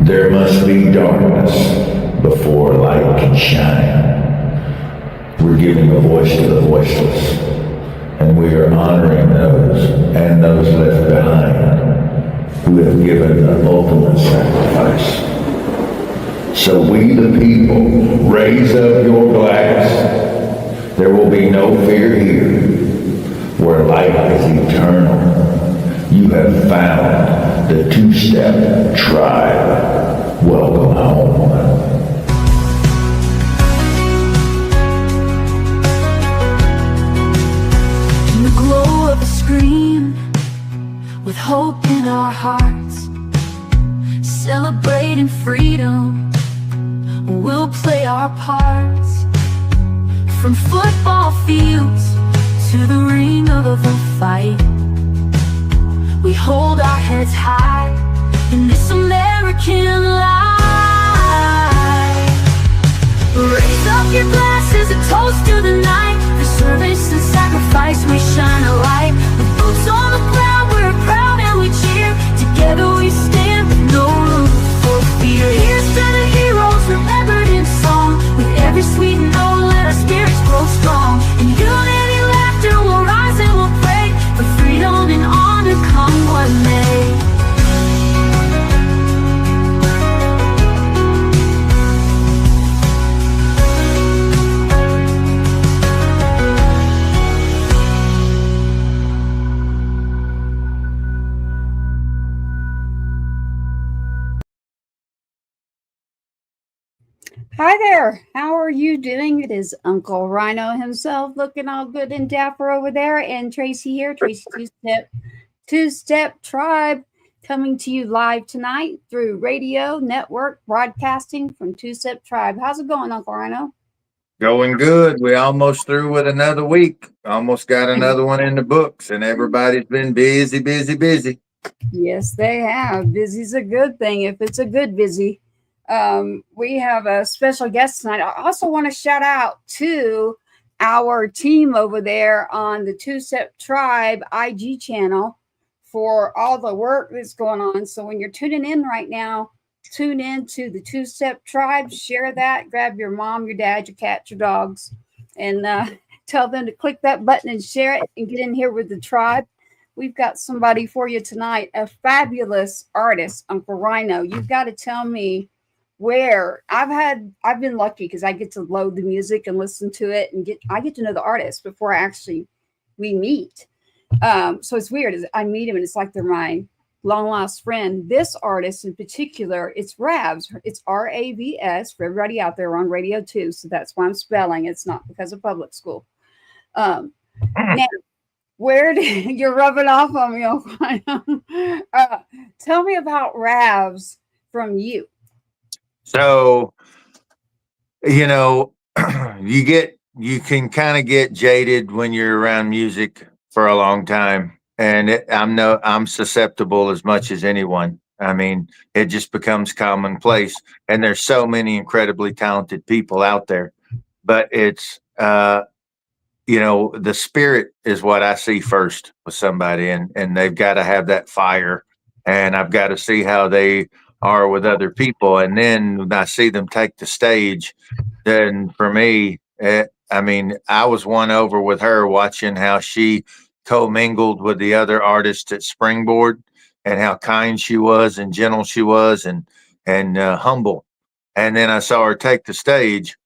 There must be darkness before light can shine. We're giving a voice to the voiceless, and we are honoring those and those left behind who have given the ultimate sacrifice. So we the people, raise up your glass. There will be no fear here, where light is eternal. You have found the 2Step tribe. Welcome home. In the glow of a screen, with hope in our hearts, celebrating freedom, we'll play our parts. From football fields to the ring of a fight, we hold our heads high in this American life. Raise up your glasses, a toast to the night. For service and sacrifice we shine a light. With boots on the ground, we're proud and we cheer. Together we stand with no room for fear. Here's to the heroes remembered in song. With every sweet note, let our spirits grow strong. In unity, laughter, we'll rise and we'll pray for freedom and honor, come what may. Hi there, how are you doing? It is Uncle Ryano himself looking all good and dapper over there, and Tracy here, Tracy 2Step Tribe, coming to you live tonight through radio network broadcasting from 2Step Tribe. How's it going, Uncle Ryano? Going good. We almost through with another week. Almost got another one in the books, and everybody's been busy, busy, busy. Yes, they have. Busy's a good thing if it's a good busy. We have a special guest tonight. I also want to shout out to our team over there on the 2Step Tribe IG channel for all the work that's going on. So when you're tuning in right now, tune in to the 2Step Tribe, share that, grab your mom, your dad, your cat, your dogs, and tell them to click that button and share it and get in here with the tribe. We've got somebody for you tonight, a fabulous artist, Uncle Ryano. You've got to tell me where I've been lucky because I get to load the music and listen to it and I get to know the artist before we meet. So it's weird. I meet him and it's like they're my long lost friend. This artist in particular, it's RAVS. It's RAVS for everybody out there on radio too. So that's why I'm spelling. It's not because of public school. Now, you're rubbing off on me, Uncle Ryano. Tell me about RAVS from you. So, you can kind of get jaded when you're around music for a long time, and I'm susceptible as much as anyone. I mean, it just becomes commonplace, and there's so many incredibly talented people out there, but it's the spirit is what I see first with somebody, and they've got to have that fire, and I've got to see how they are with other people, and then when I see them take the stage, then for me, I was won over with her watching how she commingled with the other artists at Springboard, and how kind she was and gentle she was, and humble. And then I saw her take the stage,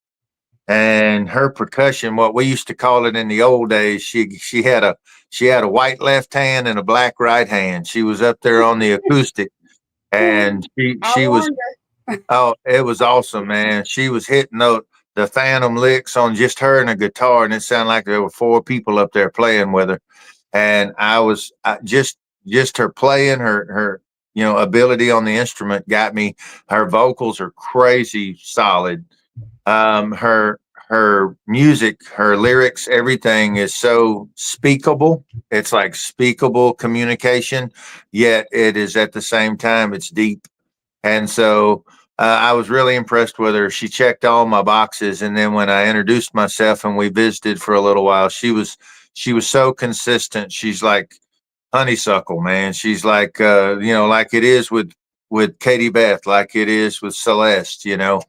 and her percussion, what we used to call it in the old days, she had a white left hand and a black right hand. She was up there on the acoustic. And she was, oh, it was awesome, man. She was hitting the phantom licks on just her and a guitar, and it sounded like there were 4 people up there playing with her. And just her playing, her ability on the instrument got me. Her vocals are crazy solid. Her music, her lyrics, everything is so speakable. It's like speakable communication, yet it is at the same time, it's deep. And so I was really impressed with her. She checked all my boxes. And then when I introduced myself and we visited for a little while, she was so consistent. She's like honeysuckle, man. She's like, like it is with with Katie Beth, like it is with Celeste. You know,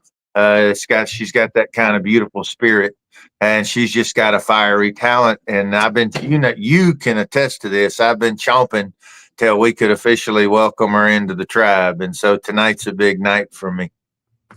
she's got that kind of beautiful spirit, and she's just got a fiery talent. And I've been, you can attest to this. I've been chomping till we could officially welcome her into the tribe, and so tonight's a big night for me.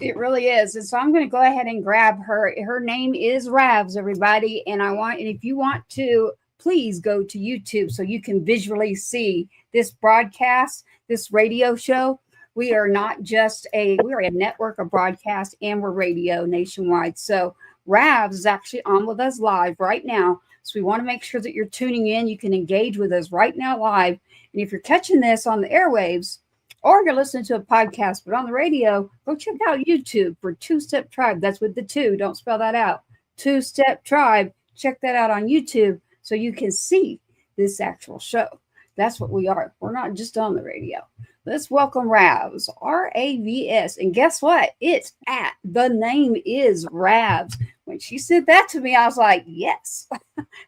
It really is. And so I'm going to go ahead and grab her. Her name is RAVS, everybody. And if you want to, please go to YouTube so you can visually see this broadcast, this radio show. We are not just we're a network of broadcast, and we're radio nationwide. So RAVS is actually on with us live right now. So we want to make sure that you're tuning in. You can engage with us right now live. And if you're catching this on the airwaves, or you're listening to a podcast, but on the radio, go check out YouTube for 2Step Tribe. That's with the 2. Don't spell that out. 2Step Tribe. Check that out on YouTube so you can see this actual show. That's what we are. We're not just on the radio. Let's welcome RAVS, RAVS. And guess what? The name is RAVS. When she said that to me, I was like, yes.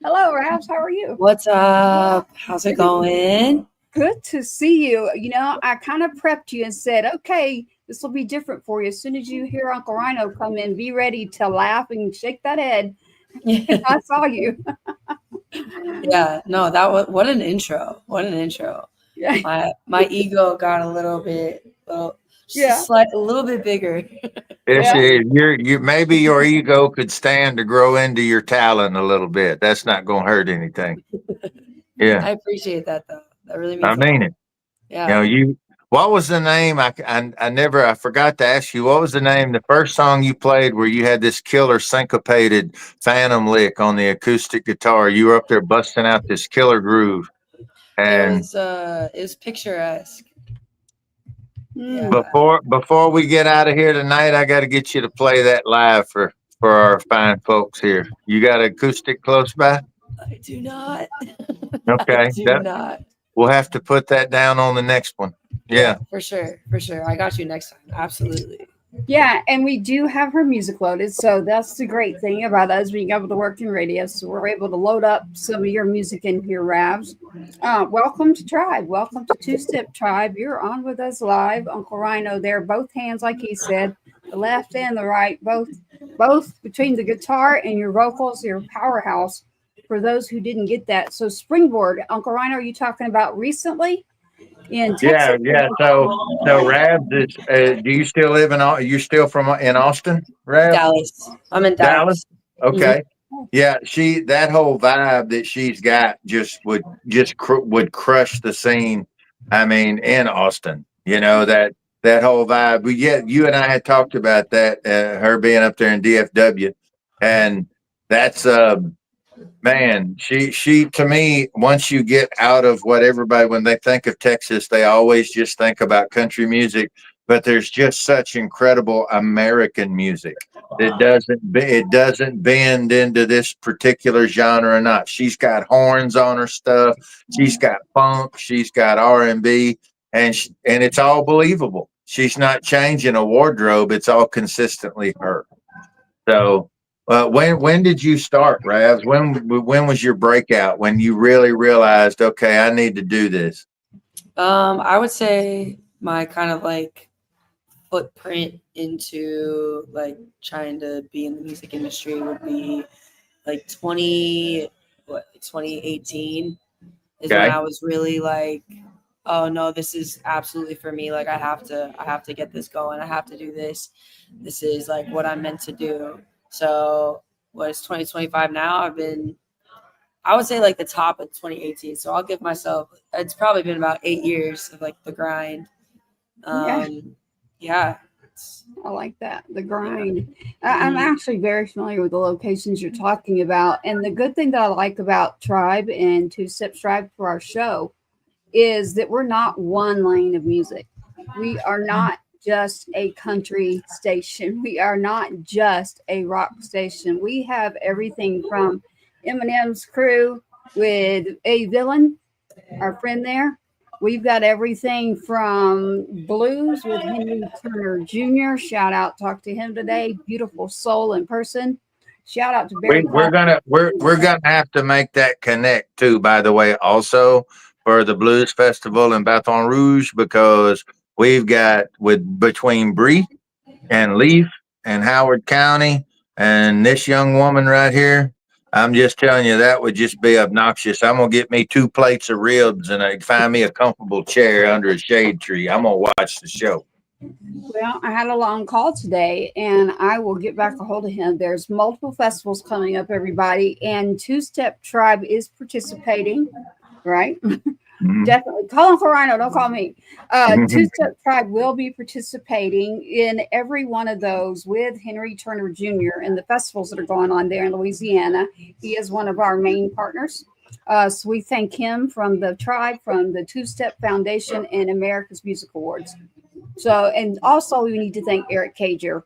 Hello, RAVS. How are you? What's up? How's it going? Good to see you. You know, I kind of prepped you and said, okay, this will be different for you. As soon as you hear Uncle Ryano come in, be ready to laugh and shake that head. I saw you. Yeah, no, what an intro. What an intro. Yeah. My ego got a little bit, a little bit bigger. Maybe your ego could stand to grow into your talent a little bit. That's not going to hurt anything. Yeah. I appreciate that though. That really means I mean it. Yeah. You know, what was the name? I forgot to ask you, what was the name, the first song you played where you had this killer syncopated phantom lick on the acoustic guitar? You were up there busting out this killer groove. And it was picturesque. Yeah. Before we get out of here tonight, I got to get you to play that live for our fine folks here. You got an acoustic close by? I do not. Okay. I do not. We'll have to put that down on the next one. Yeah. For sure. I got you next time. Absolutely. Yeah, and we do have her music loaded. So that's the great thing about us being able to work in radio. So we're able to load up some of your music in here, RAVS. Welcome to Tribe. Welcome to 2Step Tribe. You're on with us live. Uncle Ryano there, both hands, like he said, the left and the right, both between the guitar and your vocals, your powerhouse. For those who didn't get that. So Springboard, Uncle Ryano, are you talking about recently in Texas? Yeah. So RAVS is, do you still live in, you still in Austin, RAVS? Dallas. I'm in Dallas. Okay. Mm-hmm. Yeah. That whole vibe that she's got would crush the scene. I mean, in Austin, you know, that whole vibe. You and I had talked about that, her being up there in DFW, and that's, man, she to me, once you get out of what everybody, when they think of Texas, they always just think about country music, but there's just such incredible American music that doesn't bend into this particular genre or not. She's got horns on her stuff. She's got funk. She's got R&B, and it's all believable. She's not changing a wardrobe. It's all consistently her. So, when did you start, RAVS? When was your breakout? When you really realized, okay, I need to do this? I would say my kind of like footprint into like trying to be in the music industry would be like 2018 is when I was really like, oh no, this is absolutely for me. Like I have to get this going. I have to do this. This is like what I'm meant to do. So it's 2025 now. I would say like the top of 2018. So I'll give myself, it's probably been about 8 years of like the grind. Yeah. I like that. The grind. I'm actually very familiar with the locations you're talking about. And the good thing that I like about Tribe and 2Step Tribe for our show is that we're not one lane of music. We are not just a country station. We are not just a rock station. We have everything from Eminem's crew with A Villain, our friend there. We've got everything from blues with Henry Turner Jr. Shout out, talk to him today. Beautiful soul in person. Shout out to Barry. We're gonna have to make that connect too, by the way, also for the Blues Festival in Baton Rouge, because we've got between Bree and Leaf and Howard County and this young woman right here. I'm just telling you, that would just be obnoxious. I'm going to get me 2 plates of ribs and I find me a comfortable chair under a shade tree. I'm going to watch the show. Well, I had a long call today and I will get back a hold of him. There's multiple festivals coming up, everybody, and 2Step Tribe is participating, right? Definitely. Call him for Ryano, don't call me. 2Step Tribe will be participating in every one of those with Henry Turner Jr. and the festivals that are going on there in Louisiana. He is one of our main partners. So we thank him from the tribe, from the 2Step Foundation and America's Music Awards. So, and also we need to thank Eric Cager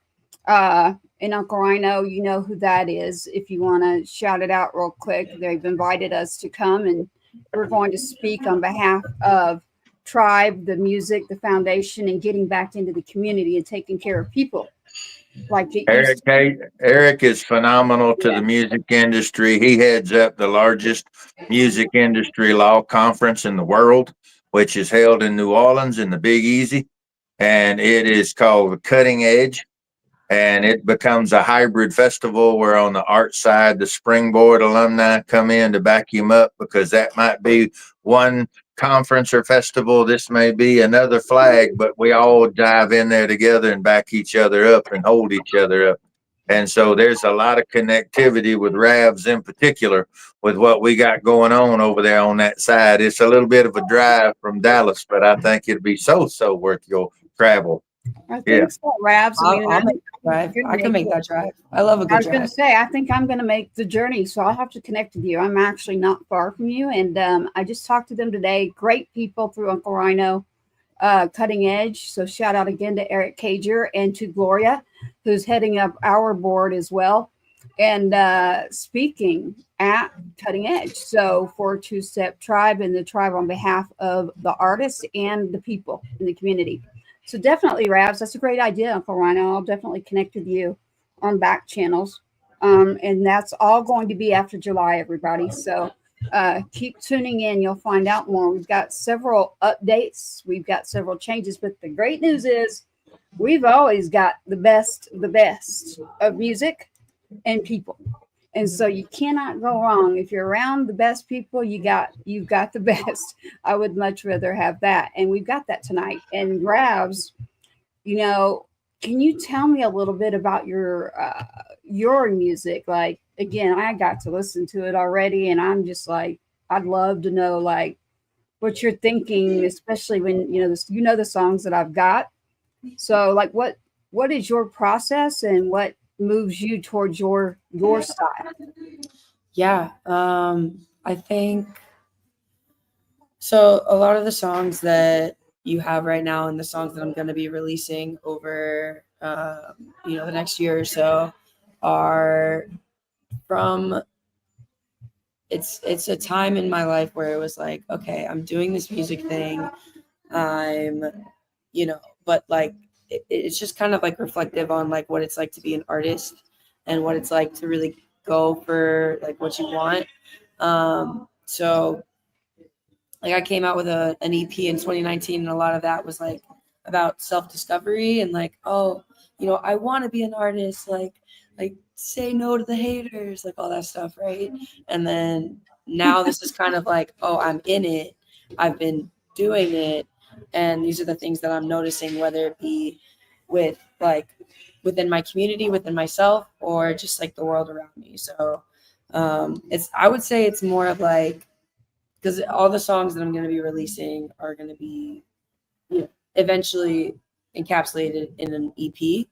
and Uncle Ryano. You know who that is. If you want to shout it out real quick, they've invited us to come and we're going to speak on behalf of Tribe, the music, the foundation, and getting back into the community and taking care of people. Like Eric is phenomenal to the music industry. He heads up the largest music industry law conference in the world, which is held in New Orleans in the Big Easy. And it is called Cutting Edge. And it becomes a hybrid festival where on the art side, the Springboard alumni come in to back him up, because that might be one conference or festival. This may be another flag, but we all dive in there together and back each other up and hold each other up. And so there's a lot of connectivity with RAVS in particular with what we got going on over there on that side. It's a little bit of a drive from Dallas, but I think it'd be so worth your travel. I think so, RAVS. I can make that drive. I love a good drive. I was going to say, I think I'm going to make the journey, so I'll have to connect with you. I'm actually not far from you, and I just talked to them today. Great people through Uncle Ryano, Cutting Edge. So shout out again to Eric Cager and to Gloria, who's heading up our board as well, and speaking at Cutting Edge. So for 2Step Tribe and the tribe on behalf of the artists and the people in the community. So definitely, RAVS, that's a great idea, Uncle Ryano. I'll definitely connect with you on back channels. And that's all going to be after July, everybody. So keep tuning in. You'll find out more. We've got several updates. We've got several changes. But the great news is we've always got the best of music and people. And so you cannot go wrong. If you're around the best people, you've got the best. I would much rather have that. And we've got that tonight. And RAVS, you know, can you tell me a little bit about your music? Like, again, I got to listen to it already, and I'm just like, I'd love to know like what you're thinking, especially when you know the songs that I've got. So like what is your process and what moves you towards your style? Yeah, I think so. A lot of the songs that you have right now and the songs that I'm going to be releasing over the next year or so are from it's a time in my life where it was like, okay, I'm doing this music thing, but like it's just kind of like reflective on like what it's like to be an artist and what it's like to really go for like what you want. So like I came out with an EP in 2019, and a lot of that was like about self-discovery and like, oh, I want to be an artist, like say no to the haters, like all that stuff, right? And then now this is kind of like, oh, I'm in it, I've been doing it, and these are the things that I'm noticing, whether it be with like within my community, within myself, or just like the world around me. So I would say it's more of like, because all the songs that I'm going to be releasing are going to be eventually encapsulated in an EP.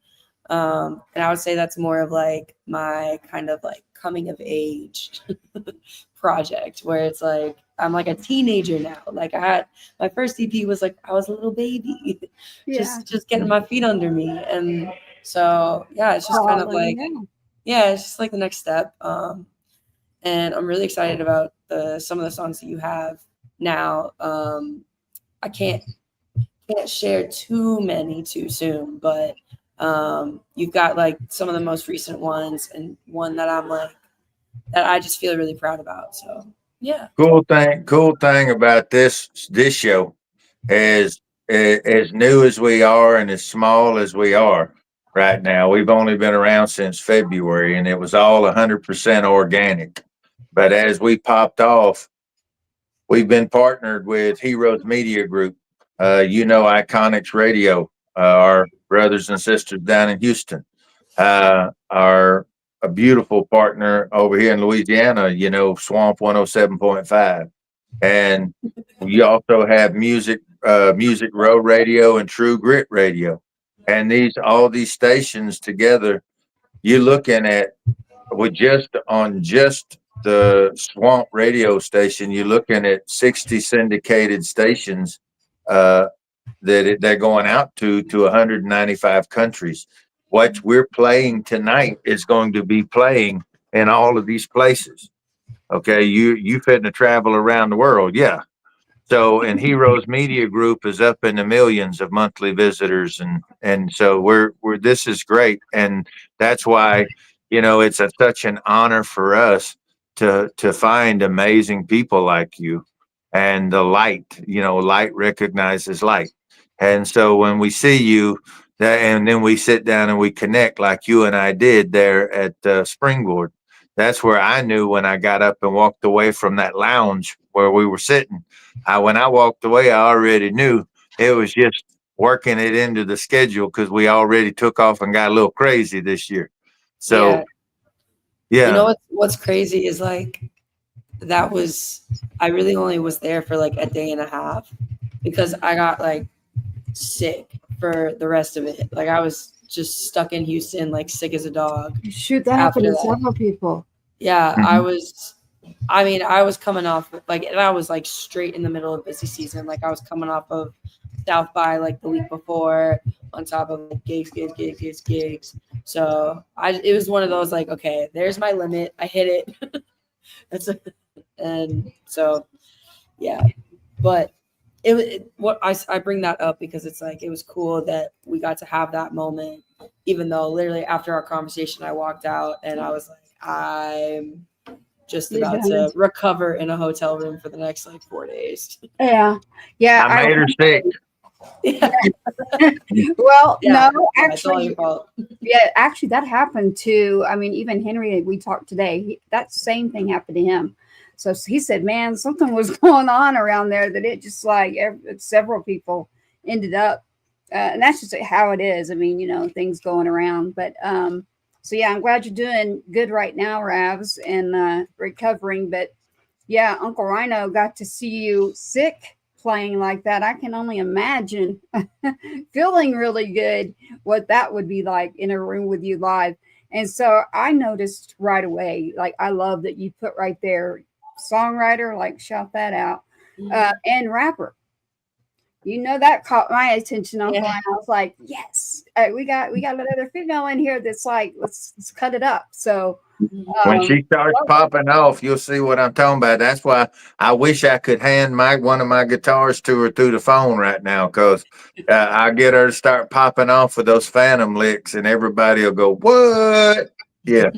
And I would say that's more of like my kind of like coming of age project, where it's like I'm like a teenager now. Like I had my first EP was like I was a little baby, just getting my feet under me, and so yeah, it's just kind of like it's just like the next step. And I'm really excited about some of the songs that you have now. I can't share too many too soon, but you've got like some of the most recent ones, and one that I'm like that I just feel really proud about. So yeah. Cool thing about this show is as new as we are and as small as we are right now, we've only been around since February, and it was all 100% organic. But as we popped off, we've been partnered with Heroes Media Group, Iconics Radio, our brothers and sisters down in Houston, are a beautiful partner over here in Louisiana, Swamp 107.5. And we also have Music Road Radio and True Grit Radio. And all these stations together, you're looking at with just the Swamp radio station, you're looking at 60 syndicated stations they're going out to 195 countries. What we're playing tonight is going to be playing in all of these places. Okay, you fitting to travel around the world, yeah. So, and Heroes Media Group is up in the millions of monthly visitors, and so we're this is great, and that's why it's such an honor for us to find amazing people like you, and the light, light recognizes light, and so when we see you, and then we sit down and we connect like you and I did there at Springboard. That's where I knew when I got up and walked away from that lounge where we were sitting. When I walked away, I already knew it was just working it into the schedule because we already took off and got a little crazy this year. So, yeah. What's crazy is like I really only was there for like a day and a half because I got like sick for the rest of it. Like I was just stuck in Houston, like sick as a dog. Shoot, that happened to several people. Yeah, mm-hmm. I was coming off and I was like straight in the middle of busy season. Like I was coming off of South by like the week before on top of like, gigs. So it was one of those like, okay, there's my limit. I hit it. And so, yeah, but I bring that up because it's like, it was cool that we got to have that moment, even though literally after our conversation, I walked out and I was like, I'm just about to recover in a hotel room for the next like 4 days. Yeah. I made her sick. Yeah. Well, yeah, no, actually, it's all your fault. Yeah, actually that happened to, even Henry, we talked today, that same thing happened to him. So he said, man, something was going on around there that it just like several people ended up, and that's just how it is. Things going around, but, so yeah, I'm glad you're doing good right now, Ravs, and recovering. But yeah, Uncle Ryano got to see you sick playing like that. I can only imagine feeling really good what that would be like in a room with you live. And so I noticed right away, like I love that you put right there, songwriter, like shout that out, and rapper. That caught my attention. I was like, yes, we got another female in here that's like, let's cut it up. So when she starts popping off, you'll see what I'm talking about. That's why I wish I could hand one of my guitars to her through the phone right now, because I get her to start popping off with those phantom licks, and everybody will go, what? Yeah.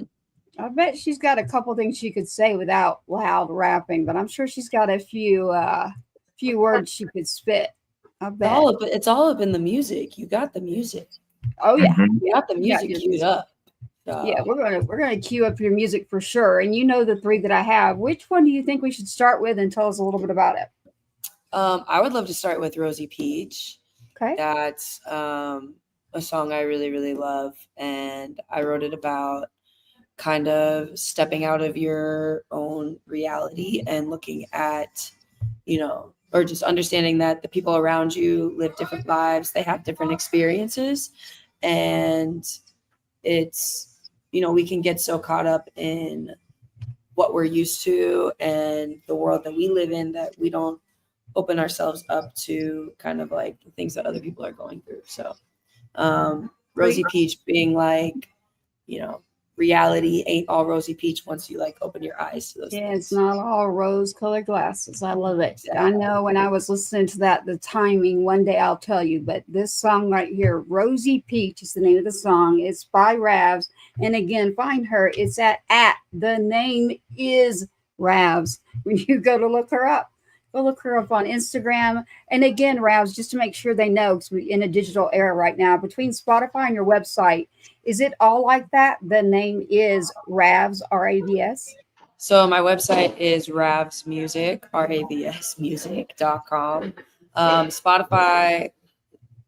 I bet she's got a couple things she could say without loud rapping, but I'm sure she's got a few words she could spit. I bet. It's all up in the music. You got the music. Oh yeah, you got the music queued up. Yeah, we're gonna queue up your music for sure. And the three that I have. Which one do you think we should start with, and tell us a little bit about it? I would love to start with Rosey Peach. Okay, that's a song I really, really love, and I wrote it about kind of stepping out of your own reality and looking at, or just understanding that the people around you live different lives, they have different experiences, and it's, we can get so caught up in what we're used to and the world that we live in that we don't open ourselves up to kind of like the things that other people are going through. So Rosey Peach being like, reality ain't all Rosey Peach once you like open your eyes to those things. It's not all rose-colored glasses. I love it. Exactly. I know when I was listening to that, the timing, one day I'll tell you, but this song right here, Rosey Peach is the name of the song. It's by RAVS. And again, find her. It's at the name is RAVS when you go to look her up. Go look her up on Instagram. And again, RAVS, just to make sure they know, because we're in a digital era right now, between Spotify and your website, is it all like that? The name is RAVS, RAVS? So my website is RAVS Music, RAVSmusic.com. Spotify,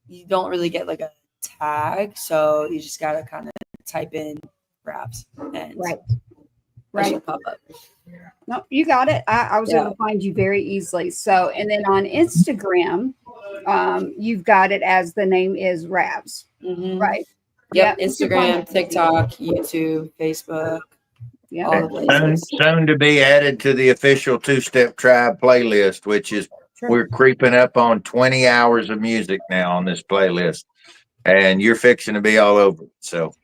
you don't really get like a tag, so you just gotta kind of type in RAVS and right pop up. No, you got it. I was able to find you very easily. So, and then on Instagram, you've got it as the name is RAVS, right? Yep. Instagram, TikTok, YouTube, Facebook. Yeah. All the places. Soon to be added to the official 2Step Tribe playlist, which is we're creeping up on 20 hours of music now on this playlist, and you're fixing to be all over it. So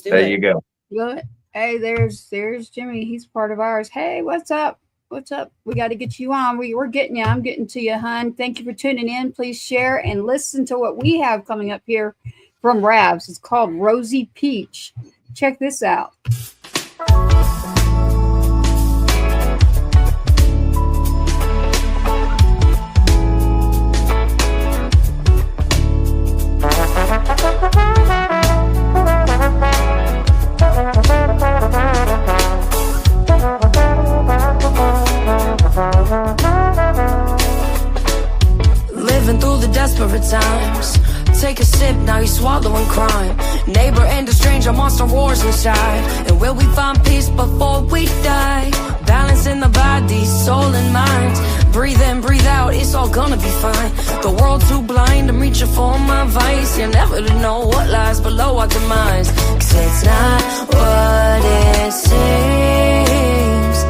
there you go. Good. Hey, there's Jimmy. He's part of ours. Hey, what's up? What's up? We got to get you on. We're getting you. I'm getting to you, hon. Thank you for tuning in. Please share and listen to what we have coming up here from RAVS. It's called Rosey Peach. Check this out. Living through the desperate times. Take a sip, now you're swallowing crime. Neighbor and a stranger, monster wars inside. And will we find peace before we die? Balance in the body, soul and mind. Breathe in, breathe out, it's all gonna be fine. The world's too blind, I'm reaching for my vice. You're never to know what lies below our demise. 'Cause it's not what it seems.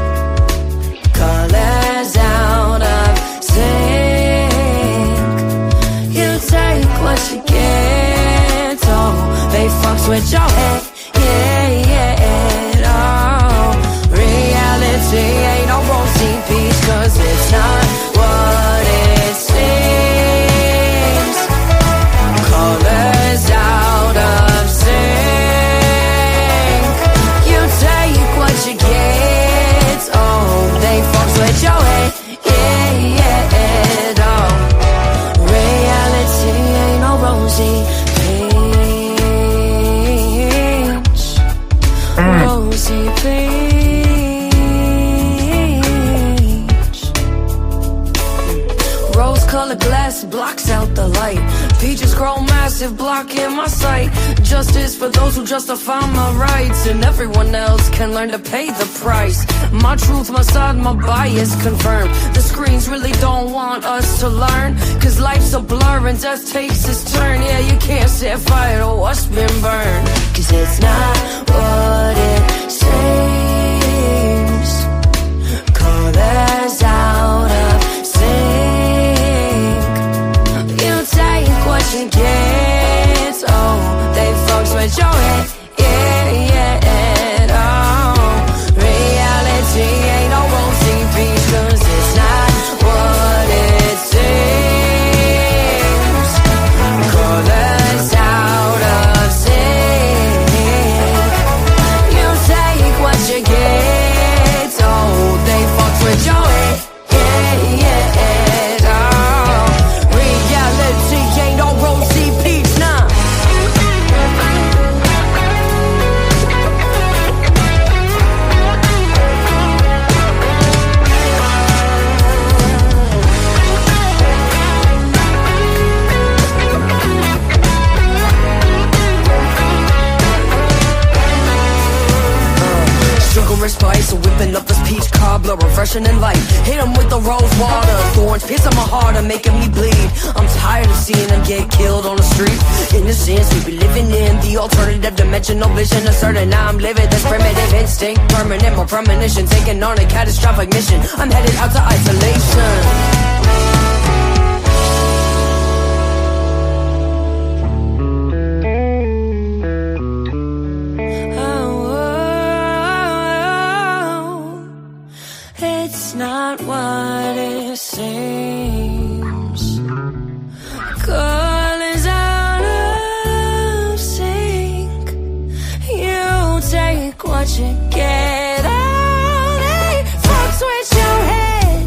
Colors out of sync. You take what you get. Oh, they fucks with your head. Yeah. Oh, reality ain't no Rosey Peach. 'Cause it's not what it seems. Colors out of sync. You take what you get. Oh, they fucks with your head. Yeah. Oh, reality ain't no Rosey Peach. Rosey Peach. Rose-colored glass blocks out the light. Peaches grow massive, blocking my sight. Justice for those who justify my rights, and everyone else can learn to pay the price. My truth, my side, my bias confirmed. The screens really don't want us to learn, 'cause life's a blur and death takes its turn. Yeah, you can't set fire to what's been burned. 'Cause it's not what it seems. Colors out of sync. You take what you get. Oh, they fucks with your head. Yeah. Oh, reality ain't no Rosey Peach. 'Cause it's not what it seems. Colors out of sync. You take what you get. Oh, they fucks with your head. Yeah. Oh, reality ain't no Rosey Peach. Nah. Sugar and spice, so whipping up this peach cobbler, refreshing and light. Hit 'em with the rose water, thorns piercing my heart and making me bleed. I'm tired of seeing them get killed on the street. Innocence we be living in, the alternative dimensional vision asserting. Now I'm living this primitive instinct, permanent, more premonition, taking on a catastrophic mission. I'm headed out to isolation. It's not what it seems. Colors out of sync. You take what you get. Oh, they fucks with your head.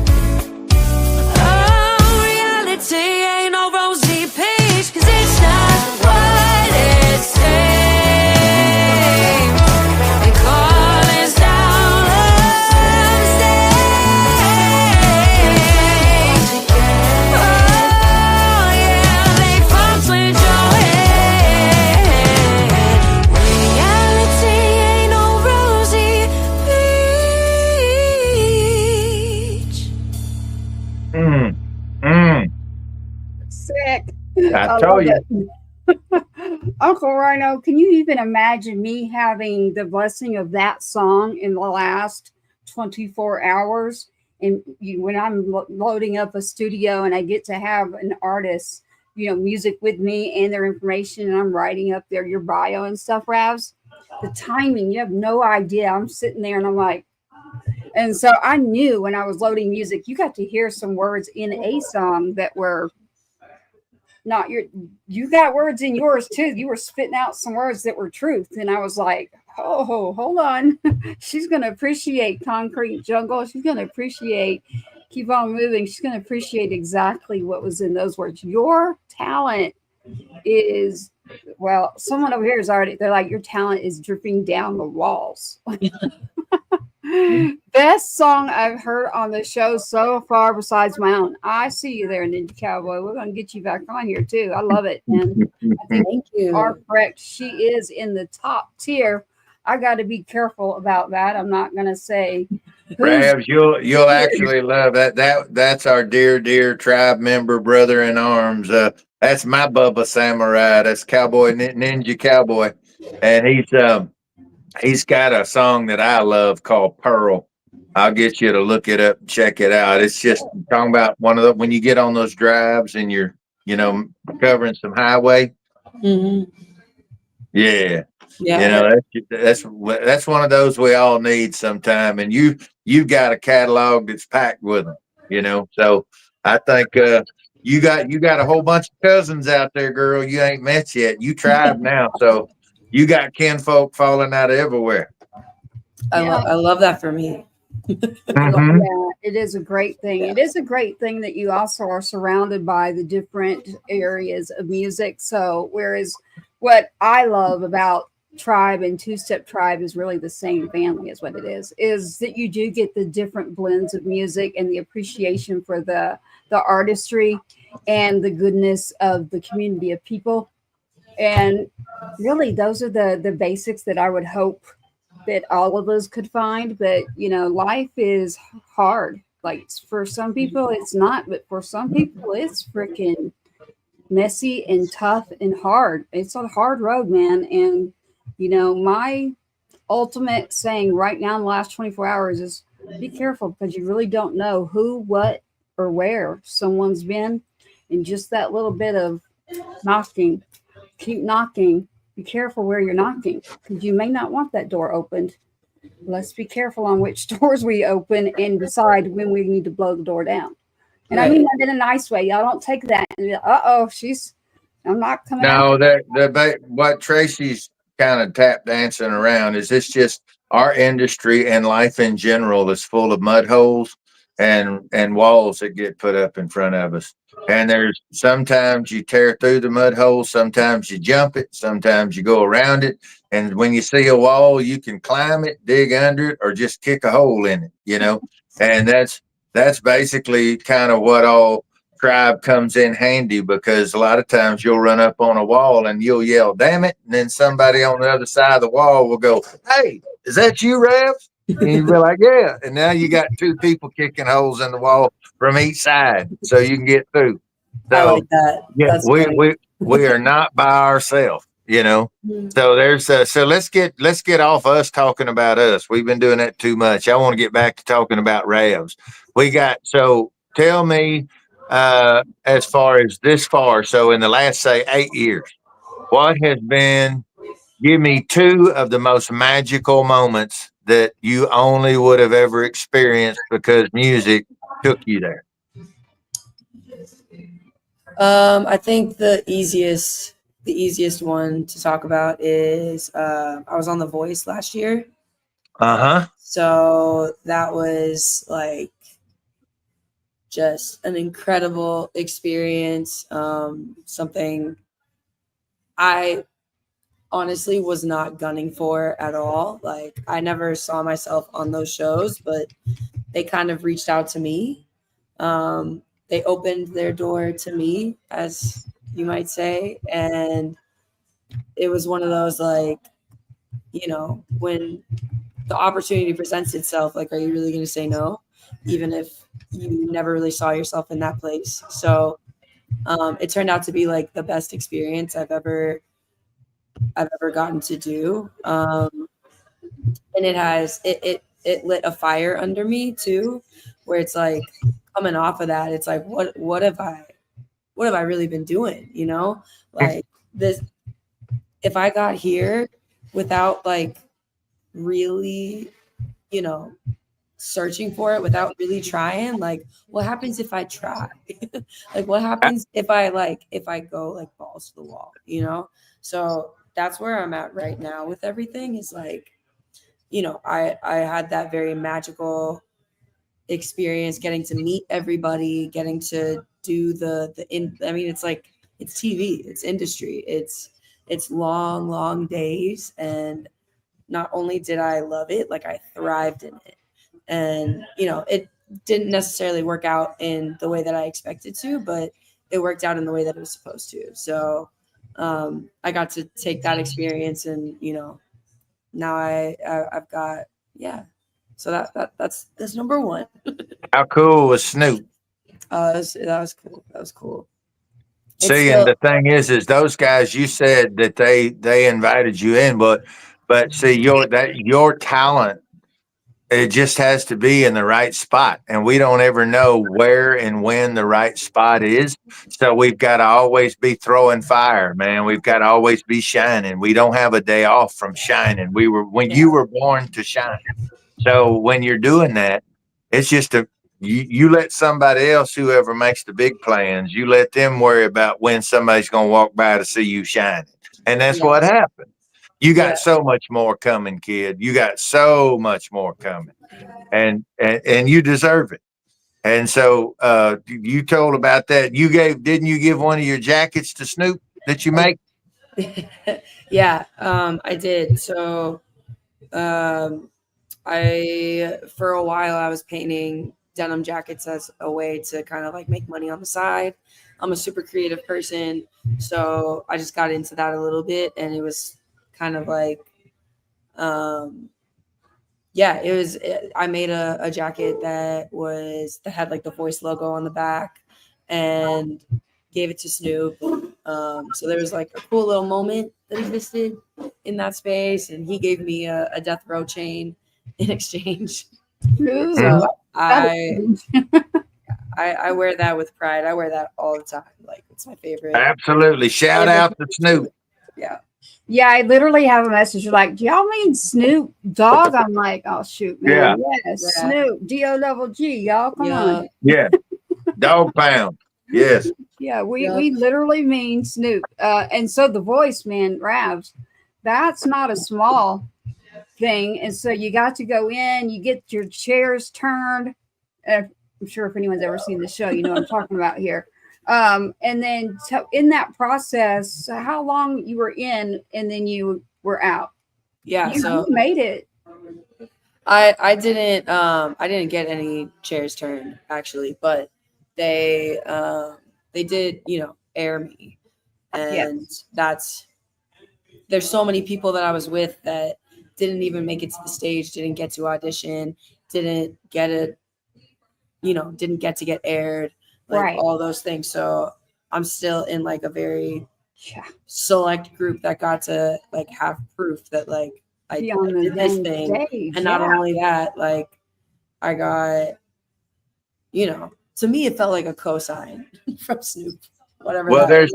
sick. I I told love you. it. Uncle Rhino, can you even imagine me having the blessing of that song in the last 24 hours? And when I'm loading up a studio and I get to have an artist, music with me and their information, and I'm writing up your bio and stuff, Ravs, the timing, you have no idea. I'm sitting there and I'm like, and so I knew when I was loading music, you got to hear some words in a song that were not you got words in yours too. You were spitting out some words that were truth. And I was like, oh, hold on. She's going to appreciate Concrete Jungle. She's going to appreciate Keep On Moving. She's going to appreciate exactly what was in those words. Your talent is, well, someone over here is already, they're like, your talent is dripping down the walls. Best song I've heard on the show so far besides my own. I see you there, Ninja Cowboy. We're going to get you back on here too. I love it. And I think Thank you. are correct. She is in the top tier. I got to be careful about that. I'm not going to say Ravs, you'll actually love that. That's our dear tribe member, brother in arms. That's my Bubba Samurai. That's Cowboy Ninja Cowboy, and he's got a song that I love called Pearl. I'll get you to look it up and check it out. It's just talking about one of the when you get on those drives and you're covering some highway. Mm-hmm. Yeah. Yeah. That's one of those we all need sometime. And you've got a catalog that's packed with them, So I think you got a whole bunch of cousins out there, girl, you ain't met yet. You tribe now, so you got kinfolk falling out everywhere. I love that for me. Mm-hmm. Yeah, it is a great thing. It is a great thing that you also are surrounded by the different areas of music. So whereas what I love about Tribe and 2Step Tribe is really the same family is what it is that you do get the different blends of music and the appreciation for the artistry and the goodness of the community of people. And really those are the basics that I would hope that all of us could find. But life is hard. Like for some people it's not, but for some people it's freaking messy and tough and hard. It's a hard road, man. And my ultimate saying right now in the last 24 hours is be careful, because you really don't know who, what, or where someone's been. And just that little bit of knocking, keep knocking. Be careful where you're knocking, because you may not want that door opened. Let's be careful on which doors we open and decide when we need to blow the door down. And I mean that in a nice way. Y'all don't take that. I'm not coming out. No, what Tracy's kind of tap dancing around is it's just our industry and life in general is full of mud holes and walls that get put up in front of us. And there's sometimes you tear through the mud holes, sometimes you jump it, sometimes you go around it. And when you see a wall, you can climb it, dig under it, or just kick a hole in it, And that's basically kind of what all Tribe comes in handy, because a lot of times you'll run up on a wall and you'll yell, damn it. And then somebody on the other side of the wall will go, hey, is that you, Ravs? And you'll be like, yeah. And now you got two people kicking holes in the wall from each side so you can get through. So, I like that. Yeah, we are not by ourselves, Mm-hmm. So there's so let's get off us talking about us. We've been doing that too much. I want to get back to talking about RAVS. So tell me, as far as this far, so in the last, say, 8 years, what has been, give me two of the most magical moments that you only would have ever experienced because music took you there? I think the easiest one to talk about is I was on The Voice last year. So that was like just an incredible experience. Something I honestly was not gunning for at all. Like I never saw myself on those shows, but they kind of reached out to me. They opened their door to me, as you might say. And it was one of those, like, when the opportunity presents itself, like, are you really going to say no? Even if you never really saw yourself in that place. So It turned out to be like the best experience I've ever gotten to do. And it lit a fire under me too, where it's like coming off of that, it's like, what have I really been doing? You know, like this, if I got here without like really, you know, searching for it, without really trying, like what happens if I try? Like what happens if I go like balls to the wall, you know? So that's where I'm at right now with everything, is like, you know, I had that very magical experience getting to meet everybody, getting to do I mean, it's like, it's TV, it's industry, it's long days. And not only did I love it, like I thrived in it. And, you know, it didn't necessarily work out in the way that I expected to, but it worked out in the way that it was supposed to. So I got to take that experience, and, you know, now I've got, yeah. So that's number one. How cool was Snoop? That was cool. That was cool. See, and the thing is those guys, you said that they invited you in, but see, your talent, it just has to be in the right spot, and we don't ever know where and when the right spot is. So we've got to always be throwing fire, man. We've got to always be shining. We don't have a day off from shining. You were born to shine. So when you're doing that, it's just you let somebody else, whoever makes the big plans, you let them worry about when somebody's going to walk by to see you shining. And that's what happened. You got so much more coming, kid. You got so much more coming, and you deserve it. And so you told about that. Didn't you give one of your jackets to Snoop that you make? Yeah, I did. So for a while I was painting denim jackets as a way to kind of like make money on the side. I'm a super creative person, so I just got into that a little bit, and it was kind of like, I made a jacket that had like the Voice logo on the back, and gave it to Snoop. So there was like a cool little moment that existed in that space, and he gave me a Death Row chain in exchange. So I wear that with pride. I wear that all the time. Like, it's my favorite. Absolutely. Shout out to Snoop. Yeah. Yeah, I literally have a message like, do y'all mean Snoop Dogg? I'm like, oh shoot, man. Yes, yeah. Snoop, D-O-double-G, y'all. Come on. Yeah. Dog pound. Yes. Yeah, we literally mean Snoop. And so the Voice, man, RAVS, that's not a small thing. And so you got to go in, you get your chairs turned. I'm sure if anyone's ever seen the show, you know what I'm talking about here. And then in that process, how long you were in and then you were out? Yeah, you made it. I didn't get any chairs turned actually, but they did, you know, air me. And there's so many people that I was with that didn't even make it to the stage, didn't get to audition, didn't get to get aired. Like all those things. So I'm still in like a very select group that got to like have proof that like I did this thing. Stage. And not only that, like I got, you know, to me it felt like a cosign from Snoop. Whatever. Well, there's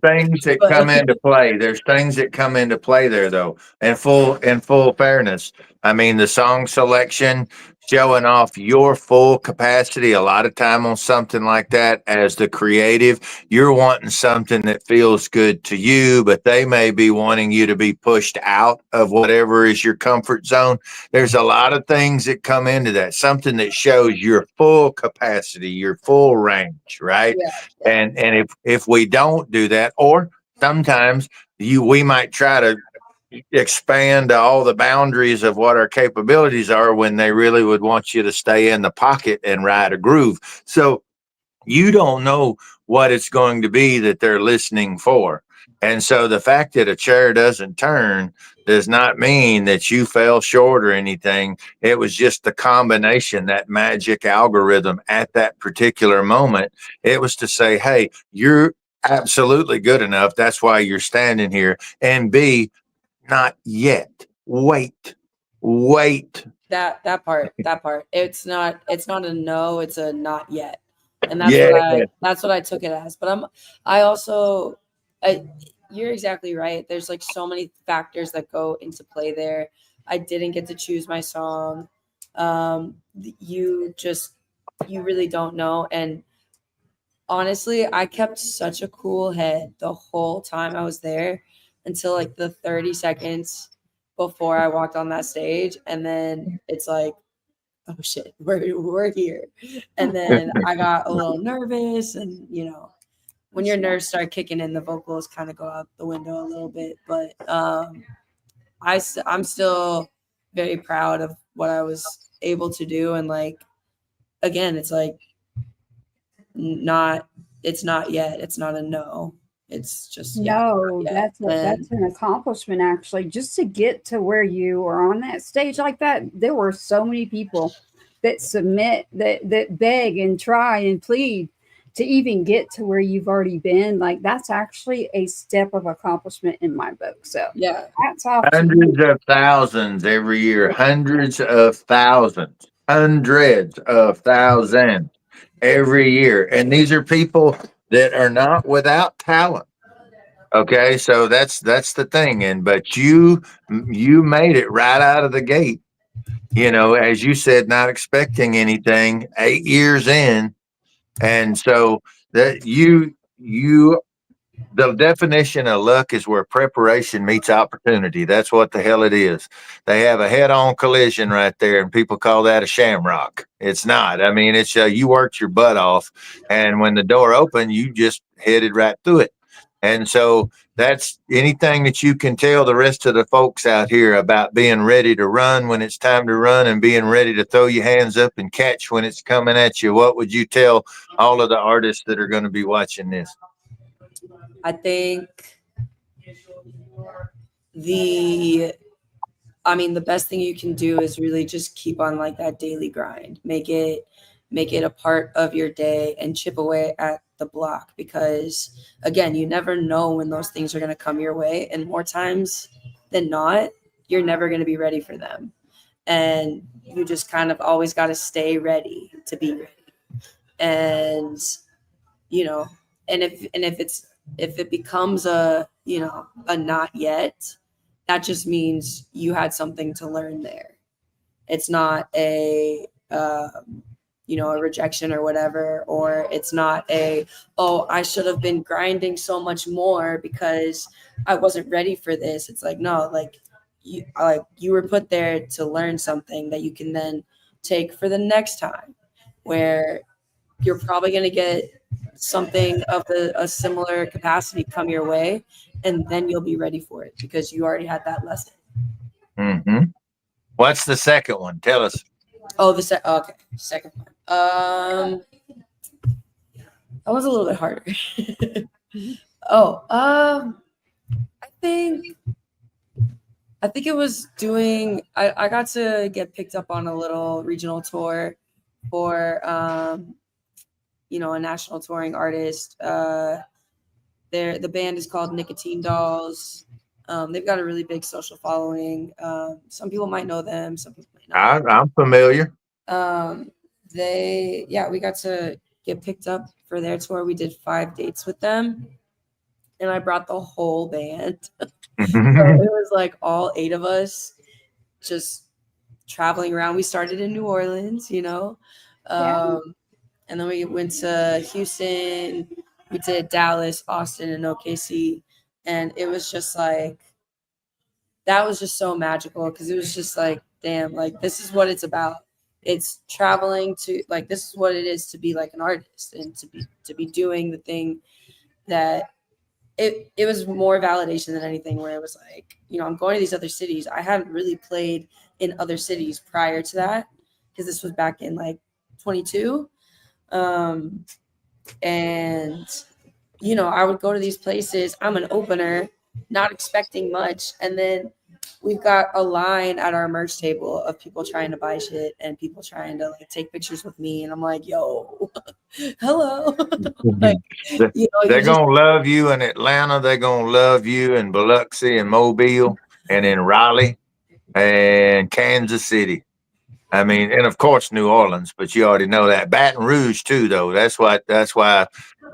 things that come into play. There's things that come into play there, though. In full fairness, I mean, the song selection, showing off your full capacity. A lot of time on something like that, as the creative, you're wanting something that feels good to you, but they may be wanting you to be pushed out of whatever is your comfort zone. There's a lot of things that come into that. Something that shows your full capacity, your full range, right? Yeah. And if we don't do that, or sometimes we might try to expand all the boundaries of what our capabilities are when they really would want you to stay in the pocket and ride a groove. So you don't know what it's going to be that they're listening for. And so the fact that a chair doesn't turn does not mean that you fell short or anything. It was just the combination, that magic algorithm at that particular moment. It was to say, hey, you're absolutely good enough. That's why you're standing here. And B, not yet. Wait. That part. It's not a no, it's a not yet. And Yeah. that's what I took it as. But I also you're exactly right. There's like so many factors that go into play there. I didn't get to choose my song. You really don't know. And honestly, I kept such a cool head the whole time I was there until like the 30 seconds before I walked on that stage. And then it's like, oh shit, we're here. And then I got a little nervous, and when your nerves start kicking in, the vocals kind of go out the window a little bit. But I'm still very proud of what I was able to do. And like, again, it's like it's not yet. It's not a no. It's just No, that's an accomplishment, actually. Just to get to where you are on that stage like that, there were so many people that submit, that beg and try and plead to even get to where you've already been. Like, that's actually a step of accomplishment in my book. So yeah, that's off. Hundreds of thousands every year, hundreds of thousands every year. And these are people that are not without talent. Okay, so that's the thing. And but you made it right out of the gate. As you said, not expecting anything, 8 years in. And so that the definition of luck is where preparation meets opportunity. That's what the hell it is. They have a head-on collision right there, and people call that a shamrock. It's not. I mean, it's you worked your butt off, and when the door opened, you just headed right through it. And so that's anything that you can tell the rest of the folks out here about being ready to run when it's time to run, and being ready to throw your hands up and catch when it's coming at you. What would you tell all of the artists that are going to be watching this? I think the best thing you can do is really just keep on like that daily grind. Make it a part of your day and chip away at the block, because again, you never know when those things are going to come your way, and more times than not, you're never going to be ready for them. And you just kind of always got to stay ready to be ready. And if it becomes a not yet, that just means you had something to learn there. It's not a rejection or whatever, or it's not I should have been grinding so much more because I wasn't ready for this. It's like, no, you were put there to learn something that you can then take for the next time, where you're probably going to get something of a similar capacity come your way, and then you'll be ready for it because you already had that lesson. Mm-hmm. What's the second one? Tell us. Oh, second one. That was a little bit harder. I think it was doing. I got to get picked up on a little regional tour for a national touring artist. The band is called Nicotine Dolls. They've got a really big social following. Some people might know them. Some people might not. I'm familiar. We got to get picked up for their tour. We did 5 dates with them, and I brought the whole band. So it was like all 8 of us just traveling around. We started in New Orleans, and then we went to Houston. We did Dallas, Austin, and OKC. And it was just like, that was just so magical, because it was just like, damn, like, this is what it's about. It's traveling to, like, this is what it is to be like an artist, and to be doing the thing that it was more validation than anything, where it was like, I'm going to these other cities. I hadn't really played in other cities prior to that, because this was back in like 22. And you know, I would go to these places. I'm an opener, not expecting much. And then we've got a line at our merch table of people trying to buy shit and people trying to like take pictures with me. And I'm like, yo, hello. Like, you know, they're going to love you in Atlanta. They're going to love you in Biloxi and Mobile and in Raleigh and Kansas City. I mean, and of course, New Orleans, but you already know that. Baton Rouge too, though. That's why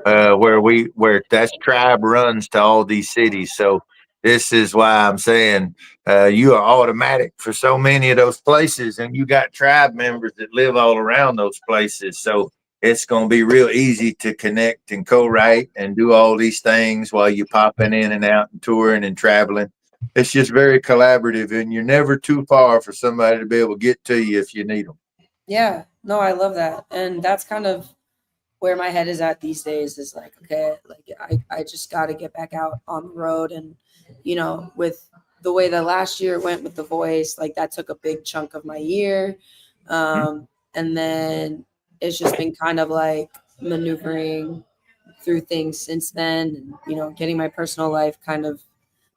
where that's tribe runs to all these cities. So this is why I'm saying you are automatic for so many of those places, and you got tribe members that live all around those places. So it's going to be real easy to connect and co-write and do all these things while you're popping in and out and touring and traveling. It's just very collaborative, and you're never too far for somebody to be able to get to you if you need them. Yeah, no, I love that. And that's kind of where my head is at these days, is like, okay, like I just got to get back out on the road. And, you know, with the way that last year went with The Voice, like that took a big chunk of my year. And then it's just been kind of like maneuvering through things since then, and, you know, getting my personal life kind of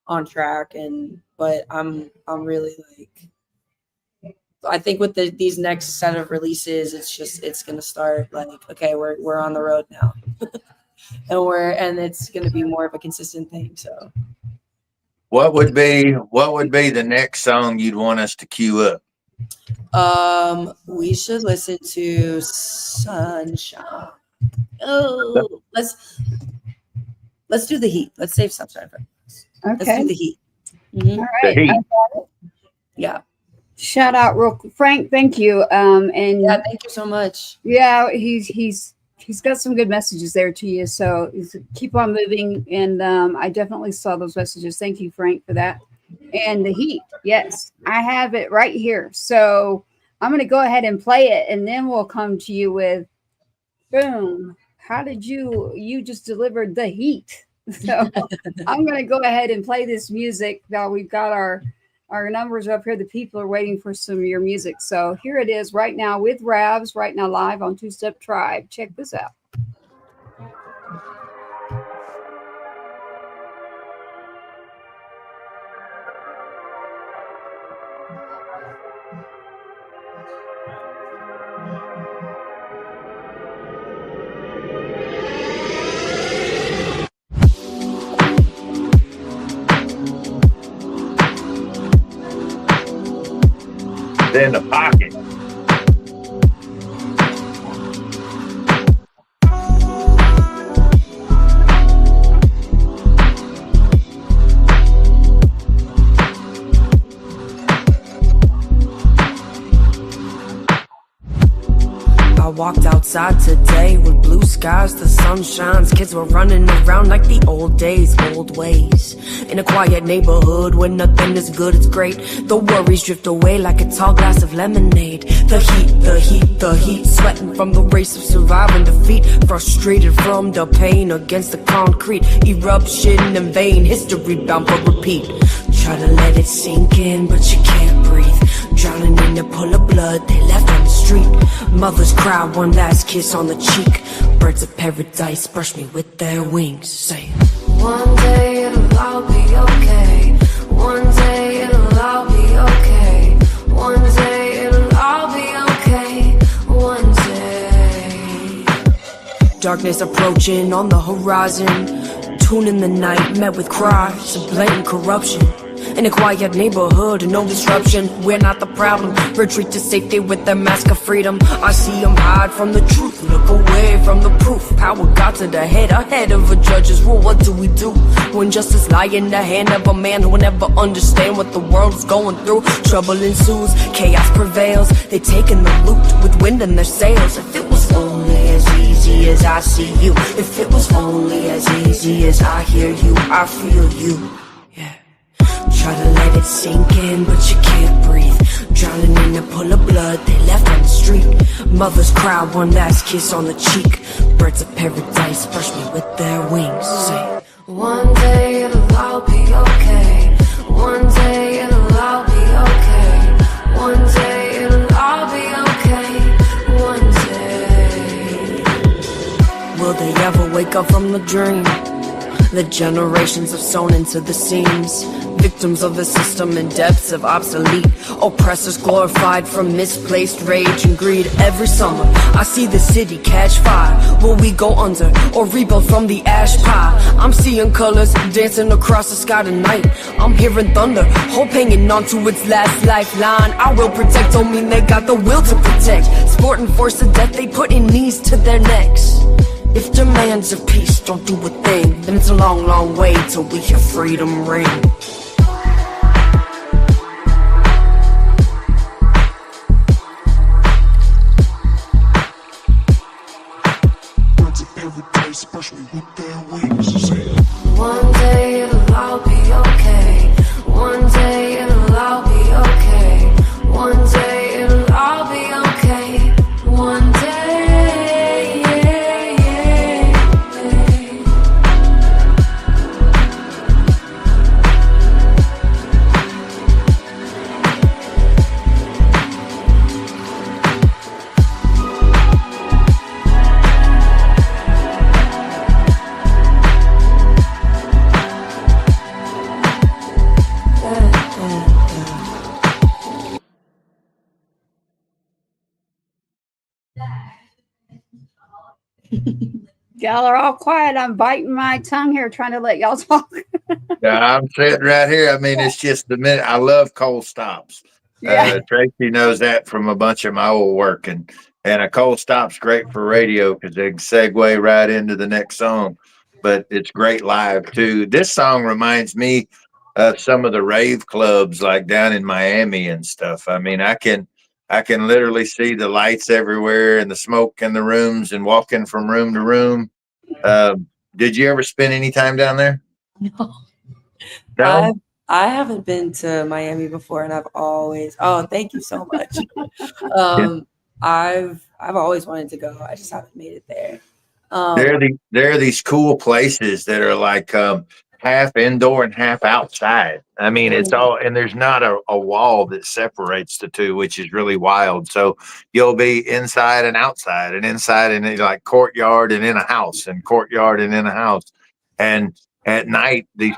on track. But I'm really like, I think with these next set of releases, it's gonna start like, okay, we're on the road now. and it's gonna be more of a consistent thing. So what would be the next song you'd want us to queue up? We should listen to Sunshine. Oh, let's do The Heat. Let's save Sunshine for us. Okay. Let's do The Heat. Mm-hmm. All right. The Heat. Yeah. Shout out real quick. Frank, thank you. And Yeah, thank you so much. yeah, he's got some good messages there to you. So keep on moving. And I definitely saw those messages. Thank you, Frank, for that. And The Heat. Yes, I have it right here. So I'm going to go ahead and play it, and then we'll come to you with, boom. How did you just delivered The Heat? So I'm going to go ahead and play this music. Now we've got our numbers up here. The people are waiting for some of your music. So here it is right now with RAVS, right now live on 2Step Tribe. Check this out. In the pocket. I walked outside today with blue skies, the sun shines. Kids were running around like the old days, old ways. In a quiet neighborhood where nothing is good, it's great. The worries drift away like a tall glass of lemonade. The heat, the heat, the heat. Sweating from the race of surviving defeat. Frustrated from the pain against the concrete. Eruption in vain, history bound for repeat. Try to let it sink in, but you can't breathe. Drowning in the pool of blood they left on the street. Mothers cry one last kiss on the cheek. Birds of paradise brush me with their wings, saying, one day it'll all be okay. One day it'll all be okay. One day it'll all be okay. One day. Darkness approaching on the horizon. Tune in the night, met with cries of blatant corruption. In a quiet neighborhood, no disruption. We're not the problem. Retreat to safety with their mask of freedom. I see them hide from the truth, look away from the proof. Power got to the head, ahead of a judge's rule. What do we do when justice lie in the hand of a man who will never understand what the world is going through? Trouble ensues, chaos prevails. They take in the loot with wind in their sails. If it was only as easy as I see you, if it was only as easy as I hear you, I feel you. Try to let it sink in, but you can't breathe. Drowning in a pool of blood they left on the street. Mothers cry one last kiss on the cheek. Birds of paradise brush me with their wings, say, one day it'll all be okay. One day it'll all be okay. One day it'll all be okay. One day. Will they ever wake fell from the dream that generations have sewn into the seams. Victims of the system in depths of obsolete. Oppressors glorified from misplaced rage and greed. Every summer I see the city catch fire. Will we go under or rebuild from the ash pile? I'm seeing colors dancing across the sky tonight. I'm hearing thunder, hope hanging on to its last lifeline. I will protect, don't mean they got the will to protect. Sport and force of death, they putting knees to their necks. If demands of peace don't do a thing, then it's a long, long way till we hear freedom ring. One day it'll all be okay. One day it'll all be okay. One day it'll all be okay. One day, yeah, yeah. Y'all are all quiet. I'm biting my tongue here trying to let y'all talk. Yeah, I'm sitting right here. I mean, it's just the minute. I love cold stops. Yeah. Tracy knows that from a bunch of my old work, and a cold stop's great for radio because they can segue right into the next song. But it's great live too. This song reminds me of some of the rave clubs like down in Miami and stuff. I mean, I can literally see the lights everywhere and the smoke in the rooms and walking from room to room. Did you ever spend any time down there? No. No? I haven't been to Miami before, and I've always, oh, thank you so much. I've always wanted to go. I just haven't made it there. There are these cool places that are like half indoor and half outside. I mean, it's all, and there's not a wall that separates the two, which is really wild. So you'll be inside and outside, and inside and like courtyard and in a house, and courtyard and in a house. And at night, these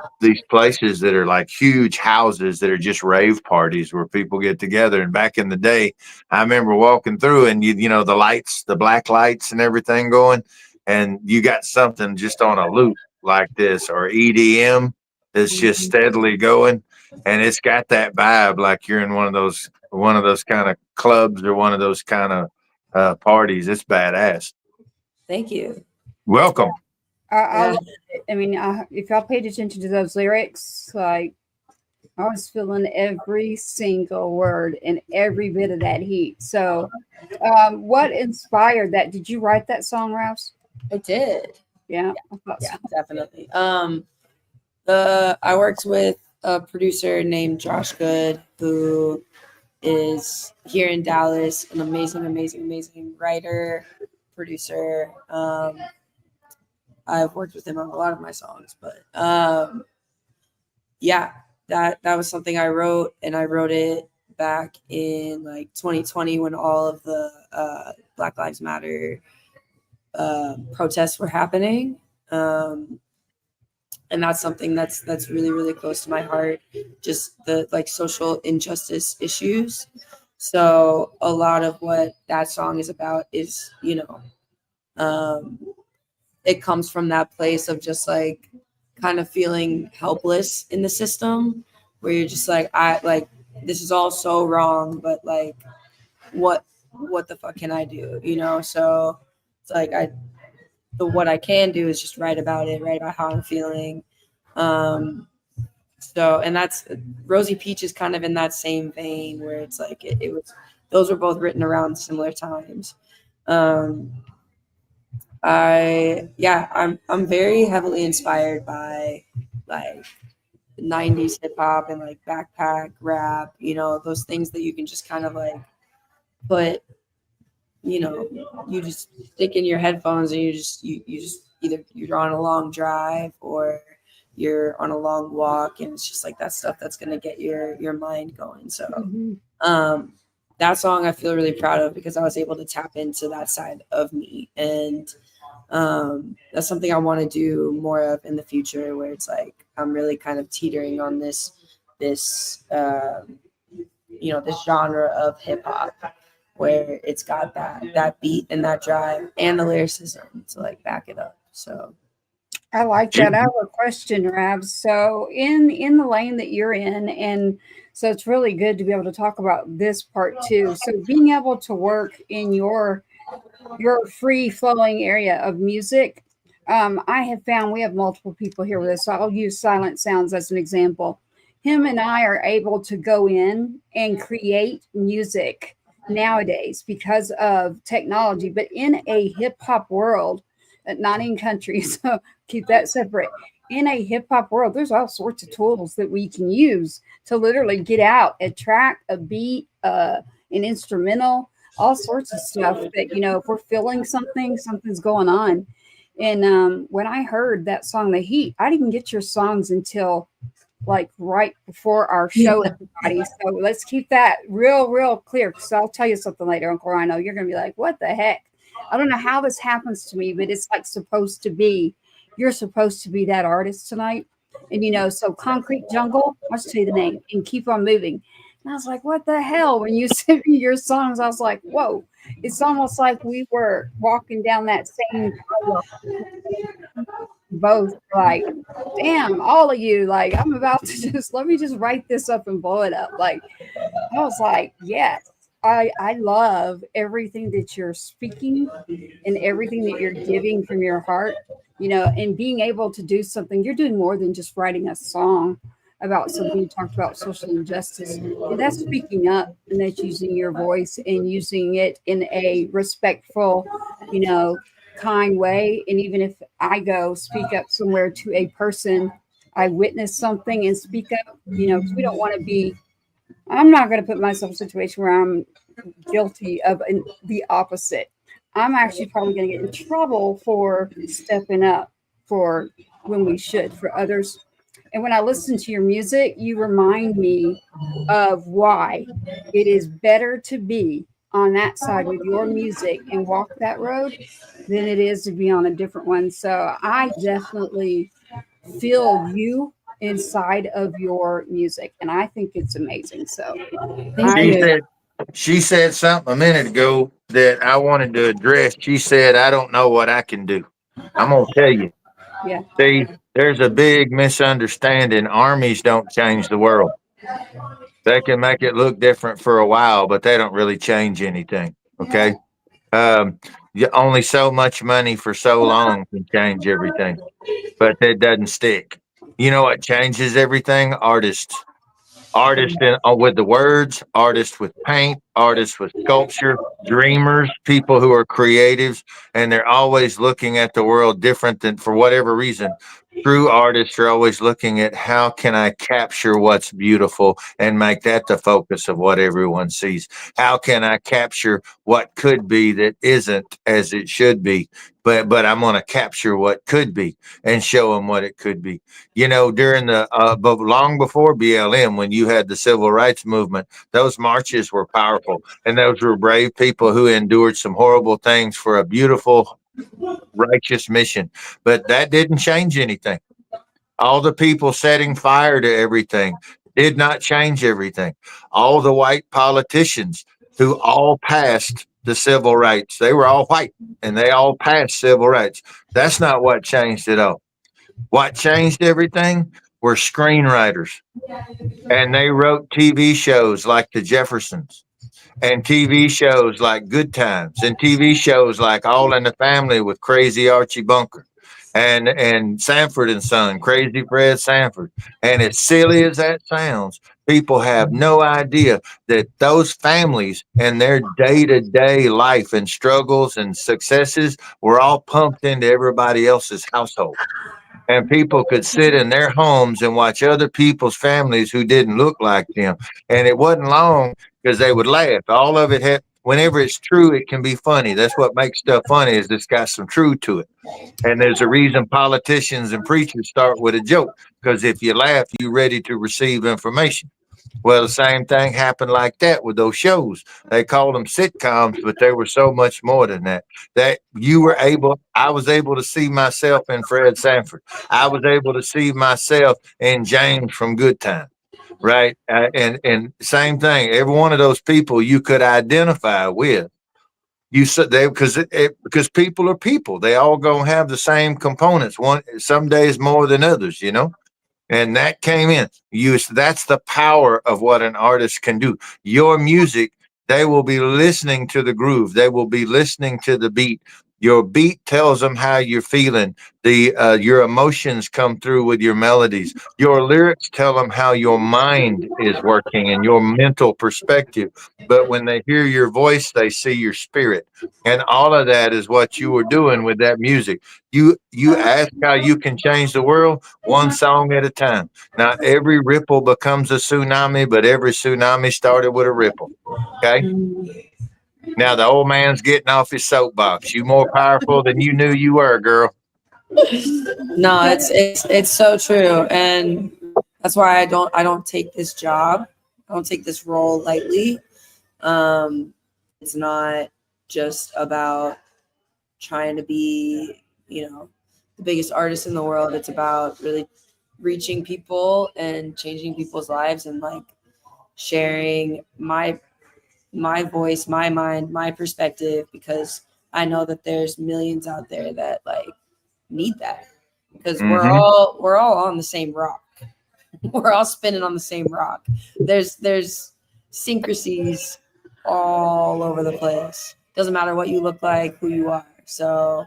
places that are like huge houses that are just rave parties where people get together. And back in the day, I remember walking through, and you know the lights, the black lights and everything going, and you got something just on a loop like this, or EDM that's just steadily going, and it's got that vibe like you're in one of those kind of clubs or one of those kind of parties. It's badass. Thank you. Welcome. I mean, if y'all paid attention to those lyrics, like I was feeling every single word and every bit of that heat. So, what inspired that? Did you write that song, Rouse? I did. Yeah, Yeah, definitely. I worked with a producer named Josh Good, who is here in Dallas, an amazing writer, producer. I've worked with him on a lot of my songs, but yeah, that was something I wrote, and I wrote it back in like 2020 when all of the Black Lives Matter protests were happening, and that's something that's really close to my heart, just the like social injustice issues. So a lot of what that song is about is, you know, it comes from that place of just like kind of feeling helpless in the system, where you're just like, this is all so wrong, but like what the fuck can I do, you know? So it's like what I can do is just write about how I'm feeling. So, and that's Rosey Peach is kind of in that same vein, where it's like it was, those were both written around similar times. I'm very heavily inspired by like 90s hip hop and like backpack rap, you know, those things that you can just kind of like put, you know, you just stick in your headphones and you just either you're on a long drive or you're on a long walk, and it's just like that stuff that's going to get your mind going. So that song I feel really proud of, because I was able to tap into that side of me, and That's something I want to do more of in the future, where it's like I'm really kind of teetering on this this genre of hip hop, where it's got that beat and that drive and the lyricism to like back it up. So I like that. I have a question, Ravs. So in the lane that you're in, and so it's really good to be able to talk about this part too. So being able to work in your free flowing area of music, I have found we have multiple people here with us. So I'll use Silent Sounds as an example. Him and I are able to go in and create music nowadays because of technology, but in a hip hop world, not in country, so keep that separate. In a hip hop world, there's all sorts of tools that we can use to literally get out a track, a beat, an instrumental, all sorts of stuff that, if we're feeling something, something's going on. And when I heard that song, The Heat, I didn't get your songs until like right before our show, everybody. So let's keep that real clear, because I'll tell you something later, Uncle Ryano. You're going to be like, what the heck? I don't know how this happens to me, but it's like supposed to be. You're supposed to be that artist tonight. And, so Concrete Jungle, I'll just tell you the name, and Keep on Moving. And I was like, what the hell? When you sent me your songs, I was like, whoa. It's almost like we were walking down that same both like, damn, all of you, like, I'm about to let me just write this up and blow it up. Like, I was like, yes, I love everything that you're speaking and everything that you're giving from your heart, and being able to do something. You're doing more than just writing a song about something. You talked about social injustice, and that's speaking up, and that's using your voice and using it in a respectful, kind way. And even if I go speak up somewhere to a person, I witness something and speak up, because we don't want to be, I'm not going to put myself in a situation where I'm guilty of the opposite. I'm actually probably going to get in trouble for stepping up for when we should for others. And when I listen to your music, you remind me of why it is better to be on that side with your music and walk that road than it is to be on a different one. So I definitely feel you inside of your music, and I think it's amazing. So she said something a minute ago that I wanted to address. She said, I don't know what I can do. I'm going to tell you. yeah. See, there's a big misunderstanding. Armies don't change the world. They can make it look different for a while, but they don't really change anything. Okay. Only so much money for so long can change everything, but that doesn't stick. You know what changes everything? Artists. With the words, artists with paint, artists with sculpture, dreamers, people who are creatives, and they're always looking at the world different than for whatever reason. True artists are always looking at how can I capture what's beautiful and make that the focus of what everyone sees. How can I capture what could be that isn't as it should be, but I'm going to capture what could be and show them what it could be. During but long before BLM, when you had the civil rights movement, those marches were powerful, and those were brave people who endured some horrible things for a beautiful, righteous mission. But that didn't change anything. All the people setting fire to everything did not change everything. All the white politicians who all passed the civil rights, they were all white and they all passed civil rights. That's not what changed it all. What changed everything were screenwriters, and they wrote TV shows like The Jeffersons, and TV shows like Good Times, and TV shows like All in the Family with Crazy Archie Bunker, and Sanford and Son, Crazy Fred Sanford. And as silly as that sounds, people have no idea that those families and their day-to-day life and struggles and successes were all pumped into everybody else's household. And people could sit in their homes and watch other people's families who didn't look like them. And it wasn't long because they would laugh. All of it had, whenever it's true, it can be funny. That's what makes stuff funny, is it's got some truth to it. And there's a reason politicians and preachers start with a joke, because if you laugh, you're ready to receive information. Well, the same thing happened like that with those shows. They called them sitcoms, but they were so much more than that. I was able to see myself in Fred Sanford. I was able to see myself in James from Good Time. Right. And same thing. Every one of those people you could identify with. You said they because people are people. They all gonna have the same components. One some days more than others, you know. And that came in. That's the power of what an artist can do. Your music, they will be listening to the groove. They will be listening to the beat. Your beat tells them how you're feeling. Your emotions come through with your melodies. Your lyrics tell them how your mind is working and your mental perspective. But when they hear your voice, they see your spirit. And all of that is what you were doing with that music. You ask how you can change the world one song at a time. Now every ripple becomes a tsunami, but every tsunami started with a ripple. Okay. Now the old man's getting off his soapbox. You more powerful than you knew you were, girl. No, it's so true, and that's why I don't take this job. I don't take this role lightly. It's not just about trying to be, the biggest artist in the world. It's about really reaching people and changing people's lives and like sharing my voice, my mind, my perspective, because I know that there's millions out there that like need that, because we're all on the same rock. We're all spinning on the same rock. There's syncrasies all over the place. Doesn't matter what you look like, who you are. So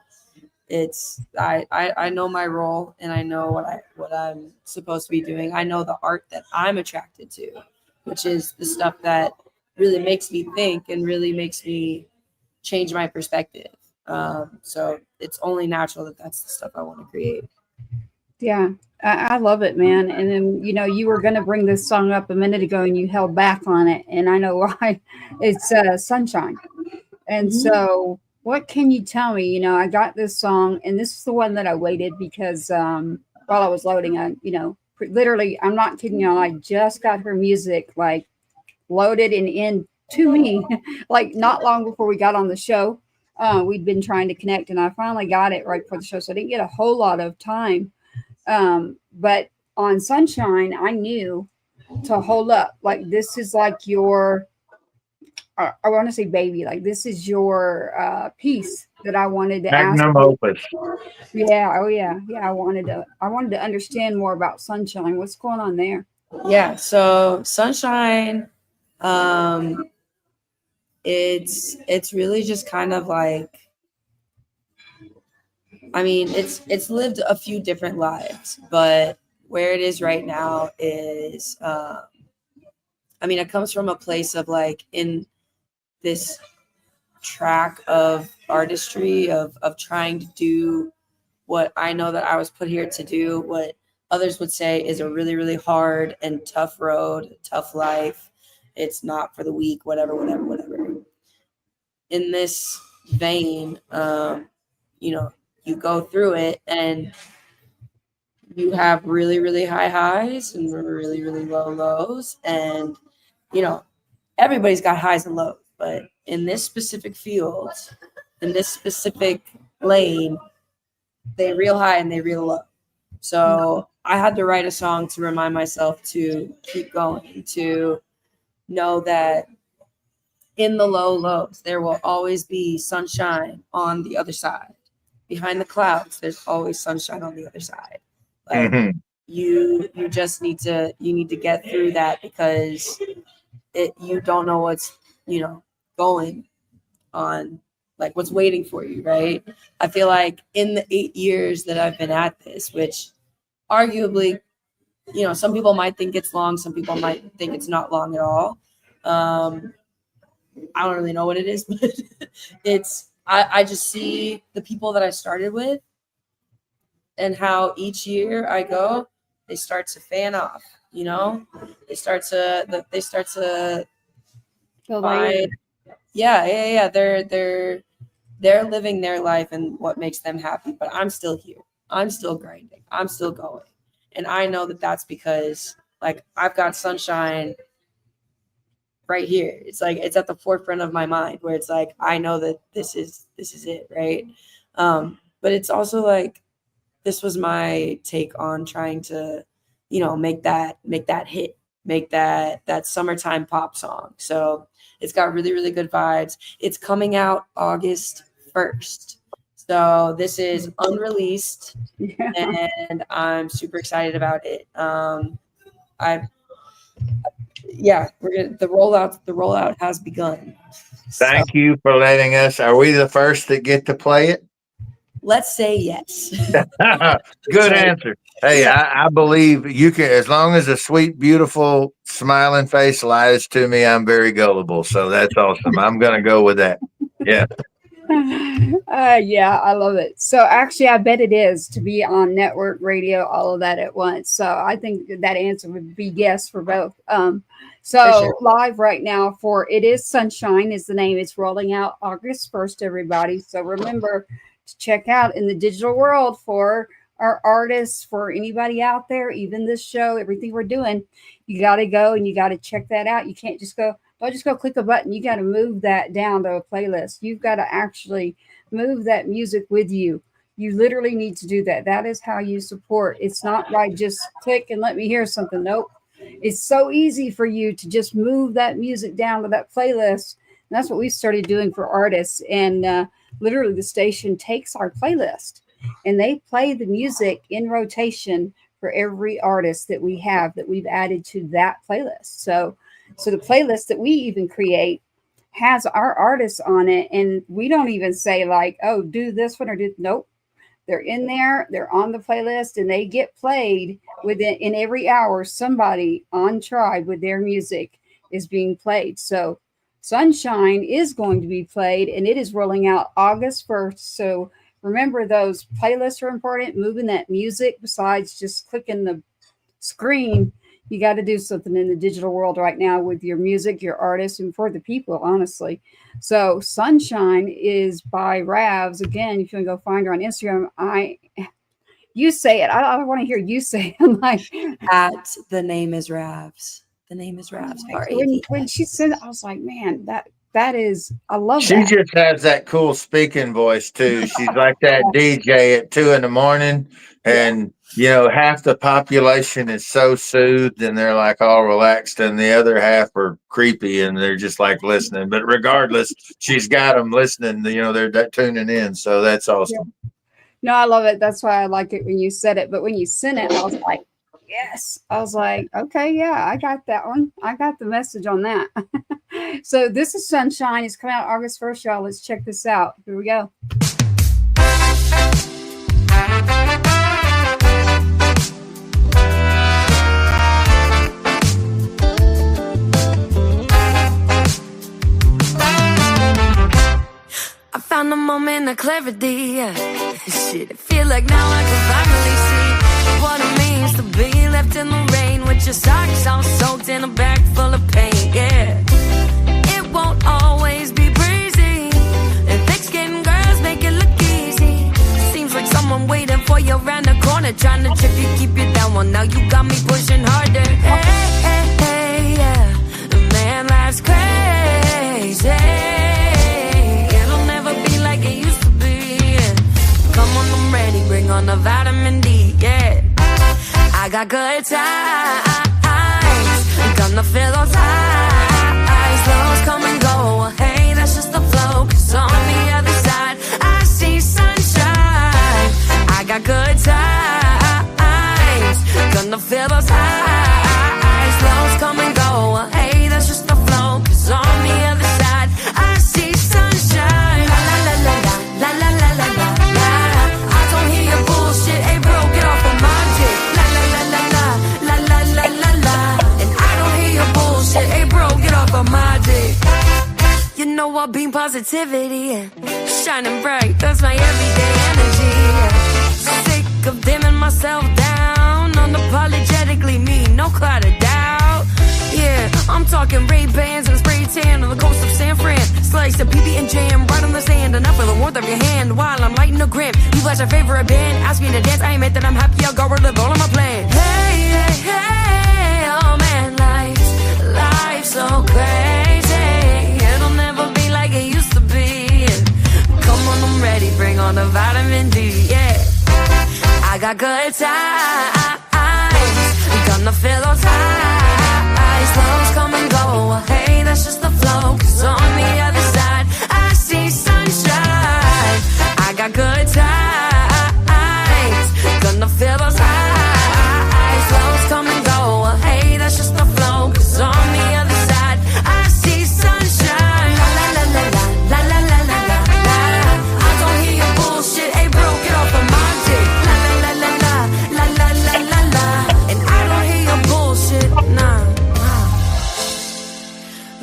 it's I know my role, and I know what I'm supposed to be doing. I know the art that I'm attracted to, which is the stuff that really makes me think and really makes me change my perspective. So it's only natural that that's the stuff I want to create. Yeah, I love it, man. And then, you were going to bring this song up a minute ago and you held back on it. And I know why. It's Sunshine. And so what can you tell me? I got this song, and this is the one that I waited because while I was loading, literally, I'm not kidding y'all, I just got her music like loaded and in to me like not long before we got on the show. We'd been trying to connect, and I finally got it right before the show, so I didn't get a whole lot of time. But on Sunshine, I knew to hold up. Like, this is like your, I want to say baby, like this is your piece that I wanted to Magnum ask. opus. Yeah. Oh yeah. Yeah. I wanted to understand more about Sunshine. What's going on there? Yeah. So Sunshine, it's really just kind of like, I mean, it's lived a few different lives, but where it is right now is, it comes from a place of like in this track of artistry of trying to do what I know that I was put here to do, what others would say is a really, really hard and tough road, tough life. It's not for the weak, whatever. In this vein, you go through it and you have really, really high highs and really, really low lows. And, everybody's got highs and lows, but in this specific field, in this specific lane, they real high and they real low. So I had to write a song to remind myself to keep going, to know that in the low lows, there will always be sunshine on the other side. Behind the clouds, there's always sunshine on the other side. Like you just need to get through that, because you don't know what's going on, like what's waiting for you, right? I feel like in the 8 years that I've been at this, which arguably, some people might think it's long, some people might think it's not long at all. I don't really know what it is, but I just see the people that I started with and how each year I go, they start to fan off, they start to find, yeah. They're living their life and what makes them happy, but I'm still here. I'm still grinding. I'm still going. And I know that that's because like I've got sunshine right here. It's like it's at the forefront of my mind where it's like I know that this is it, right? But it's also like this was my take on trying to, you know, make that hit, make that summertime pop song. So it's got really, really good vibes. It's coming out August 1st. So this is unreleased, and I'm super excited about it. The rollout has begun. Thank you for letting us. Are we the first that get to play it? Let's say yes. Good answer. Hey, I believe you can, as long as a sweet, beautiful, smiling face lies to me, I'm very gullible. So that's awesome. I'm going to go with that. Yeah. Yeah, I love it. So actually, I bet it is to be on network radio, all of that at once. So I think that answer would be yes for both. So For sure. live right now for It Is Sunshine is the name. It's rolling out August 1st, everybody. So remember to check out in the digital world for our artists, for anybody out there, even this show, everything we're doing. You got to go and you got to check that out. You can't just go. Don't just go click a button. You got to move that down to a playlist. You've got to actually move that music with you. You literally need to do that. That is how you support. It's not like just click and let me hear something. Nope. It's so easy for you to just move that music down to that playlist. And that's what we started doing for artists. And literally the station takes our playlist and they play the music in rotation for every artist that we have that we've added to that playlist. So the playlist that we even create has our artists on it, and we don't even say like, oh, do this one or do, nope. They're in there, they're on the playlist, and they get played in every hour. Somebody on Tribe with their music is being played. So Sunshine is going to be played, and it is rolling out August 1st. So remember, those playlists are important, moving that music besides just clicking the screen. You got to do something in the digital world right now with your music, your artists, and for the people, honestly. So Sunshine is by RAVS. Again, if you want to go find her on Instagram, you say it. I want to hear you say it. Like, At the name is RAVS. The name is RAVS. When she said it, I was like, man, that is, I love She that. just has that cool speaking voice too. She's like that DJ at 2 a.m. and you know, half the population is so soothed and they're like all relaxed, and the other half are creepy and they're just like listening. But regardless, she's got them listening. You know, they're tuning in. So that's awesome. Yeah. No, I love it. That's why I like it when you said it. But when you sent it, I was like, yes. I was like, okay, yeah, I got that one. I got the message on that. So this is Sunshine. It's coming out August 1st, y'all. Let's check this out. Here we go. I found a moment of clarity. Shit, it feel like now I can finally see what it means to be left in the rain with your socks all soaked in a bag full of paint. Yeah, it won't always be breezy, and thick-skinned girls make it look easy. Seems like someone waiting for you around the corner, trying to trick you, keep you down. Well, now you got me pushing harder. Hey, hey, hey, yeah, man, life's crazy. Bring on the vitamin D, yeah. I got good times, gonna feel those highs. Lows come and go, hey, that's just the flow. 'Cause on the other side, I see sunshine. I got good times, gonna feel those highs. Lows come and go, hey, that's just the flow. 'Cause on the other side, I see sunshine. La la la la la la la la la. Hey bro, get off of my dick. You know I beam positivity, shining bright, that's my everyday energy. Sick of dimming myself down, unapologetically me, no cloud of doubt. Yeah, I'm talking Ray-Bans and spray tan on the coast of San Fran. Slice of PB and jam right on the sand, enough for the warmth of your hand while I'm lighting a gram. You flash your favorite band, ask me to dance, I admit that I'm happy, I'll go with the ball on my plan. Hey, hey, hey, oh man, life's so crazy. got good times. Gonna feel those highs. Lows come and go. Hey, that's just the flow. 'Cause on the other side, I see sunshine. I got good times. Gonna feel those highs. Lows come and go. Hey, that's just the flow. 'Cause on the other side, I see sunshine. La la la la la la la la la la. I don't hear your bullshit. Hey, bro, get off of my dick. La la la la la la la la la. And I don't hear your bullshit. Nah.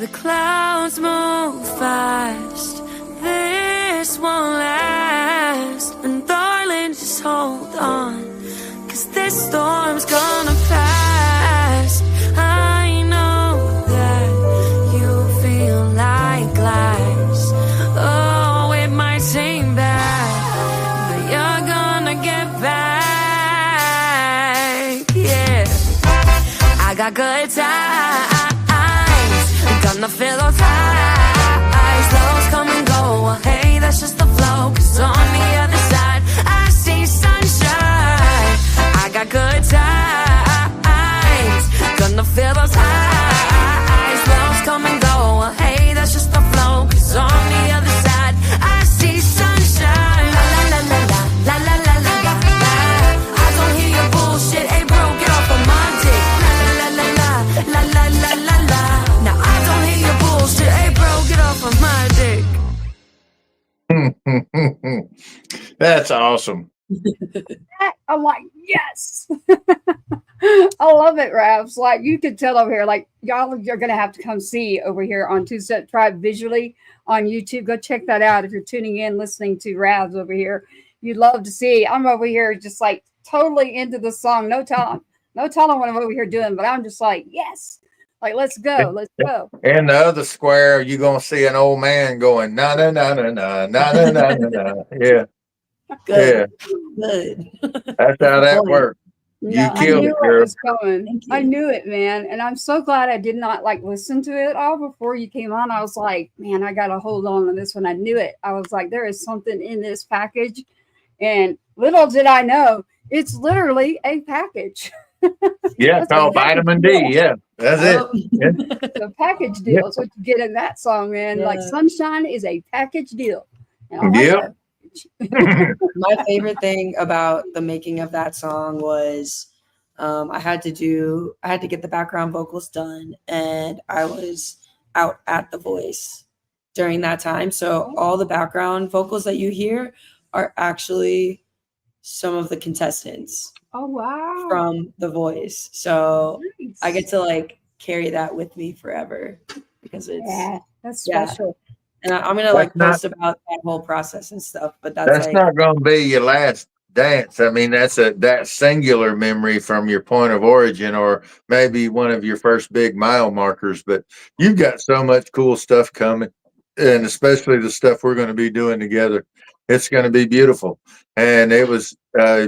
The clouds move fast. This won't last. And darling, just hold on. 'Cause this storm's gonna pass. I know that you feel like glass. Oh, it might seem bad, but you're gonna get back. Yeah, I got good times. Gonna feel those highs. Lows come and go. Hey, that's just the flow. 'Cause on the other side, I see sunshine. I got good times. Gonna feel those highs. Lows come and go. Hey, that's just the flow. 'Cause on the other side, I see sunshine. La la la la la la la la la la. I don't hear your bullshit. Hey, bro, get off of my dick. La la la la la la la la la. Now I don't hear your bullshit. Hey, bro, get off of my dick. That's awesome. I'm like, yes. I love it, RAVS. Like, you could tell over here, like, y'all, you're going to have to come see over here on 2Step Tribe visually on YouTube. Go check that out if you're tuning in, listening to RAVS over here. You'd love to see. I'm over here just like totally into the song. No telling what I'm over here doing, but I'm just like, yes. Like, let's go. Let's go. In the other square, you're going to see an old man going, na na na na na na na na na na. Yeah. Good. Yeah. Good. That's how that works. No, You I killed knew it, it girl. was coming. Thank you. I knew it, man. And I'm so glad I did not like listen to it all before you came on. I was like, man, I got to hold on to this one. I knew it. I was like, there is something in this package. And little did I know, it's literally a package. Yeah, That's a called package vitamin deal. D. Yeah, that's it. Yeah. It's a package deal. That's what you get in that song, man. Like, Yeah. sunshine is a package deal. And I like Yep. that. My favorite thing about the making of that song was I had to get the background vocals done, and I was out at The Voice during that time. So all the background vocals that you hear are actually some of the contestants Oh, wow. from The Voice. So Nice. I get to like carry that with me forever because it's Yeah, that's yeah. special. And I'm gonna like post about that whole process and stuff. But that's like not going to be your last dance. I mean, that singular memory from your point of origin, or maybe one of your first big mile markers. But you've got so much cool stuff coming, and especially the stuff we're going to be doing together. It's going to be beautiful. And it was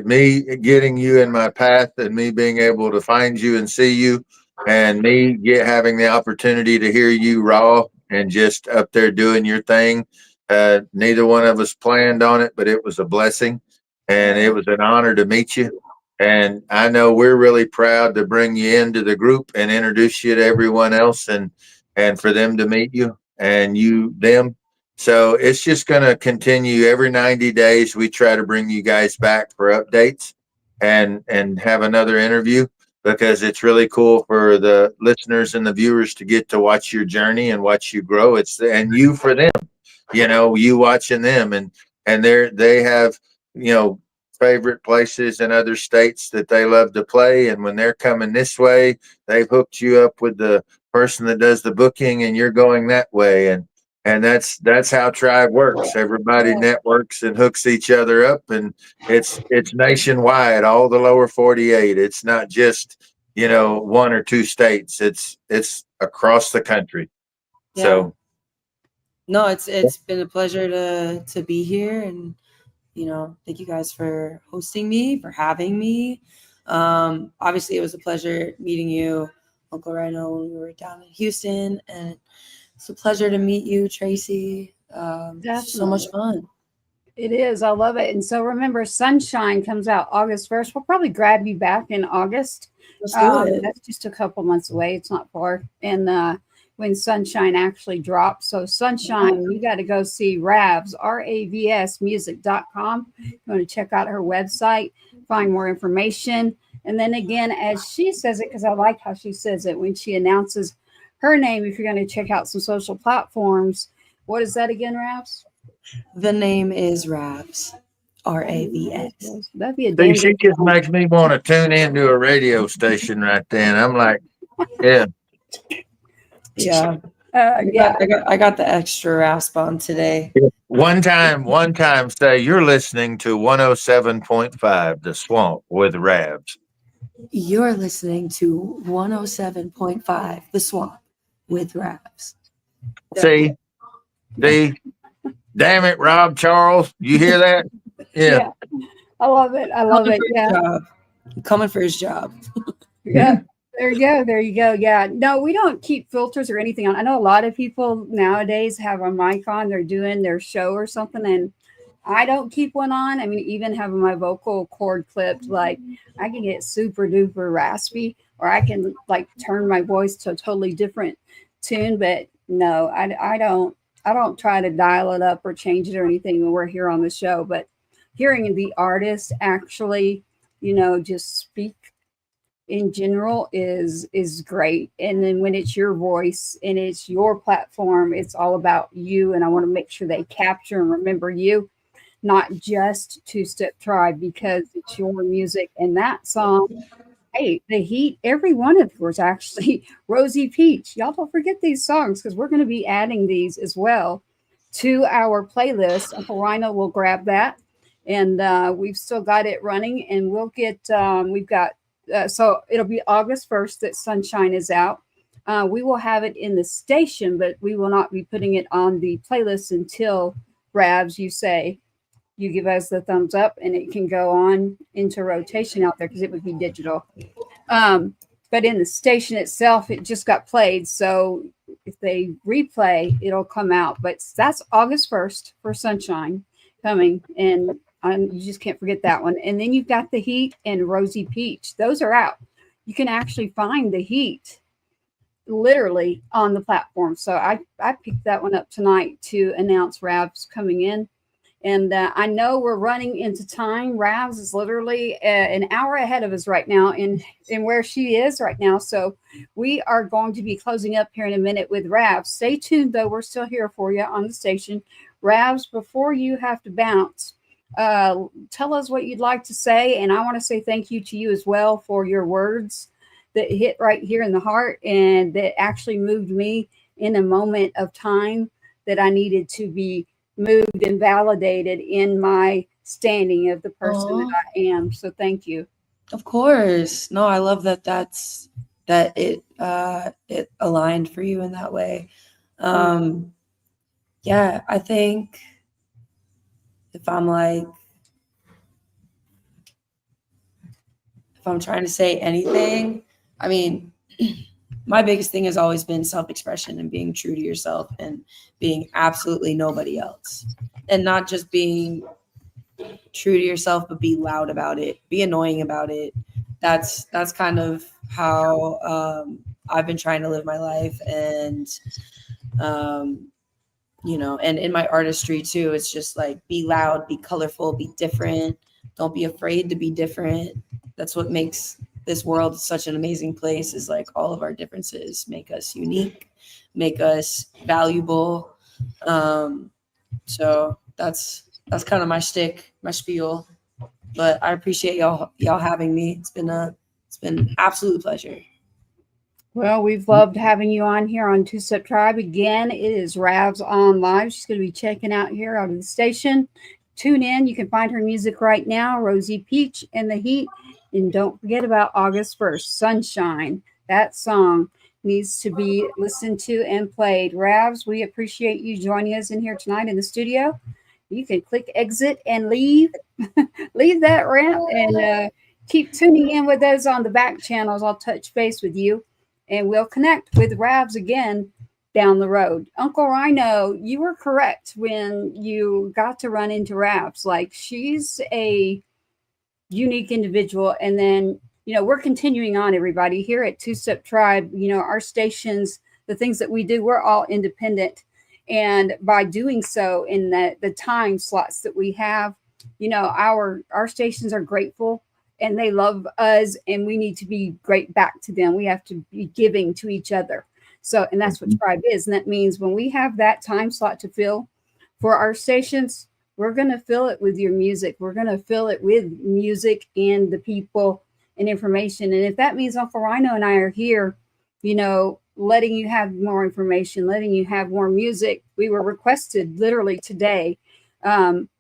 me getting you in my path, and me being able to find you and see you, and me having the opportunity to hear you raw and just up there doing your thing. Neither one of us planned on it, but it was a blessing, and it was an honor to meet you. And I know we're really proud to bring you into the group and introduce you to everyone else, and for them to meet you and you them. So it's just going to continue. Every 90 days, we try to bring you guys back for updates and have another interview, because it's really cool for the listeners and the viewers to get to watch your journey and watch you grow. And you for them, you watching them, and they have, favorite places in other states that they love to play. And when they're coming this way, they've hooked you up with the person that does the booking, and you're going that way. And that's how Tribe works. Everybody networks and hooks each other up, and it's nationwide, all the lower 48. It's not just, one or two states. It's across the country. Yeah. So no, it's been a pleasure to be here, and thank you guys for hosting me, for having me. Obviously it was a pleasure meeting you, Uncle Ryano, when we were down in Houston, and it's a pleasure to meet you, Tracy. So much fun. It is. I love it. And so remember, Sunshine comes out August 1st. We'll probably grab you back in August. Let's do it. That's just a couple months away. It's not far. And when Sunshine actually drops. So Sunshine, you got to go see RAVS, RAVS music.com. You want to check out her website, find more information. And then again, as she says it, because I like how she says it when she announces her name, if you're going to check out some social platforms, what is that again, RAVS? The name is RAVS, RAVS. That'd be a See, damn she good just song. makes me want to tune into a radio station right then. I'm like, yeah. Yeah. Yeah. I got the extra rasp on today. One time, say you're listening to 107.5 The Swamp with RAVS. You're listening to 107.5 The Swamp with RAVS. See, damn it, Rob Charles, you hear that? Yeah. I love it. I love it. Yeah. Coming for his job. Yeah. There you go. There you go. Yeah. No, we don't keep filters or anything on. I know a lot of people nowadays have a mic on, they're doing their show or something, and I don't keep one on. I mean, even having my vocal cord clipped, like I can get super duper raspy, or I can like turn my voice to a totally different tune. But no, I don't try to dial it up or change it or anything when we're here on the show. But hearing the artist actually, just speak in general is great. And then when it's your voice and it's your platform, it's all about you. And I want to make sure they capture and remember you, not just 2Step Tribe, because it's your music. And that song, hey, the Heat, every one of yours actually, Rosey Peach. Y'all don't forget these songs, because we're going to be adding these as well to our playlist. Uncle Ryano will grab that. And we've still got it running, and we'll get, we've got, so it'll be August 1st that Sunshine is out. We will have it in the station, but we will not be putting it on the playlist until RAVS, you give us the thumbs up, and it can go on into rotation out there, because it would be digital. But in the station itself, it just got played. So if they replay, it'll come out. But that's August 1st for Sunshine coming. And you just can't forget that one. And then you've got the Heat and Rosey Peach. Those are out. You can actually find the Heat literally on the platform. So I picked that one up tonight to announce RAVS coming in. And I know we're running into time. RAVS is literally an hour ahead of us right now in where she is right now. So we are going to be closing up here in a minute with RAVS. Stay tuned, though. We're still here for you on the station. RAVS, before you have to bounce, tell us what you'd like to say. And I want to say thank you to you as well for your words that hit right here in the heart, and that actually moved me in a moment of time that I needed to be moved and validated in my standing of the person that I am. So thank you. Of course. No, I love that it aligned for you in that way. Yeah, I think if I'm trying to say anything, I mean, my biggest thing has always been self-expression and being true to yourself and being absolutely nobody else, and not just being true to yourself, but be loud about it, be annoying about it. That's kind of how I've been trying to live my life. And and in my artistry too, it's just like, be loud, be colorful, be different. Don't be afraid to be different. That's what makes this world such an amazing place, is like all of our differences make us unique, make us valuable. So that's kind of my shtick, my spiel. But I appreciate y'all having me. It's been absolute pleasure. Well, we've loved having you on here on 2Step Tribe. Again, it is RAVS on live. She's going to be checking out here out of the station. Tune in. You can find her music right now, Rosey Peach and the Heat. And don't forget about August 1st, Sunshine. That song needs to be listened to and played. RAVS, we appreciate you joining us in here tonight in the studio. You can click exit and leave. Leave that rant, and keep tuning in with us on the back channels. I'll touch base with you, and we'll connect with RAVS again down the road. Uncle Rhino, you were correct when you got to run into RAVS. Like, she's a unique individual. And then, we're continuing on, everybody. Here at 2Step Tribe, our stations, the things that we do, we're all independent. And by doing so in the time slots that we have, our stations are grateful and they love us, and we need to be great back to them. We have to be giving to each other. So, and that's what Tribe is. And that means when we have that time slot to fill for our stations, we're going to fill it with your music. We're going to fill it with music and the people and information. And if that means Uncle Rhino and I are here, letting you have more information, letting you have more music. We were requested literally today.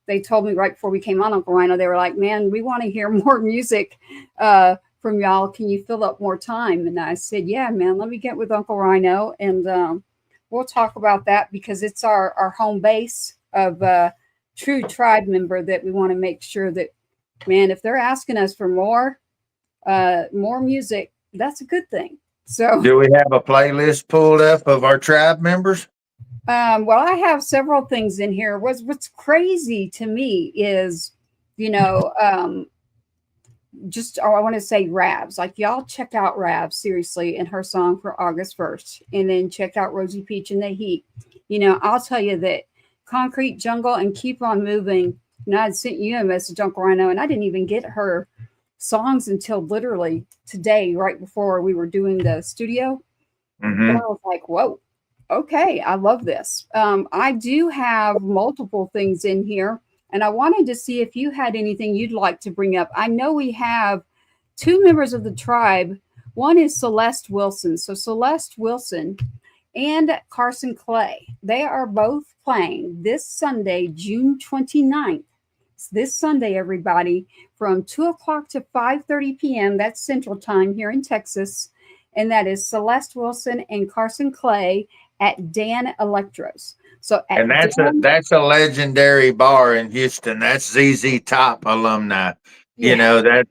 They told me right before we came on, Uncle Rhino, they were like, man, we want to hear more music from y'all. Can you fill up more time? And I said, yeah, man, let me get with Uncle Rhino and we'll talk about that, because it's our home base of true tribe member that we want to make sure that, man, if they're asking us for more music, that's a good thing. So, do we have a playlist pulled up of our tribe members? Well, I have several things in here. What's crazy to me is, just, I want to say RAVS. Like, y'all check out RAVS, seriously, and her song for August 1st. And then check out Rosey Peach and the Heat. I'll tell you that Concrete Jungle and Keep On Moving. I had sent you a message, Uncle Rhino, and I didn't even get her songs until literally today, right before we were doing the studio. And I was like, whoa, okay, I love this. I do have multiple things in here, and I wanted to see if you had anything you'd like to bring up. I know we have two members of the tribe. One is Celeste Wilson. So Celeste Wilson and Carson Clay, they are both playing this Sunday, June 29th. It's this Sunday, everybody, from 2 o'clock to 5:30 p.m. That's Central Time here in Texas. And that is Celeste Wilson and Carson Clay at Dan Electros. So, and that's a legendary bar in Houston. That's ZZ Top alumni. Yeah.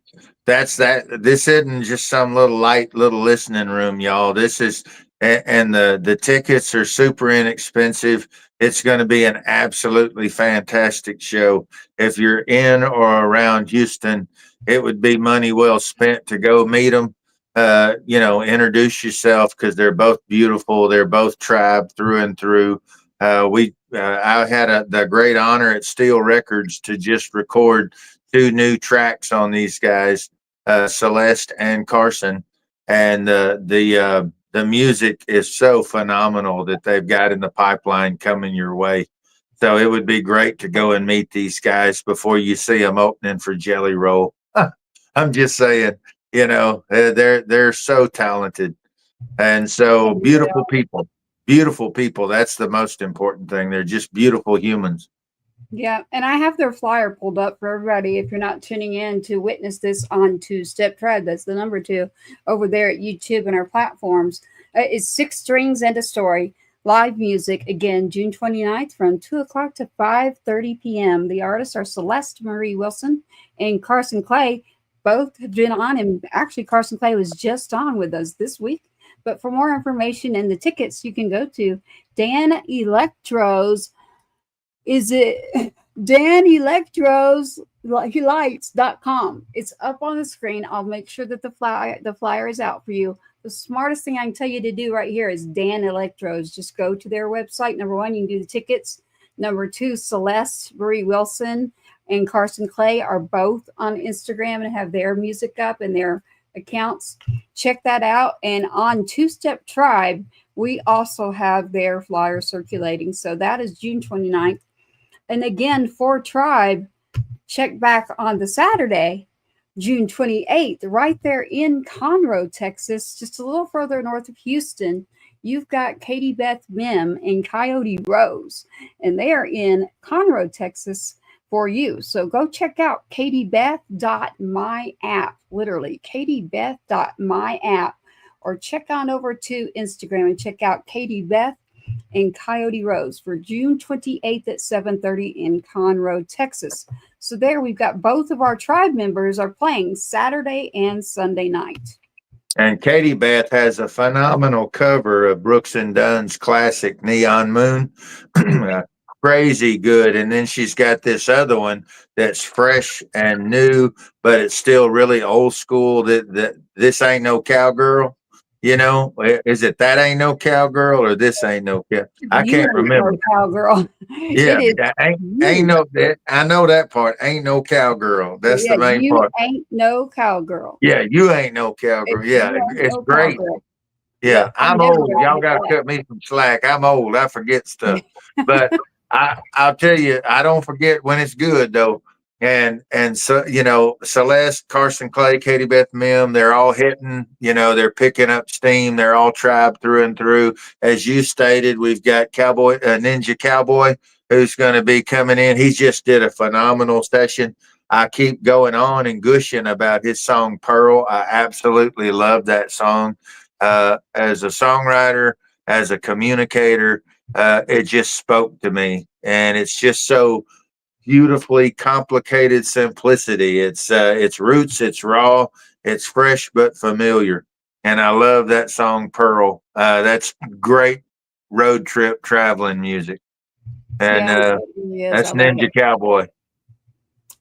This isn't just some little listening room, y'all. This is, and the tickets are super inexpensive. It's going to be an absolutely fantastic show. If you're in or around Houston, it would be money well spent to go meet them. Introduce yourself, because they're both beautiful. They're both tribe through and through. I had the great honor at Steel Records to just record 2 new tracks on these guys, Celeste and Carson, and the music is so phenomenal that they've got in the pipeline coming your way. So it would be great to go and meet these guys before you see them opening for Jelly Roll. I'm just saying. They're so talented and so beautiful people. Beautiful people. That's the most important thing. They're just beautiful humans. Yeah, and I have their flyer pulled up for everybody. If you're not tuning in to witness this on 2Step Tribe, that's the number 2 over there at YouTube and our platforms. It's 6 Strings and a Story. Live music, again, June 29th from 2 o'clock to 5:30 p.m. The artists are Celeste Marie Wilson and Carson Clay. Both have been on, and actually Carson Clay was just on with us this week. But for more information and the tickets, you can go to Dan Electros. Is it Dan Electros lights.com? It's up on the screen. I'll make sure that the flyer is out for you. The smartest thing I can tell you to do right here is Dan Electros. Just go to their website. Number 1, you can do the tickets. Number 2, Celeste Marie Wilson and Carson Clay are both on Instagram and have their music up and their accounts. Check that out. And on 2Step Tribe, we also have their flyer circulating. So that is June 29th. And again, for Tribe, check back on the Saturday, June 28th, right there in Conroe, Texas, just a little further north of Houston. You've got Katie Beth Mim and Coyote Rose, and they are in Conroe, Texas for you. So go check out katiebeth.myapp, literally katiebeth.myapp, or check on over to Instagram and check out Katie Beth and Coyote Rose for June 28th at 7:30 in Conroe, Texas. So there we've got both of our tribe members are playing Saturday and Sunday night. And Katie Beth has a phenomenal cover of Brooks and Dunn's classic Neon Moon. Crazy good. And then she's got this other one that's fresh and new, but it's still really old school. That This Ain't No Cowgirl. You know, is it That Ain't No Cowgirl or This Ain't No Cow? I You can't ain't remember. no cowgirl. Yeah, It is. ain't no that. I know that part. Ain't no cowgirl. That's Yeah, the main you part. ain't no cowgirl. Yeah, you ain't no cowgirl. You Yeah, ain't it's no great. cowgirl. Yeah, Yep, I'm I'm never old. gonna Y'all get gotta that. cut me some slack. I'm old. I forget stuff. But I'll tell you, I don't forget when it's good though. And so Celeste, Carson Clay, Katie Beth Mim, they're all hitting, they're picking up steam. They're all tribe through and through. As you stated, we've got Ninja Cowboy, who's going to be coming in. He just did a phenomenal session. I keep going on and gushing about his song Pearl. I absolutely love that song. As a songwriter, as a communicator, it just spoke to me. And it's just so beautifully complicated simplicity. It's roots, it's raw, it's fresh but familiar. And I love that song Pearl. That's great road trip traveling music. And Yeah, it really is. I that's love Ninja it. Cowboy.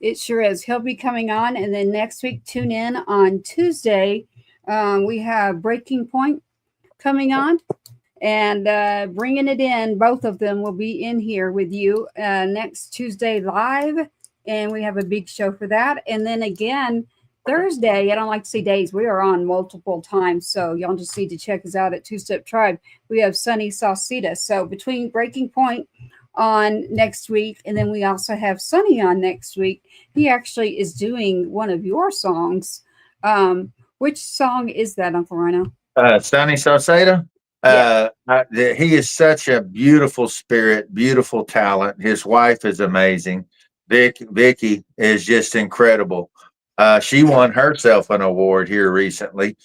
It sure is. He'll be coming on, and then next week, tune in on Tuesday. We have Breaking Point coming on and bringing it in. Both of them will be in here with you next Tuesday live, and we have a big show for that. And then again, Thursday, I don't like to say days, we are on multiple times, so y'all just need to check us out at 2Step Tribe. We have Sunny Saucita. So between Breaking Point on next week, and then we also have Sunny on next week. He actually is doing one of your songs. Which song is that, Uncle Rhino? Sonny Sauceda. He is such a beautiful spirit, beautiful talent. His wife is amazing. Vicky is just incredible. She won herself an award here recently.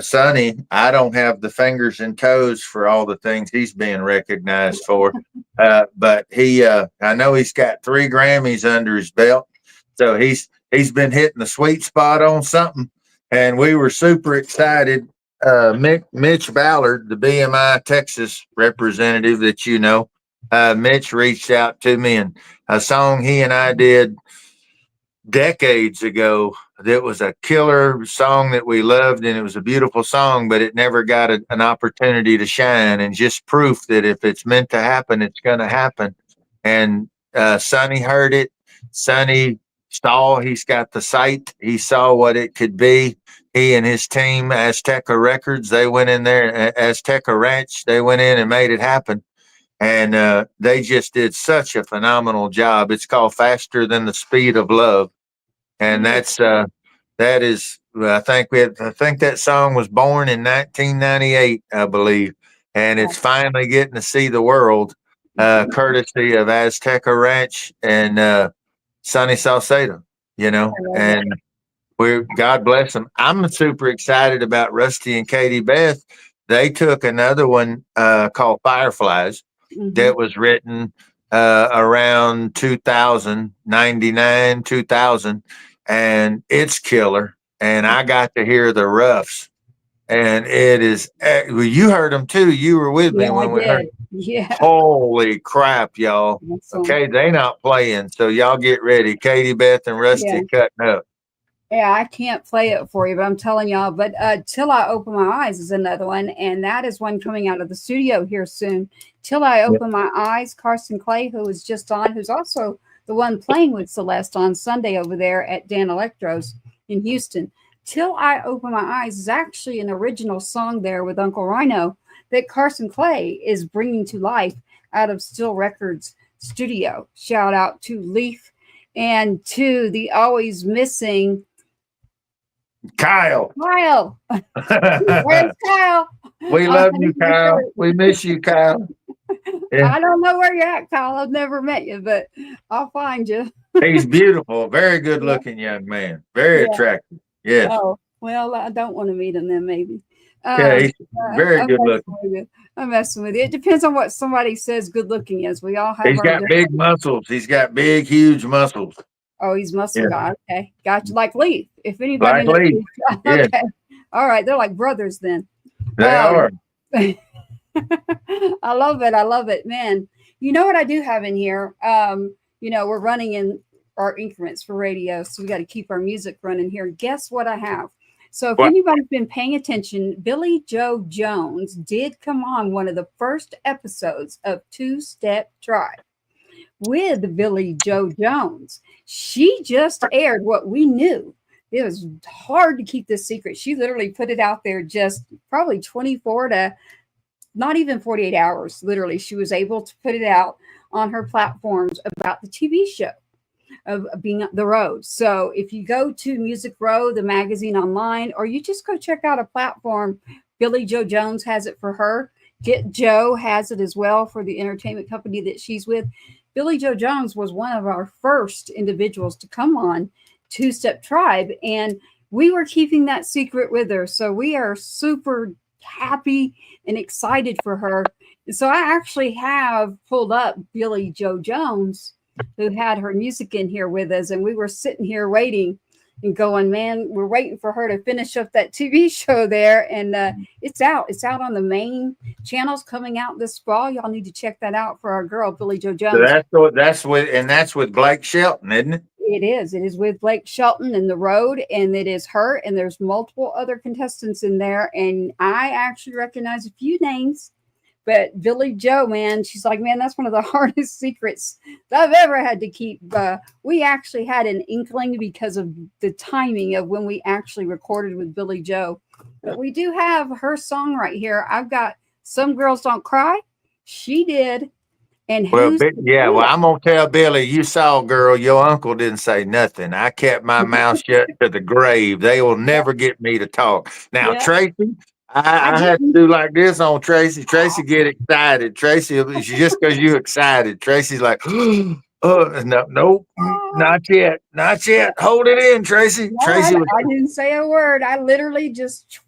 Sonny, I don't have the fingers and toes for all the things he's being recognized for, but I know he's got 3 Grammys under his belt, so he's been hitting the sweet spot on something, and we were super excited. Mitch Ballard, the BMI Texas representative that Mitch reached out to me, and a song he and I did decades ago that was a killer song that we loved, and it was a beautiful song, but it never got an opportunity to shine, and just proof that if it's meant to happen, it's going to happen. And Sonny heard it. Sonny he's got the sight. He saw what it could be. He and his team, Azteca Records, they went in there, Azteca Ranch, they went in and made it happen. And they just did such a phenomenal job. It's called Faster Than the Speed of Love. And I think that song was born in 1998, I believe. And it's finally getting to see the world, courtesy of Azteca Ranch and Sonny Sauceda, and God bless them. I'm super excited about Rusty and Katie Beth. They took another one called Fireflies that was written around 2000, 99, 2000, and it's killer. And I got to hear the roughs, and it is. Well, you heard them too. You were with me when we heard. Yeah. Holy crap, y'all! Okay, they not playing, so y'all get ready. Katie Beth and Rusty cutting up. Yeah, I can't play it for you, but I'm telling y'all. But Till I Open My Eyes is another one, and that is one coming out of the studio here soon. Till I Open My Eyes, Carson Clay, who was just on, who's also the one playing with Celeste on Sunday over there at Dan Electro's in Houston. Till I Open My Eyes is actually an original song there with Uncle Rhino that Carson Clay is bringing to life out of Still Records studio. Shout out to Leaf and to the always missing Kyle. Where's Kyle? We love you, Kyle. We miss you, Kyle. Yeah. I don't know where you're at, Kyle. I've never met you, but I'll find you. He's beautiful. Very good looking young man. Very attractive. Yes. Oh, well, I don't want to meet him then, maybe. He's very good looking. I'm messing with you. It depends on what somebody says good looking is. We all have. He's got big muscles. He's got big, huge muscles. Oh, he's muscle guy. Okay, got you. Like Leaf. If anybody like Leaf. Okay. All right, they're like brothers then. They are. I love it. I love it, man. You know what I do have in here? We're running in our increments for radio, so we got to keep our music running here. Guess what I have? So if anybody's been paying attention, Billy Joe Jones did come on one of the first episodes of 2-Step Tribe with Billy Joe Jones. She just aired what we knew. It was hard to keep this secret. She literally put it out there just probably 24 to not even 48 hours. Literally, she was able to put it out on her platforms about the TV show of being up the road. So if you go to Music Row, the magazine online, or you just go check out a platform, Billy Joe Jones has it for her. Get Joe has it as well for the entertainment company that she's with. Billy Joe Jones was one of our first individuals to come on 2-Step Tribe, and we were keeping that secret with her. So we are super happy and excited for her. And so I actually have pulled up Billy Joe Jones, who had her music in here with us, and we were sitting here waiting and going, man, we're waiting for her to finish up that TV show there. And it's out on the main channels coming out this fall. Y'all need to check that out for our girl Billy Joe Jones. So that's with Blake Shelton, isn't it? It is with Blake Shelton and The Road, and it is her, and there's multiple other contestants in there, and I actually recognize a few names. But Billy Joe, man, she's like, man, that's one of the hardest secrets that I've ever had to keep. We actually had an inkling because of the timing of when we actually recorded with Billy Joe. But we do have her song right here. I've got Some Girls Don't Cry. She did. And well, I'm going to tell Billy, you saw, girl, your uncle didn't say nothing. I kept my mouth shut to the grave. They will never get me to talk. Now, Tracy, I had to do like this on Tracy. Tracy get excited. Tracy, just because you excited. Tracy's like, nope, not yet. Hold it in, Tracy. Tracy, I didn't say a word. I literally just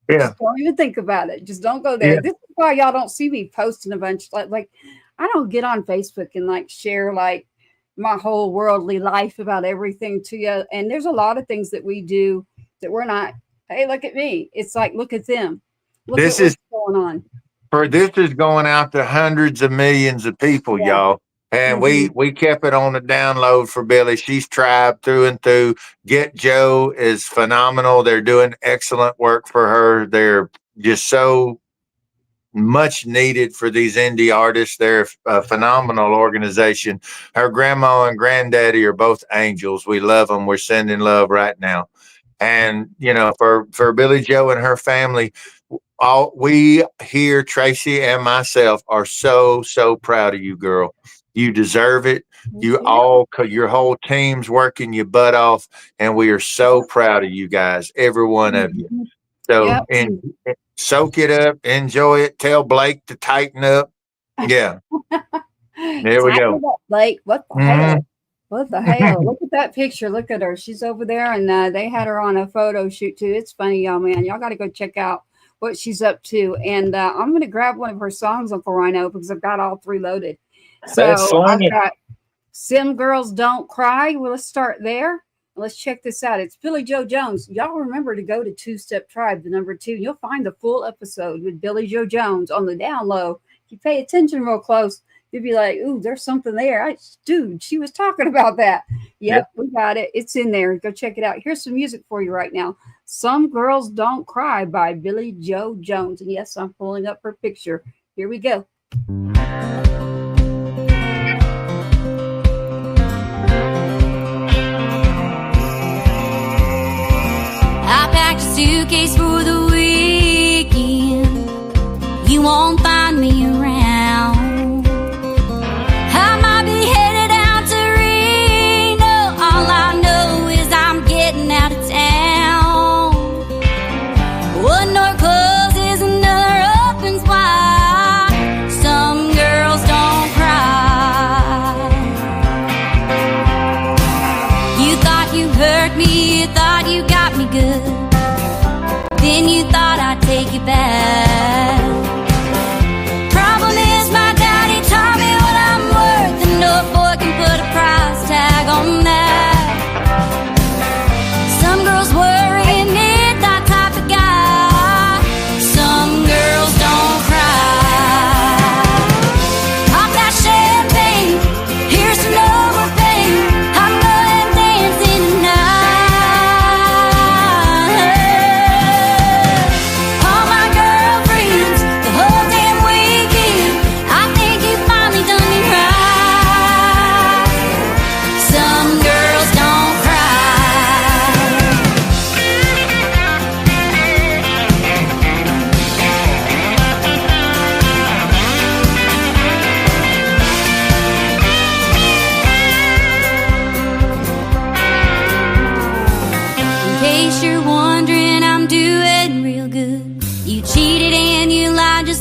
don't even think about it. Just don't go there. Yeah. This is why y'all don't see me posting a bunch. Like I don't get on Facebook and like share like my whole worldly life about everything to you. And there's a lot of things that we do that we're not. Hey, look at me. It's like, look at them. This is going on. This is going out to hundreds of millions of people, y'all. And we kept it on the download for Billy. She's tribe through and through. Get Joe is phenomenal. They're doing excellent work for her. They're just so much needed for these indie artists. They're a phenomenal organization. Her grandma and granddaddy are both angels. We love them. We're sending love right now. And, for Billy Joe and her family, we here, Tracy and myself, are so, so proud of you, girl. You deserve it. Your whole team's working your butt off. And we are so proud of you guys, every one of you. So soak it up, enjoy it. Tell Blake to tighten up. Yeah. There we go. Blake, what the hell? What the hell? Look at that picture. Look at her. She's over there, and they had her on a photo shoot too. It's funny, y'all, man. Y'all got to go check out what she's up to. And I'm going to grab one of her songs, Uncle Ryano, because I've got all three loaded. So I've got Some Girls Don't Cry. Well, let's start there. Let's check this out. It's Billy Joe Jones. Y'all remember to go to 2-Step Tribe, the number 2. You'll find the full episode with Billy Joe Jones on the down low. If you pay attention real close, you'd be like, ooh, there's something there. Dude, she was talking about that. Yep, we got it. It's in there. Go check it out. Here's some music for you right now. Some Girls Don't Cry by Billy Joe Jones. And yes, I'm pulling up her picture. Here we go. I packed a suitcase for the weekend. You won't find me around. Then you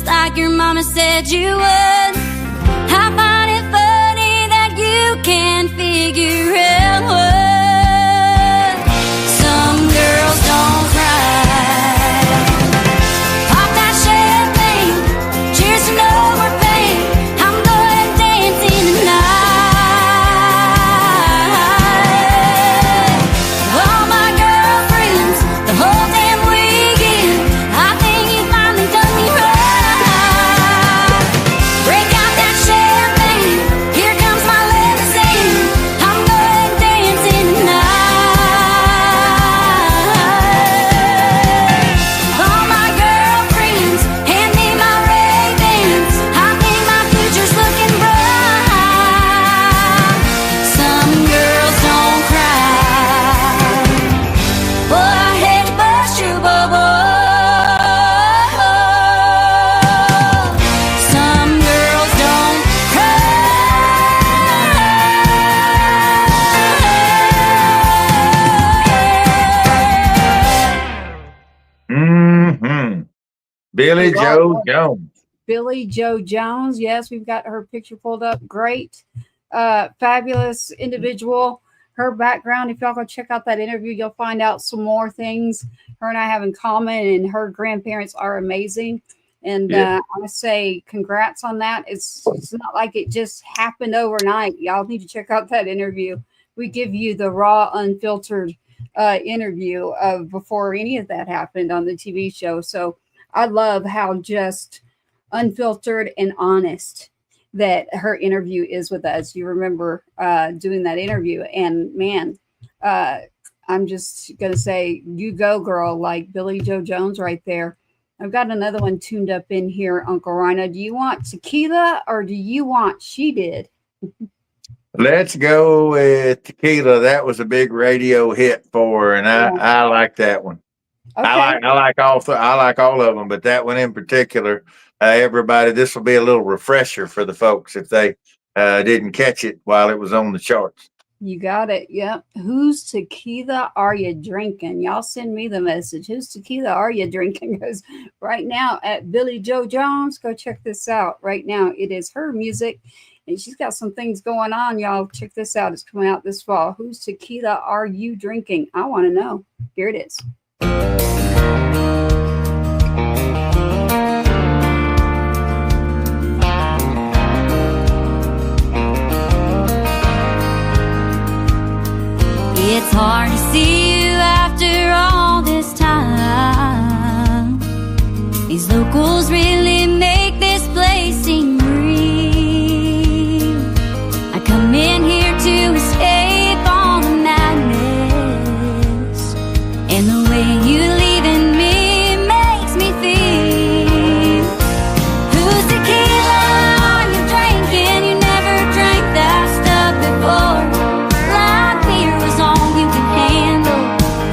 just like your mama said you would. I find it funny that you can't figure out what some girls don't cry. Pop that champagne, cheers to no more pain. I'm going dancing tonight. All my girlfriends, the whole damn weekend, I think you finally done me right. Break out that champagne, here comes my limousine. I'm going dancing tonight. All my girlfriends, hand me my RAVS. I think my future's looking bright. Some girls don't cry. Boy, I hate to bust your bubble. Some girls don't cry. Billy Joe Jones. Billy Joe Jones. Yes, we've got her picture pulled up. Great. Fabulous individual. Her background, if y'all go check out that interview, you'll find out some more things her and I have in common, and her grandparents are amazing. And Yeah. I want to say congrats on that. It's not like it just happened overnight. Y'all need to check out that interview. We give you the raw, unfiltered interview of before any of that happened on the TV show. So I love how just unfiltered and honest that her interview is with us. You remember doing that interview, and man, I'm just gonna say, you go, girl, like Billy Joe Jones right there. I've got another one tuned up in here, Uncle Ryano. Do you want tequila or do you want She Did? Let's go with Tequila. That was a big radio hit for her, and I like that one. Okay. I like all of them, but that one in particular, everybody, this will be a little refresher for the folks if they didn't catch it while it was on the charts. You got it. Yep. Whose tequila are you drinking? Y'all send me the message. Whose tequila are you drinking? Because right now at Billy Joe Jones, go check this out. Right now, it is her music, and she's got some things going on. Y'all check this out. It's coming out this fall. Whose tequila are you drinking? I want to know. Here it is. It's hard to see you after all this time. These locals really make this place seem real. I come in here to escape all the madness, and the way you leaving me makes me feel. Whose tequila are you drinking? You never drank that stuff before. Like beer was all you can handle.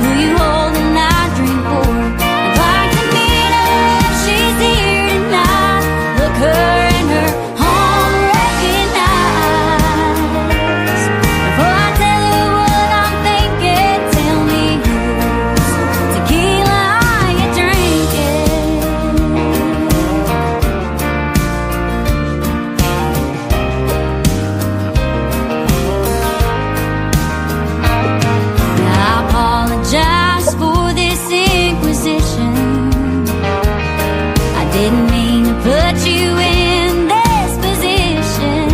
Who you holding that drink for? I'd like to meet her if she's here tonight. Look her in her home, recognize. Before I tell her what I'm thinking, tell me whose tequila are you drinking? I apologize for this inquisition. I didn't mean to put you in this position,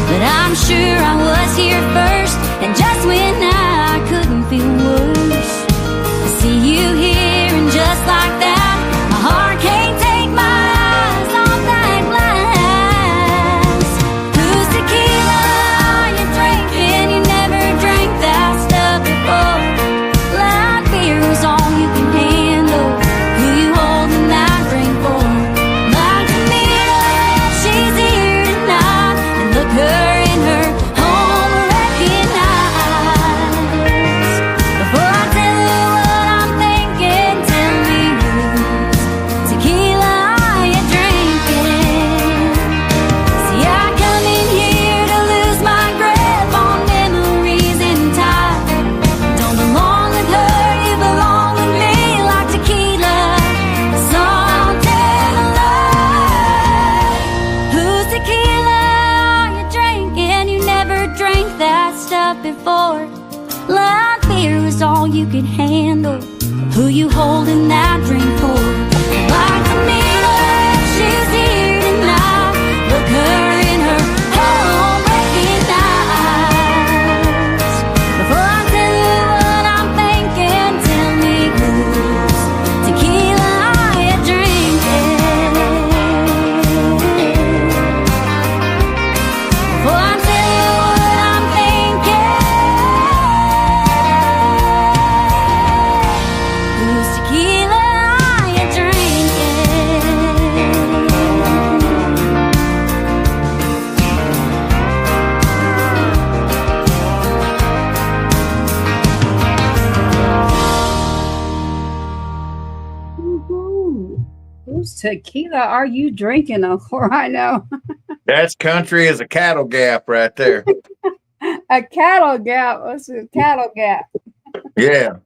but I'm sure I was here first, and just when I couldn't feel worse, I see you here, and just like that, my heart can't take my eyes off that glass. Whose tequila are you drinking? You never drank that stuff before. Light beer is all you can handle. Who you holding that drink for? Ooh, whose tequila are you drinking, Uncle Rhino? That's country as a cattle gap right there. A cattle gap. What's a cattle gap? Yeah.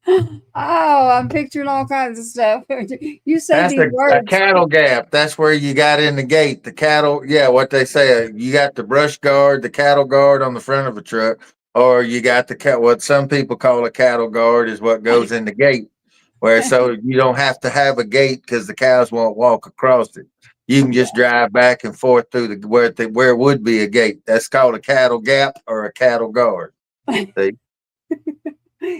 Oh, I'm picturing all kinds of stuff. You say That's these a words. cattle gap. That's where you got in the gate. The cattle, yeah, what they say. You got the brush guard, the cattle guard on the front of a truck, or you got the what some people call a cattle guard is what goes in the gate. Where so you don't have to have a gate because the cows won't walk across it. You can just drive back and forth through the where would be a gate. That's called a cattle gap or a cattle guard. See?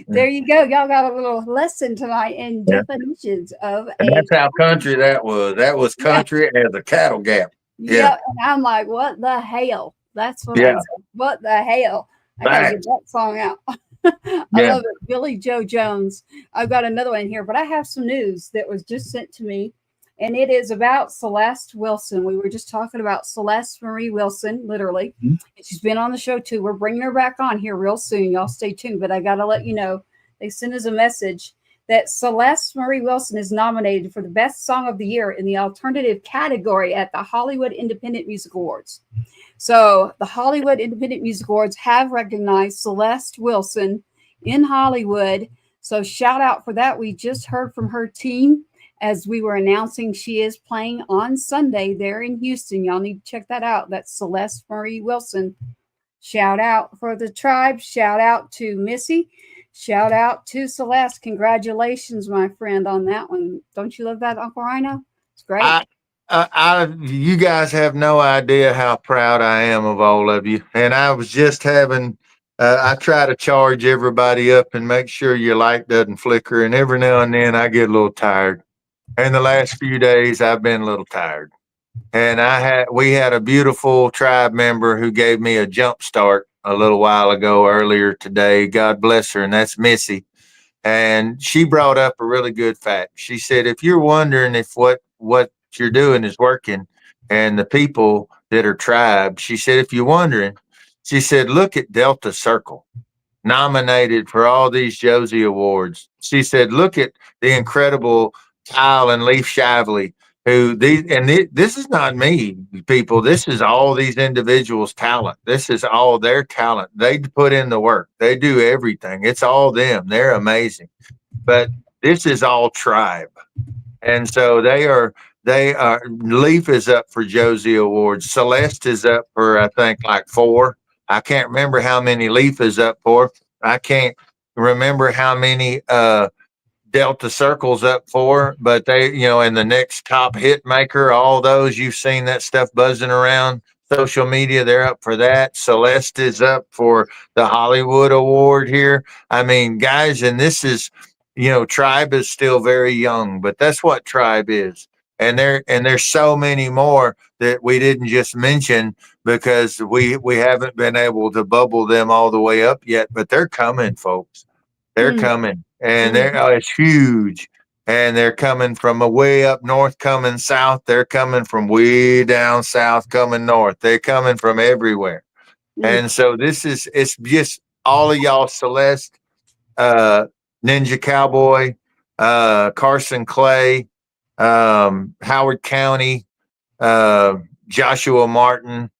There you go. Y'all got a little lesson tonight in Yeah. definitions of And a. that's how country that was. That was country as a cattle gap. Yeah. And I'm like, what the hell? That's what I said. What the hell? I gotta get that song out. I love it. Billy Joe Jones. I've got another one here, but I have some news that was just sent to me, and it is about Celeste Wilson. We were just talking about Celeste Marie Wilson, literally. And she's been on the show too. We're bringing her back on here real soon. Y'all stay tuned. But I got to let you know, they sent us a message that Celeste Marie Wilson is nominated for the Best Song of the Year in the alternative category at the Hollywood Independent Music Awards. So the Hollywood Independent Music Awards have recognized Celeste Wilson in Hollywood. So shout out for that. We just heard from her team as we were announcing she is playing on Sunday there in Houston. Y'all need to check that out. That's Celeste Marie Wilson. Shout out for the tribe. Shout out to Missy. Shout out to Celeste. Congratulations, my friend, on that one. Don't you love that, Uncle Rhino? It's great. You guys have no idea how proud I am of all of you. And I was just having, I try to charge everybody up and make sure your light doesn't flicker. And every now and then I get a little tired. And the last few days I've been a little tired. And we had a beautiful tribe member who gave me a jump start a little while ago, earlier today. God bless her. And that's Missy. And she brought up a really good fact. She said, if you're wondering if what you're doing is working and the people that are tribe, she said, if you're wondering, she said, look at Delta Circle, nominated for all these Josie Awards. She said, look at the incredible Kyle and Leaf Shively, this is not me, people. This is all these individuals' talent. This is all their talent. They put in the work. They do everything. It's all them. They're amazing. But this is all tribe. And so they are, Leaf is up for Josie Awards. Celeste is up for, I think, like 4. I can't remember how many Leaf is up for. I can't remember how many Delta Circle's up for, but they, and the next top hit maker, all those, you've seen that stuff buzzing around social media. They're up for that. Celeste is up for the Hollywood Award here. I mean, guys, and this is, tribe is still very young, but that's what tribe is. And there's so many more that we didn't just mention because we haven't been able to bubble them all the way up yet, but they're coming, folks. They're coming, and it's huge. And they're coming from a way up north, coming south. They're coming from way down south, coming north. They're coming from everywhere. And so it's just all of y'all, Celeste, Ninja Cowboy, Carson Clay, Howard County, Joshua Martin,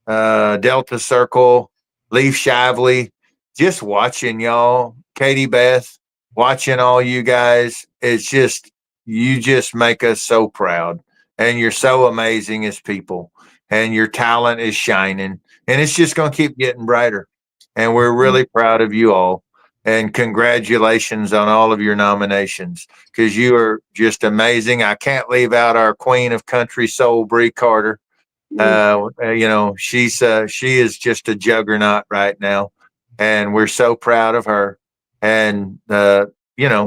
Delta Circle, Leaf Shively, just watching y'all, Katie Beth, watching all you guys. It's just, you just make us so proud, and you're so amazing as people, and your talent is shining, and it's just going to keep getting brighter. And we're really proud of you all. And congratulations on all of your nominations, because you are just amazing. I can't leave out our queen of country soul, Bree Carter. She is just a juggernaut right now, and we're so proud of her. And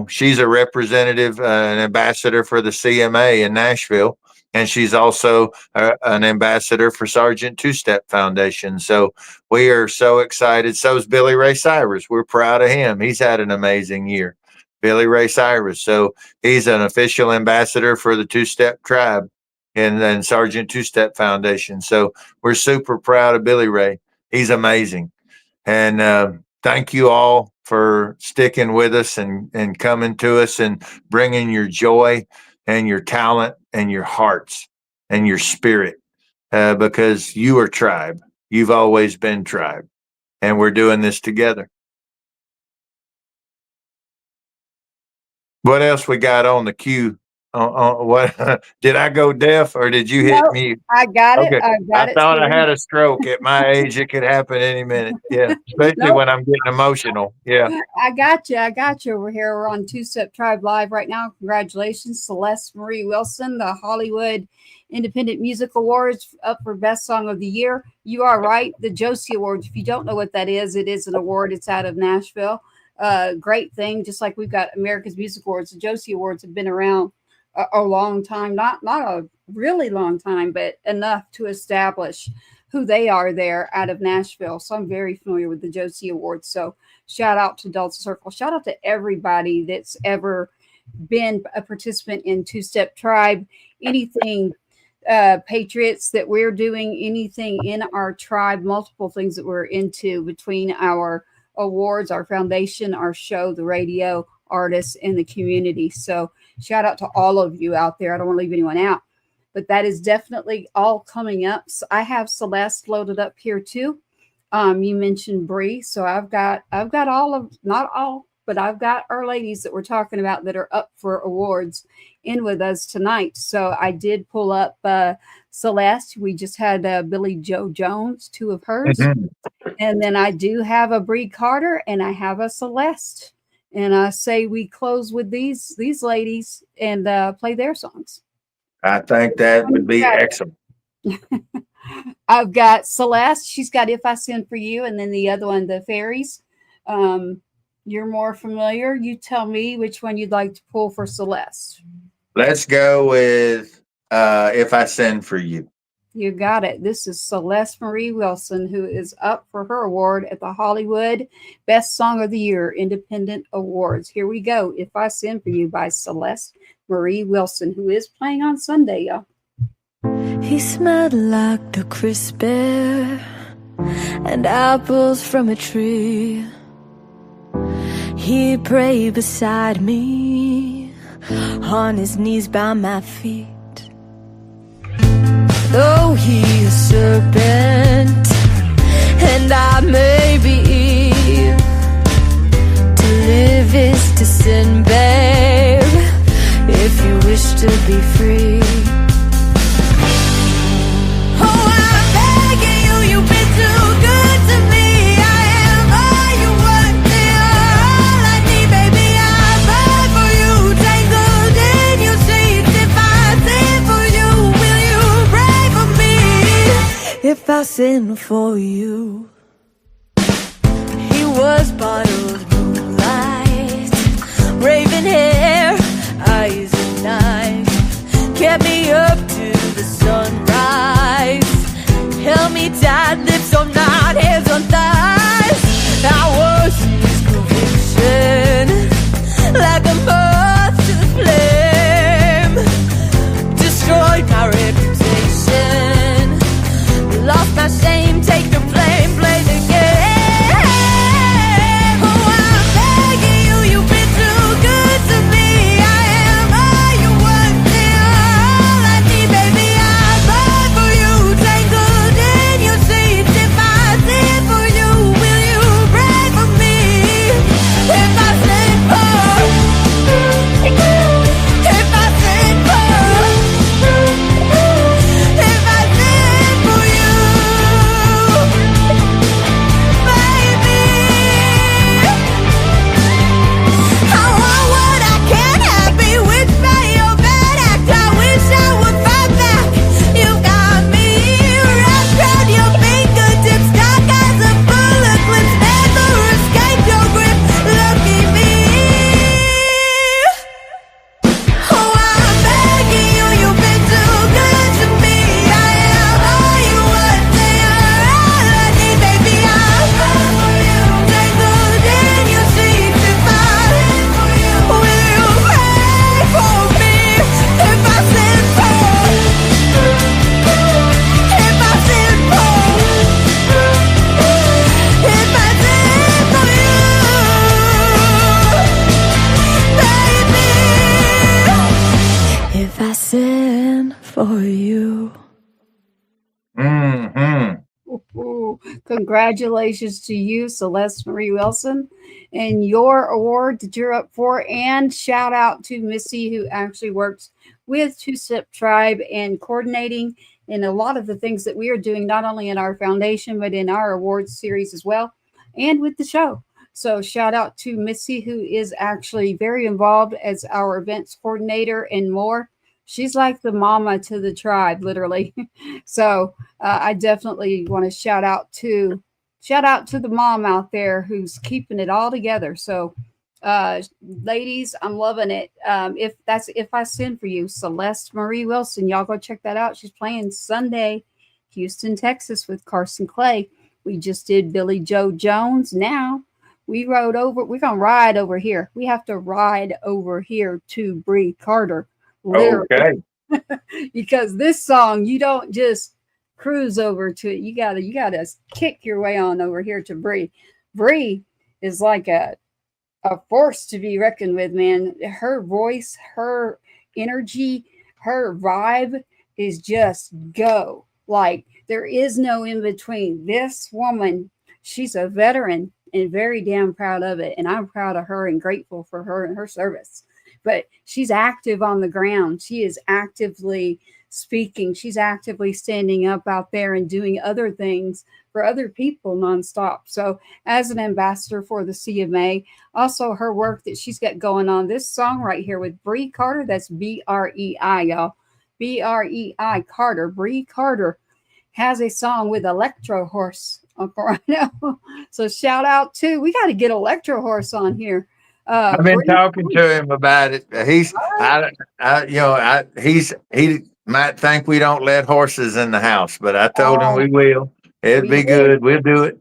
she's a representative, an ambassador for the CMA in Nashville, and she's also an ambassador for Sergeant 2Step Foundation. So we are so excited. So is Billy Ray Cyrus. We're proud of him. He's had an amazing year. Billy Ray Cyrus. So he's an official ambassador for the 2Step tribe and Sergeant 2Step Foundation. So we're super proud of Billy Ray. He's amazing. And thank you all for sticking with us and coming to us and bringing your joy and your talent and your hearts and your spirit, because you are tribe. You've always been tribe, and we're doing this together. What else we got on the queue? What did I go deaf or did you hit No, mute? I got it. Okay. I got I it. thought I too. had a stroke. At my age, it could happen any minute. Yeah, especially Nope. when I'm getting emotional. Yeah. I got you. I got you over here. We're on 2Step Tribe Live right now. Congratulations, Celeste Marie Wilson, the Hollywood Independent Music Awards, up for Best Song of the Year. You are right. The Josie Awards, if you don't know what that is, it is an award. It's out of Nashville. Great thing. Just like we've got America's Music Awards, the Josie Awards have been around a long time, not a really long time, but enough to establish who they are there out of Nashville. So I'm very familiar with the Josie Awards. So shout out to Delta Circle. Shout out to everybody that's ever been a participant in 2Step Tribe. Anything Patriots that we're doing, anything in our tribe, multiple things that we're into between our awards, our foundation, our show, the radio, artists, and the community. So shout out to all of you out there. I don't want to leave anyone out, but that is definitely all coming up. So I have Celeste loaded up here too. You mentioned Bree, so I've got all of, not all, but I've got our ladies that we're talking about that are up for awards in with us tonight. So I did pull up Celeste. We just had Billy Joe Jones, 2 of hers. Mhm. And then I do have a Bree Carter and I have a Celeste. And I say we close with these ladies and play their songs. I think that would be excellent. I've got Celeste. She's got If I Send For You. And then the other one, The Fairies. You're more familiar. You tell me which one you'd like to pull for Celeste. Let's go with If I Send For You. You got it. This is Celeste Marie Wilson, who is up for her award at the Hollywood Best Song of the Year Independent Awards. Here we go. If I Send For You by Celeste Marie Wilson, who is playing on Sunday, y'all. He smelled like the crisp air and apples from a tree. He'd pray beside me on his knees by my feet. Though he a serpent and I may be Eve, to live is to sin, babe, if you wish to be free. Oh, I'm begging you, you've been too good to me. I am all you want, you're all I need, baby. I pray for you, tangled in your sheets. If I sin for you, will you pray for me? If I sin for you. He was bottled moonlight, raven hair, eyes at night, kept me up to the sunrise, held me tight, lips on night, hands on thighs. I was in his conviction, like a moth to the flame, destroyed my reputation, lost my shame, take the blame, play the game. Oh, I'm begging you, you've been too good to me. I am all you want, you're all I need, baby. I pray for you, tangled in your sheets. If I for you. Mm-hmm. Ooh, congratulations to you, Celeste Marie Wilson, and your award that you're up for. And shout out to Missy, who actually works with 2Step Tribe and coordinating in a lot of the things that we are doing, not only in our foundation, but in our awards series as well, and with the show. So shout out to Missy, who is actually very involved as our events coordinator and more. She's like the mama to the tribe, literally. So I definitely want to shout out to the mom out there who's keeping it all together. So ladies, I'm loving it. If I Sin for You, Celeste Marie Wilson, y'all go check that out. She's playing Sunday, Houston, Texas with Carson Clay. We just did Billy Joe Jones. Now we're gonna ride over here. We have to ride over here to Bree Carter. Literally. Okay. Because this song, you don't just cruise over to it. You gotta kick your way on over here to Bree. Bree is like a force to be reckoned with, man. Her voice, her energy, her vibe is just go. Like there is no in between. This woman, she's a veteran and very damn proud of it. And I'm proud of her and grateful for her and her service. But she's active on the ground. She is actively speaking. She's actively standing up out there and doing other things for other people nonstop. So as an ambassador for the CMA, also her work that she's got going on, this song right here with Bree Carter, that's B-R-E-I, y'all. B-R-E-I Carter. Bree Carter has a song with Electro Horse, Uncle Ryano. So shout out to, we got to get Electro Horse on here. I've been talking to him about it. He might think we don't let horses in the house, but I told him we will. It'd be good. We'll do it.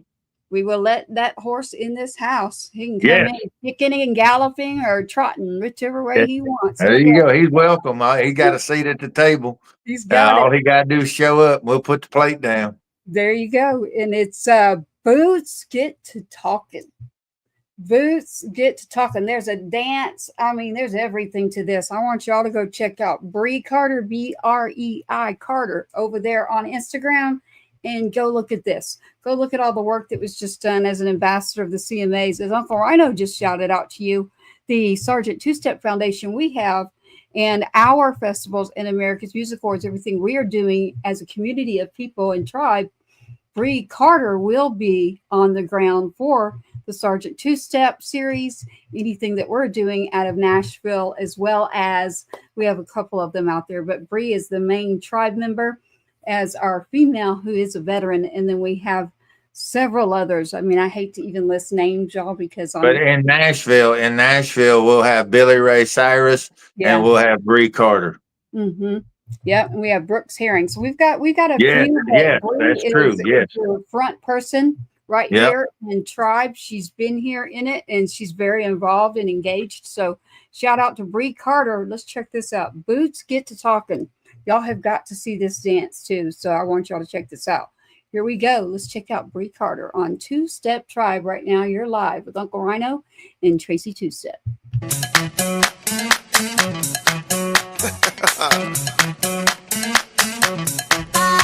We will let that horse in this house. He can come in kicking and galloping or trotting, whichever way he wants. There you go. He's welcome. He got a seat at the table. He's got all he got to do is show up. We'll put the plate down. There you go. And it's Boots Get to Talking. Boots Get to Talking. There's a dance. I mean, there's everything to this. I want y'all to go check out Bree Carter, B-R-E-I Carter, over there on Instagram, and go look at this. Go look at all the work that was just done as an ambassador of the CMAs. As Uncle Ryano just shouted out to you, the Sergeant 2Step Foundation we have, and our festivals and America's Music Awards, everything we are doing as a community of people and tribe. Bree Carter will be on the ground for the Sergeant 2Step series, anything that we're doing out of Nashville, as well as we have a couple of them out there. But Bree is the main tribe member as our female who is a veteran. And then we have several others. I mean, I hate to even list names, y'all, because but in Nashville, we'll have Billy Ray Cyrus and we'll have Bree Carter. Mm-hmm. Yeah, and we have Brooks Herring. So we've got a few. Yeah, that's true. Yes, the front person right here in Tribe. She's been here in it, and she's very involved and engaged. So shout out to Bree Carter. Let's check this out. Boots Get to Talking. Y'all have got to see this dance too. So I want y'all to check this out. Here we go. Let's check out Bree Carter on 2Step Tribe right now. You're live with Uncle Ryano and Tracy 2Step.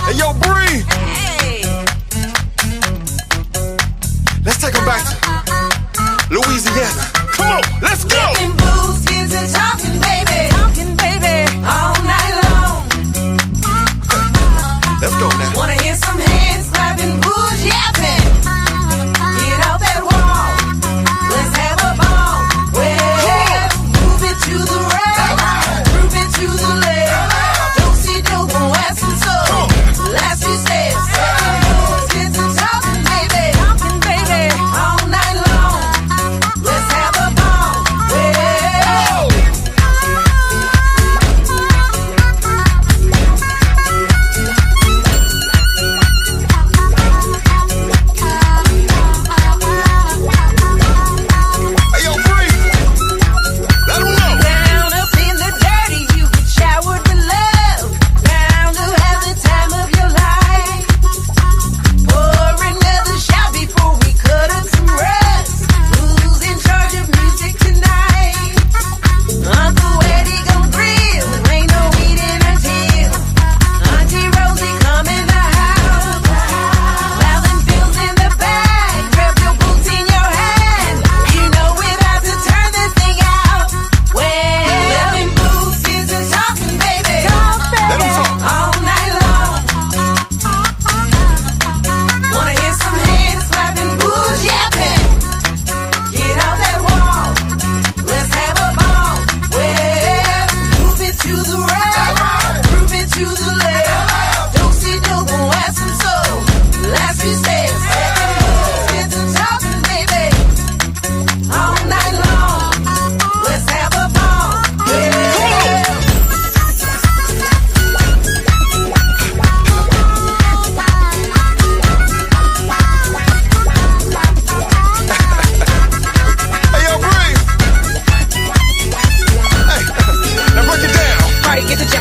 Hey, yo, Bree. Hey. Let's take them back to Louisiana. Come on, let's go. Getting boots, kids and talking, baby, all night long. Let's go now. Wanna hear some hands clapping, boots yapping. Get out that wall, let's have a ball. Well, move it to the right, move it to the left. Don't see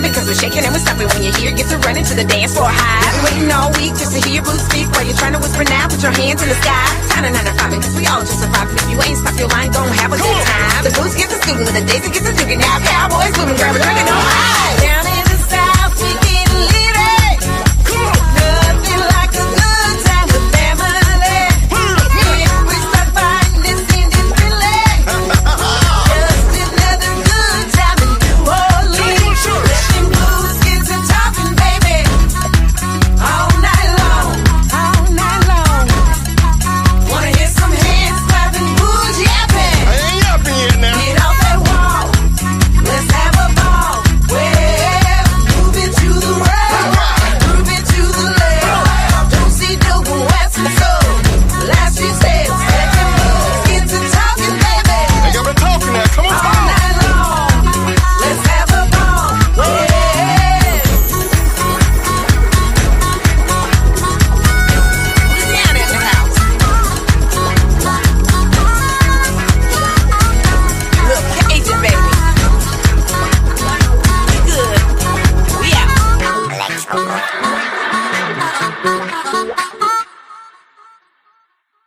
jumping, cause we're shaking and we're stopping. When you hear, get to running to the dance floor high. Been waiting all week just to hear your boots speak. While you're trying to whisper now, put your hands in the sky. Time to 9 to 5, because we all just surviving. If you ain't stop your line, don't have a good time. The boots get the scooting, when the daisy gets the drinking. Now cowboys moving, grab a drink and all right. Down in the south, we get lit. Nothing like a good time with family. Yeah, we start fighting this independently. Just another good time in New Orleans. Let them blues get to talking, baby. All night long, all night long. Wanna hear some hands clapping, who's yapping? I ain't yapping yet now. Get off that wall, let's have a ball. Well, move it to the right, move it to the left. Don't see dope and west and soul. Last few steps, let them blues get to talking, baby. Hey, y'all been talking now. Come on, All come on. night long, let's have a ball. Well, who's down in the house? Look, Cajun, baby. We good. We out. Let's go.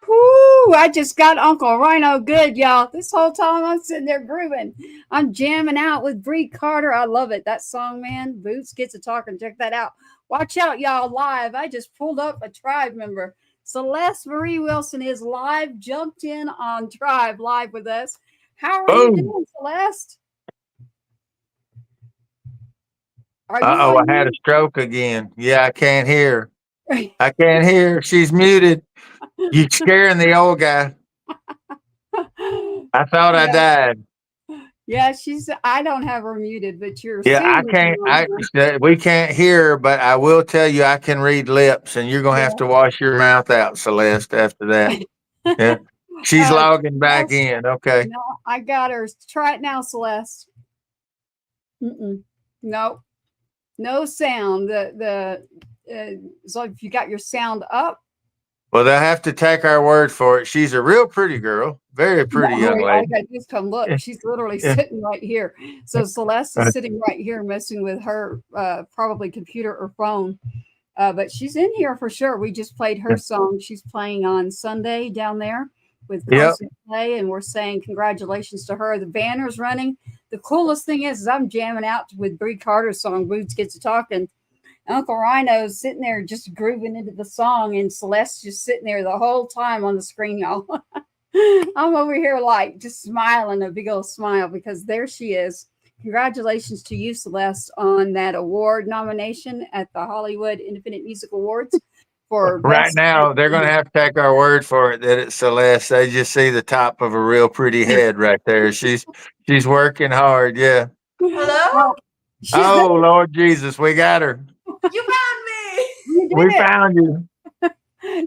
Whoo, I just got Uncle Ryano good, y'all. This whole time I'm sitting there grooving. I'm jamming out with Bree Carter. I love it. That song, man. Boots Gets to Talking. Check that out. Watch out, y'all, live. I just pulled up a Tribe member. Celeste Marie Wilson is live, jumped in on Tribe live with us. How are you Boom. doing, Celeste? Are you Uh-oh, on I had a stroke again. Yeah, I can't hear. I can't hear. She's muted. You scaring the old guy. I thought I died. Yeah, I don't have her muted, but you're Yeah, I singing can't. We can't hear her, but I will tell you I can read lips, and you're gonna have to wash your mouth out, Celeste. After that, yeah, she's logging back in. Okay. No, I got her. Try it now, Celeste. No, no sound. So if you got your sound up, Well, they'll have to take our word for it. She's a real pretty girl, very pretty young all I lady. gotta do is come look. She's literally sitting right here. So Celeste is sitting right here, messing with her probably computer or phone. But she's in here for sure. We just played her song. She's playing on Sunday down there with Constant Play, and we're saying congratulations to her. The banner's running. The coolest thing is I'm jamming out with Bree Carter's song, Boots Gets to Talking. Uncle Ryano's sitting there just grooving into the song, and Celeste's just sitting there the whole time on the screen, y'all. I'm over here like just smiling, a big old smile, because there she is. Congratulations to you, Celeste, on that award nomination at the Hollywood Independent Music Awards. For Right best now, they're going to have to take our word for it that it's Celeste. They just see the top of a real pretty head right there. She's working hard. Yeah. Hello? Oh, Lord Jesus, we got her. You found me. You did We it. found you.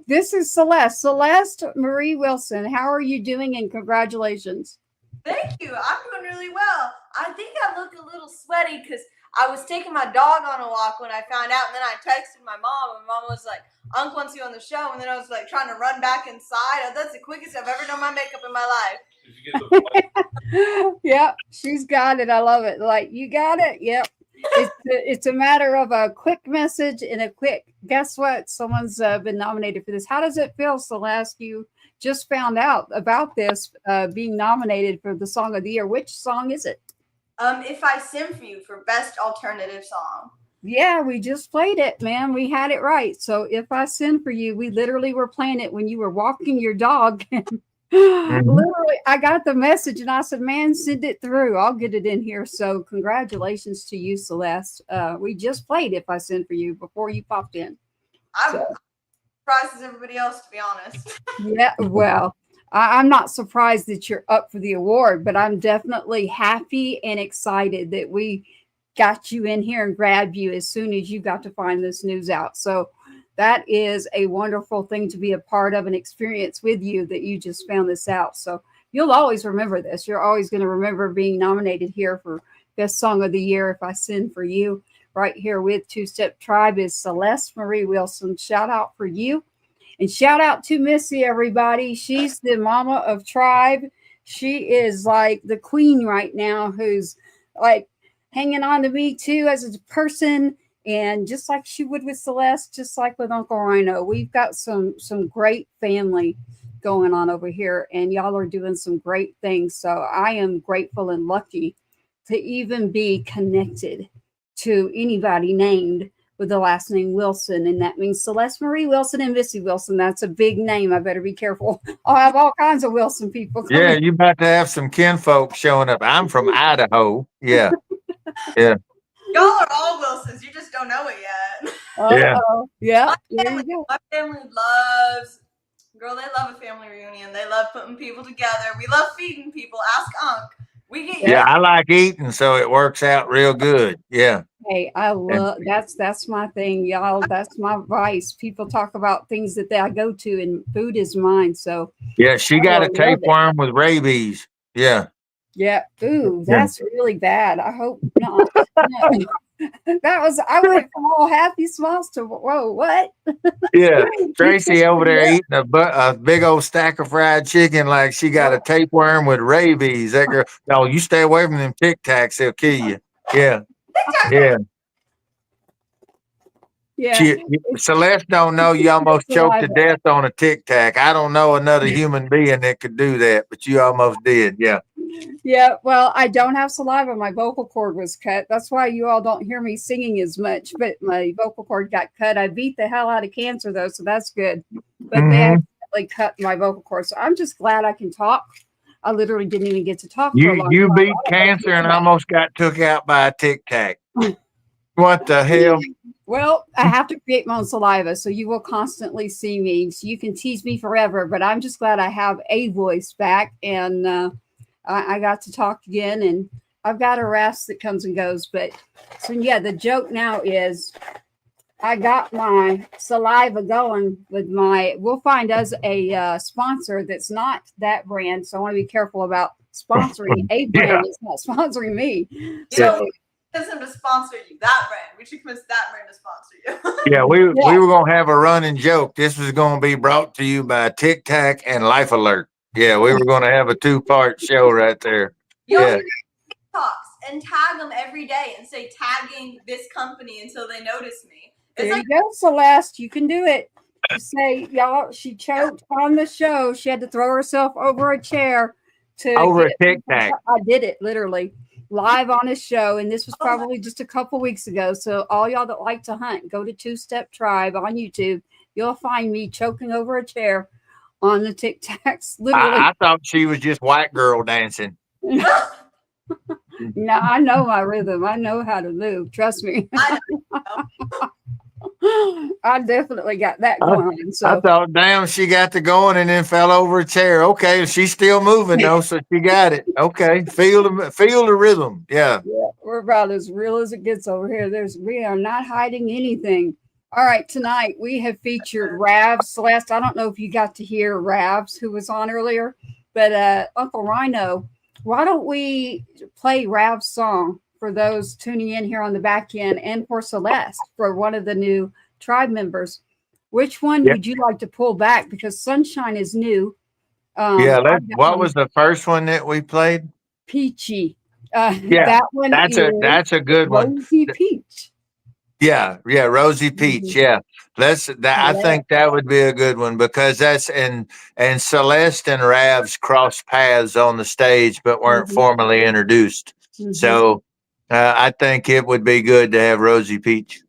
This is Celeste. Celeste Marie Wilson. How are you doing? And congratulations. Thank you. I'm doing really well. I think I look a little sweaty because I was taking my dog on a walk when I found out, and then I texted my mom, and mom was like, "Unc wants you on the show," and then I was like trying to run back inside. That's the quickest I've ever done my makeup in my life. Yep, she's got it. I love it. Like, you got it. Yep. It's a matter of a quick message and a quick, guess what? Someone's been nominated for this. How does it feel, Celeste? You just found out about this being nominated for the Song of the Year. Which song is it? If I Sin For You for Best Alternative Song. Yeah, we just played it, man. We had it right. So If I Sin For You, we literally were playing it when you were walking your dog. Literally, I got the message and I said, man, send it through. I'll get it in here. So congratulations to you, Celeste. We just played If I Sin For You before you popped in. I'm surprised as everybody else, to be honest. Yeah, well, I'm not surprised that you're up for the award, but I'm definitely happy and excited that we got you in here and grabbed you as soon as you got to find this news out. So that is a wonderful thing to be a part of, an experience with you that you just found this out. So you'll always remember this. You're always going to remember being nominated here for Best Song of the Year, If I Sin For You. Right here with 2Step Tribe is Celeste Marie Wilson. Shout out for you. And shout out to Missy, everybody. She's the mama of Tribe. She is like the queen right now, who's like hanging on to me too as a person. And just like she would with Celeste, just like with Uncle Ryano, we've got some great family going on over here, and y'all are doing some great things. So I am grateful and lucky to even be connected to anybody named with the last name Wilson, and that means Celeste Marie Wilson and Missy Wilson. That's a big name. I better be careful. I'll have all kinds of Wilson people coming. Yeah, you about to have some kinfolk showing up. I'm from Idaho. Yeah. Yeah. Y'all are all Wilsons. You just don't know it yet. Yeah. Yeah. My family loves, girl, they love a family reunion. They love putting people together. We love feeding people. Ask Unc. We get Yeah, I like eating, so it works out real good. Yeah. Hey, I love that's my thing, y'all. That's my vice. People talk about things that I go to, and food is mine. So Yeah, she got a tapeworm with rabies. Yeah. yeah, ooh, that's really bad. I hope not. No. I went from all happy smiles to whoa, what? Yeah, Tracy over there eating a big old stack of fried chicken like she got a tapeworm with rabies. That girl, no, you stay away from them Tic Tacs, they'll kill you. Yeah, yeah. Yeah. Celeste don't know you almost choked to death on a Tic Tac. I don't know another human being that could do that, but you almost did. Yeah. Yeah, well, I don't have saliva. My vocal cord was cut. That's why you all don't hear me singing as much, but my vocal cord got cut. I beat the hell out of cancer, though, so that's good. But they accidentally cut my vocal cord, so I'm just glad I can talk. I literally didn't even get to talk for a long time. You beat cancer and almost got took out by a Tic Tac. What the hell? Well, I have to create my own saliva, so you will constantly see me. So you can tease me forever, but I'm just glad I have a voice back, and I got to talk again, and I've got a RAVS that comes and goes. But so yeah, the joke now is I got my saliva going with we'll find us a sponsor that's not that brand. So I want to be careful about sponsoring a brand that's not sponsoring me. So them to sponsor you, that brand. We should convince that brand to sponsor you. Yeah, we were gonna have a running joke. This was gonna be brought to you by Tic Tac and Life Alert. Yeah, we were gonna have a 2-part show right there. Yeah. TikToks and tag them every day and say tagging this company until they notice me. It's there you go, Celeste. You can do it. Just say, y'all, she choked on the show. She had to throw herself over a chair over a Tic Tac. I did it literally live on a show, and this was probably just a couple weeks ago. So all y'all that like to hunt, go to 2Step Tribe on YouTube. You'll find me choking over a chair on the Tic Tacs. Literally. I thought she was just white girl dancing. No, I know my rhythm. I know how to move. Trust me. I definitely got that going on. So I thought, damn, she got to going and then fell over a chair. Okay, she's still moving though, so she got it. Okay, feel the rhythm. Yeah, we're about as real as it gets over here. We are not hiding anything. All right, tonight we have featured RAVS. Celeste, I don't know if you got to hear RAVS, who was on earlier, but Uncle Ryano, why don't we play RAVS' song for those tuning in here on the back end, and for Celeste, for one of the new tribe members? Which one would you like to pull back? Because Sunshine is new. What was the first one that we played? Peachy. That one. That's a good one. Rosey Peach. Yeah, Rosey Peach. Yeah, I think that would be a good one, because that's and Celeste and RAVS crossed paths on the stage, but weren't formally introduced. So I think it would be good to have Rosey Peach.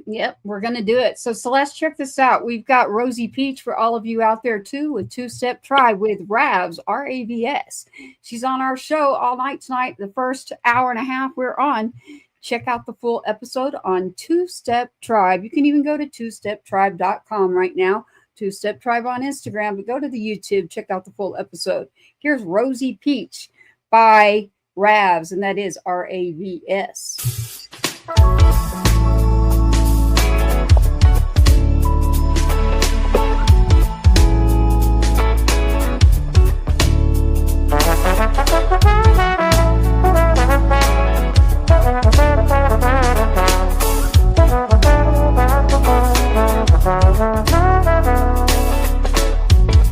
Yep, we're going to do it. So Celeste, check this out. We've got Rosey Peach for all of you out there too, with 2Step Tribe with RAVS, RAVS. She's on our show all night tonight. The first hour and a half we're on. Check out the full episode on 2Step Tribe. You can even go to 2steptribe.com right now. 2Step Tribe on Instagram, but go to the YouTube. Check out the full episode. Here's Rosey Peach by RAVS, and that is RAVS.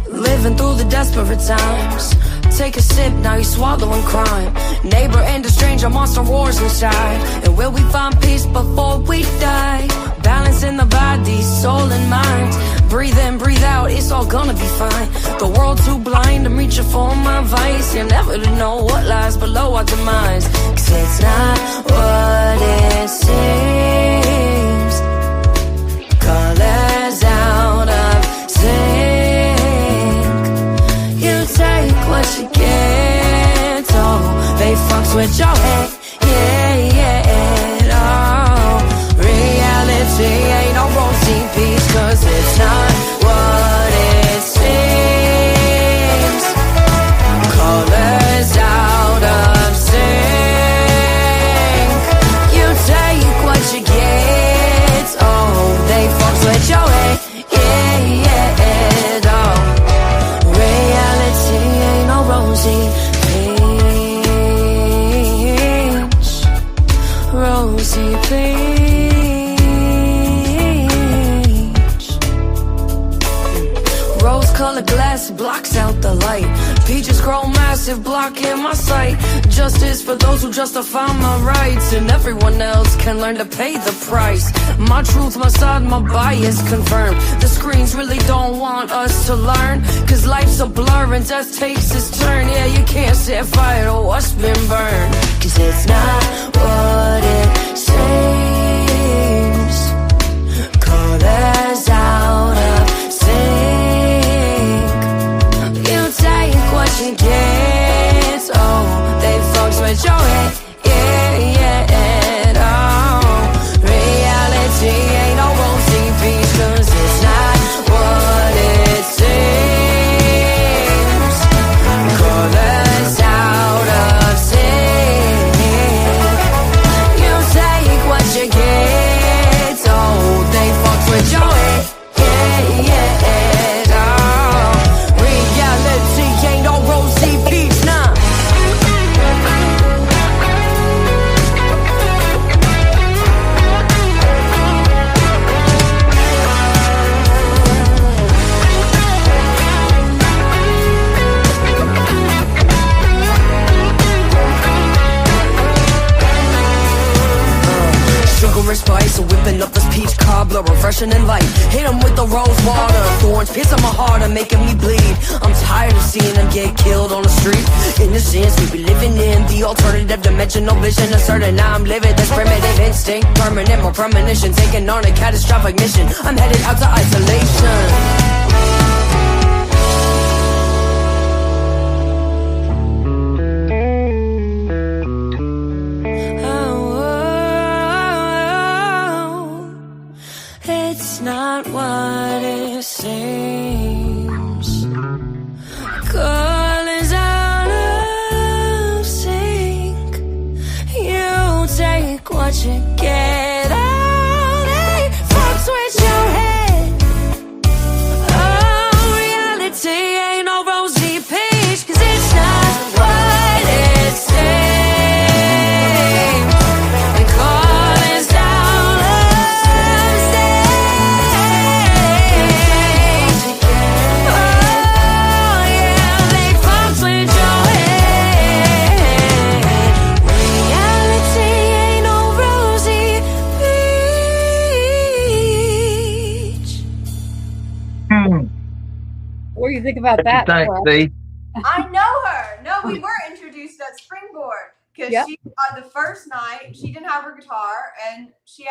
Living through the desperate times. Take a sip, now you're swallowing crime. Neighbor and a stranger a monster roars inside. And will we find peace before we die? Balance in the body, soul and mind. Breathe in, breathe out, it's all gonna be fine. The world too blind, I'm reaching for my vice. You're never to know what lies below our demise. Cause it's not what it seems. Colors out of sync. You take what you get. Oh, they fucks with your head. Yeah, yeah, oh. Reality ain't no Rosey Peach. Cause it's not what it seems. Colors out of sync. You take what you get. Oh, they fucks with your head. Yeah, yeah, oh. Reality ain't no Rosey Peach. Rosey Peach. Rose-colored glass blocks out the light. Peaches grow massive, blocking my sight. Justice for those who justify my rights, and everyone else can learn to pay the price. My truth, my side, my bias confirmed. The screens really don't want us to learn, cause life's a blur and death takes its turn. Yeah, you can't set fire to what's been burned. Cause it's not what it seems. Colors out of sync. You take what you get. Oh, they fucks with your head. Yeah, yeah, oh. Reality ain't no Rosey Peach. Cause it's not what it seems. Colors out of sync. You take what you get. Oh, they fucks with your head. Yeah, yeah, oh. Reality ain't no Rosey Peach, nah. Sugar and spice, so whipping up this peach cobbler, refreshing and light. Hit 'em with the rose water. Thorns piercing my heart and making me bleed. I'm tired of seeing them get killed on the street. Innocence we be living in the alternative dimension. No vision asserting now I'm living this primitive instinct. Permanent, more premonition, taking on a catastrophic mission. I'm headed out to isolation. It's not what it seems. Colors out of sync. You take what you get. Oh, they fucks with your head. Oh, reality ain't no Rosey Peach. Cause it's not what it seems. The colors out of What do you think about that? Thanks, Laura? Steve. I know her. No, we were introduced at Springboard because Yep. she the first night she didn't have her guitar and she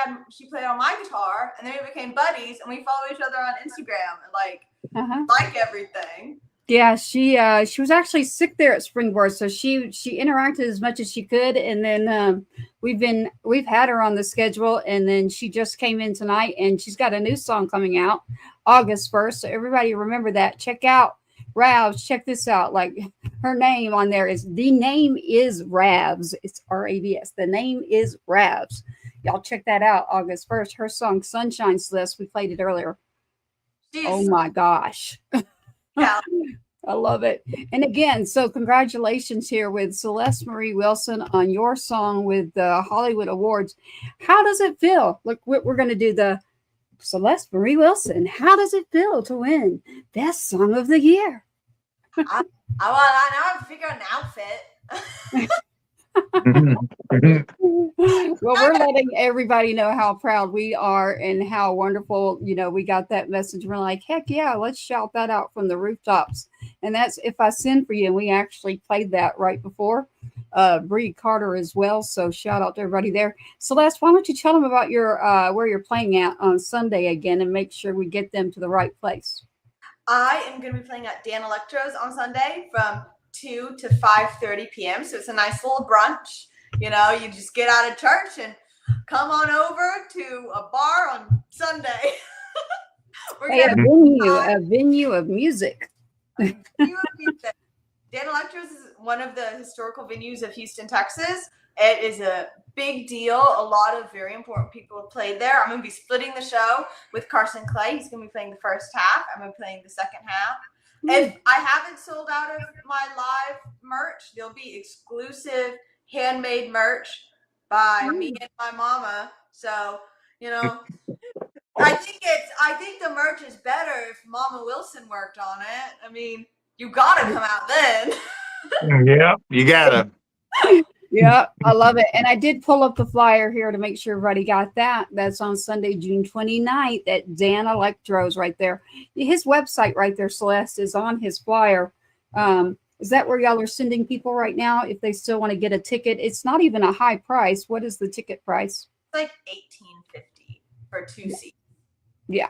played on my guitar and then we became buddies and we follow each other on Instagram and like everything. Yeah, she was actually sick there at Springboard, so she interacted as much as she could, and then we've had her on the schedule, and then she just came in tonight, and she's got a new song coming out August 1st. So everybody remember that. Check out RAVS. Check this out. Like her name on there is RAVS. It's RAVS. The name is RAVS. Y'all check that out August 1st. Her song Sunshine Celeste. We played it earlier. Oh my gosh. Yeah. I love it. And again, so congratulations here with Celeste Marie Wilson on your song with the Hollywood Awards. How does it feel? Look, we're going to do the Celeste Marie Wilson. How does it feel to win Best Song of the Year? I now have to figure out an outfit. Well, we're letting everybody know how proud we are and how wonderful, we got that message. We're like, heck yeah, let's shout that out from the rooftops. And that's If I Sin For You. And we actually played that right before Bree Carter as well. So shout out to everybody there. Celeste, why don't you tell them about your where you're playing at on Sunday again and make sure we get them to the right place. I am going to be playing at Dan Electro's on Sunday from 2 to 5:30 p.m. So it's a nice little brunch. You just get out of church and come on over to a bar on Sunday. A venue of music. Dan Electro's is one of the historical venues of Houston, Texas. It is a big deal. A lot of very important people have played there. I'm going to be splitting the show with Carson Clay. He's going to be playing the first half. I'm going to be playing the second half. If I haven't sold out of my live merch, there'll be exclusive handmade merch by me and my mama. So, I think the merch is better if Mama Wilson worked on it. I mean, you gotta come out then. Yeah, you gotta. Yeah, I love it. And I did pull up the flyer here to make sure everybody got that. That's on Sunday, June 29th at Dan Electro's right there. His website right there, Celeste, is on his flyer. Is that where y'all are sending people right now if they still want to get a ticket? It's not even a high price. What is the ticket price? It's like $18.50 for 2 seats. Yeah.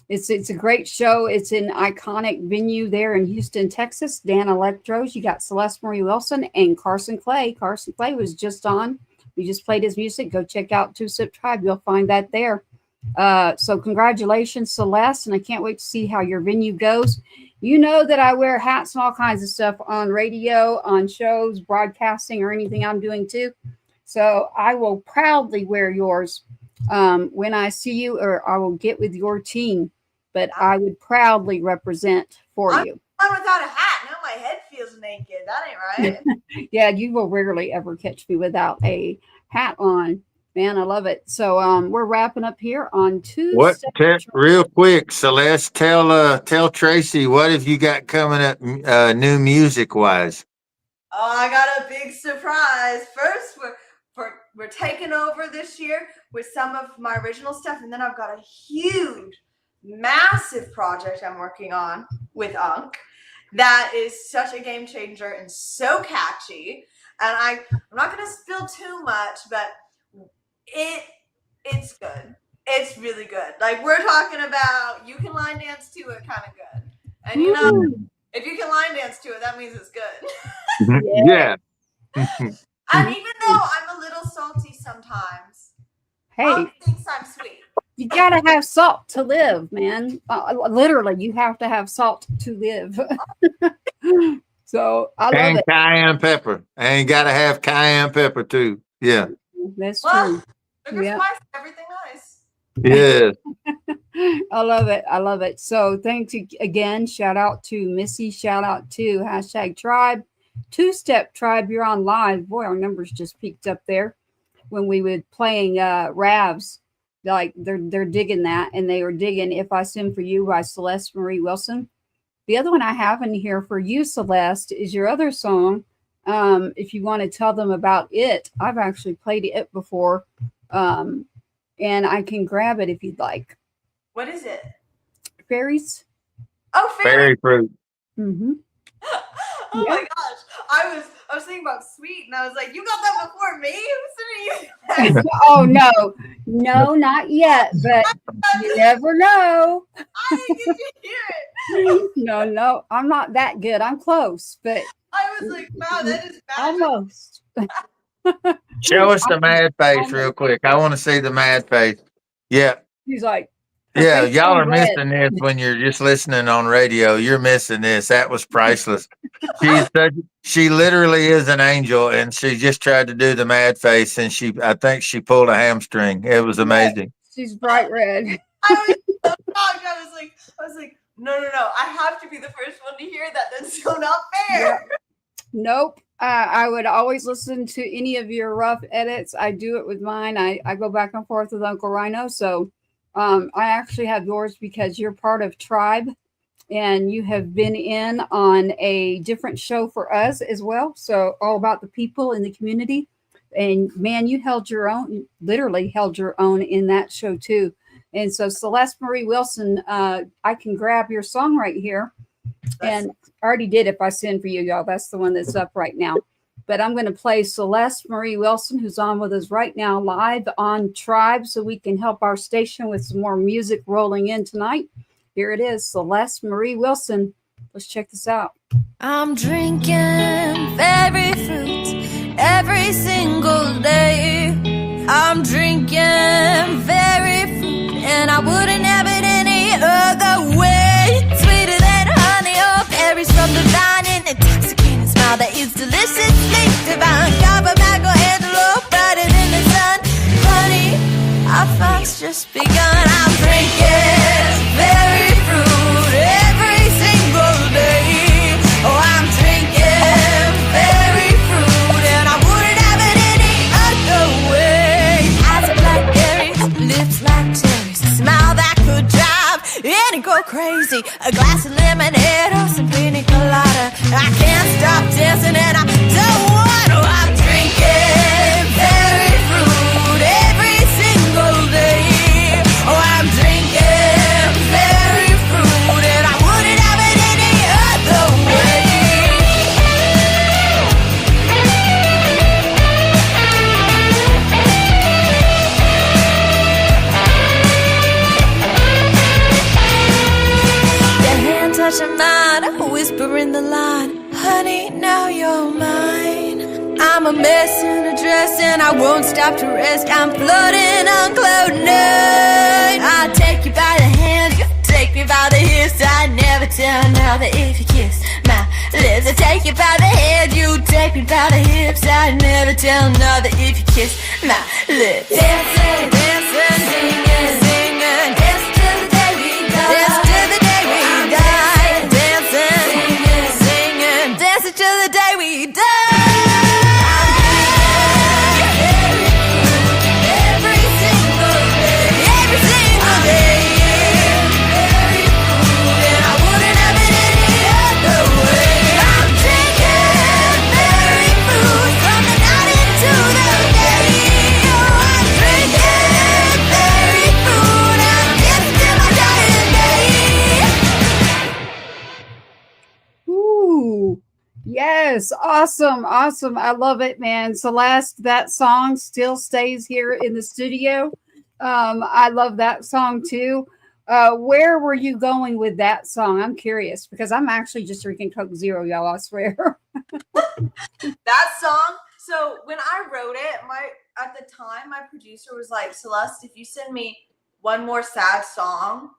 It's a great show. It's an iconic venue there in Houston, Texas. Dan Electro's. You got Celeste Marie Wilson and Carson Clay. Carson Clay was just on. We just played his music. Go check out 2Step Tribe. You'll find that there. So congratulations, Celeste, and I can't wait to see how your venue goes. You know that I wear hats and all kinds of stuff on radio, on shows, broadcasting, or anything I'm doing too. So I will proudly wear yours when I see you, or I will get with your team. But I would proudly represent for you. I'm without a hat. Now my head feels naked. That ain't right. Yeah, you will rarely ever catch me without a hat on. Man, I love it. So we're wrapping up here on 2Step. Real quick, Celeste, tell Tracy, what have you got coming up new music wise? Oh, I got a big surprise. First, we're taking over this year with some of my original stuff, and then I've got a huge, massive project I'm working on with Unk that is such a game changer and so catchy. And I'm not going to spill too much, but it's good. It's really good. Like, we're talking about you can line dance to it kind of good. And if you can line dance to it, that means it's good. Yeah. And even though I'm a little salty sometimes, hey, thinks I'm sweet. You gotta have salt to live, man. Literally, you have to have salt to live. So I love it. Cayenne pepper. And you gotta have cayenne pepper too. Yeah. That's true. Sugar spice, everything nice. Yeah. I love it. I love it. So thanks again. Shout out to Missy. Shout out to #Tribe. 2Step Tribe, you're on live. Boy, our numbers just peaked up there when we were playing RAVS. Like they're digging that, and they were digging If I Sin For You by Celeste Marie Wilson. The other one I have in here for you, Celeste, is your other song. If you want to tell them about it, I've actually played it before, and I can grab it if you'd like. What is it? Fairies. Oh, fairy fruit. Mm-hmm. Oh my gosh. I was thinking about sweet, and I was like, you got that before me? Oh no, not yet, but you never know. I didn't get to hear it. No, I'm not that good. I'm close, but I was like, wow, that is bad. Almost. Show us the mad face real quick. I want to see the mad face. Yeah. He's like, yeah, y'all are missing this when you're just listening on radio. You're missing this. That was priceless. She literally is an angel, and she just tried to do the mad face, and I think she pulled a hamstring. It was amazing. She's bright red. I was so shocked. I was like, no. I have to be the first one to hear that. That's so not fair. Yeah. Nope. I would always listen to any of your rough edits. I do it with mine. I go back and forth with Uncle Ryano. So I actually have yours because you're part of Tribe. and you have been in on a different show for us as well. So all about the people in the community. And man, you held your own, literally held your own in that show too. And so Celeste Marie Wilson, I can grab your song right here. And I already did If I Sin For You, y'all. That's the one that's up right now. But I'm going to play Celeste Marie Wilson, who's on with us right now live on Tribe, so we can help our station with some more music rolling in tonight. Here it is, Celeste Marie Wilson. Let's check this out. I'm drinking berry fruit every single day. I'm drinking berry fruit, and I wouldn't have it any other way. Sweeter than honey or berries from the vine, an intoxicating smile that is deliciously divine. Copper, mango, antelope, brighter than the sun. Honey, our fun's just begun. I'm drinking berry fruit every single day. Oh, I'm drinking berry fruit, and I wouldn't have it any other way. Eyes are like berries, lips like cherries, a smile that could drive any go crazy. A glass of lemonade or some pina colada. I can't stop dancing and I don't want to. I'm drinking berry fruit every single day. Oh, I'm drinking berry fruit, and I wouldn't have it any other way. The hand touching mine, a whisper in the line. Honey, now you're mine. I'm a mess in a dress and I won't stop to rest. I'm floating on cloud nine. I take you by the hand, you take me by the hips. I never tell another if you kiss my lips. I take you by the hand, you take me by the hips. I never tell another if you kiss my lips. Dancing, dancing, singing, singing, dance till the day we die. Dance till the day we die. Dancing, singing, singing, dancing till the day we die. Every single day, every single day. Very cool, and I wouldn't have it any other way. I'm drinking berry fruit from the night into the day. Oh, I'm drinking berry fruit, I'm dancing till my dying day. Ooh, yes, awesome, awesome. I love it, man. Celeste, that song still stays here in the studio. I love that song too. Where were you going with that song? I'm curious because I'm actually just drinking Coke Zero, y'all. I swear. That song. So when I wrote it, at the time my producer was like, Celeste, if you send me one more sad song,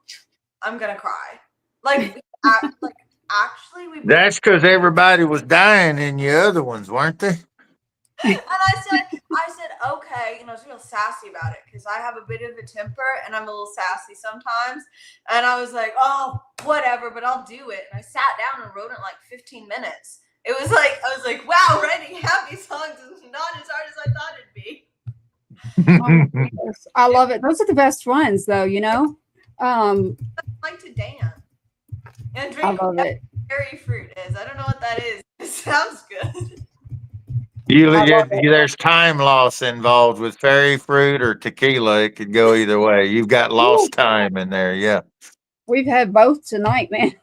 I'm gonna cry. Like, actually, we. That's because everybody was dying in your other ones, weren't they? And I said, okay, I was real sassy about it because I have a bit of a temper and I'm a little sassy sometimes. And I was like, oh, whatever, but I'll do it. And I sat down and wrote it in like 15 minutes. It was like, I was like, wow, writing happy songs is not as hard as I thought it'd be. Oh, yes. I love it. Those are the best ones, though, I like to dance. And I love it. Berry fruit is. I don't know what that is. It sounds good. There's time loss involved with fairy fruit or tequila. It could go either way. You've got lost time in there. Yeah. We've had both tonight, man.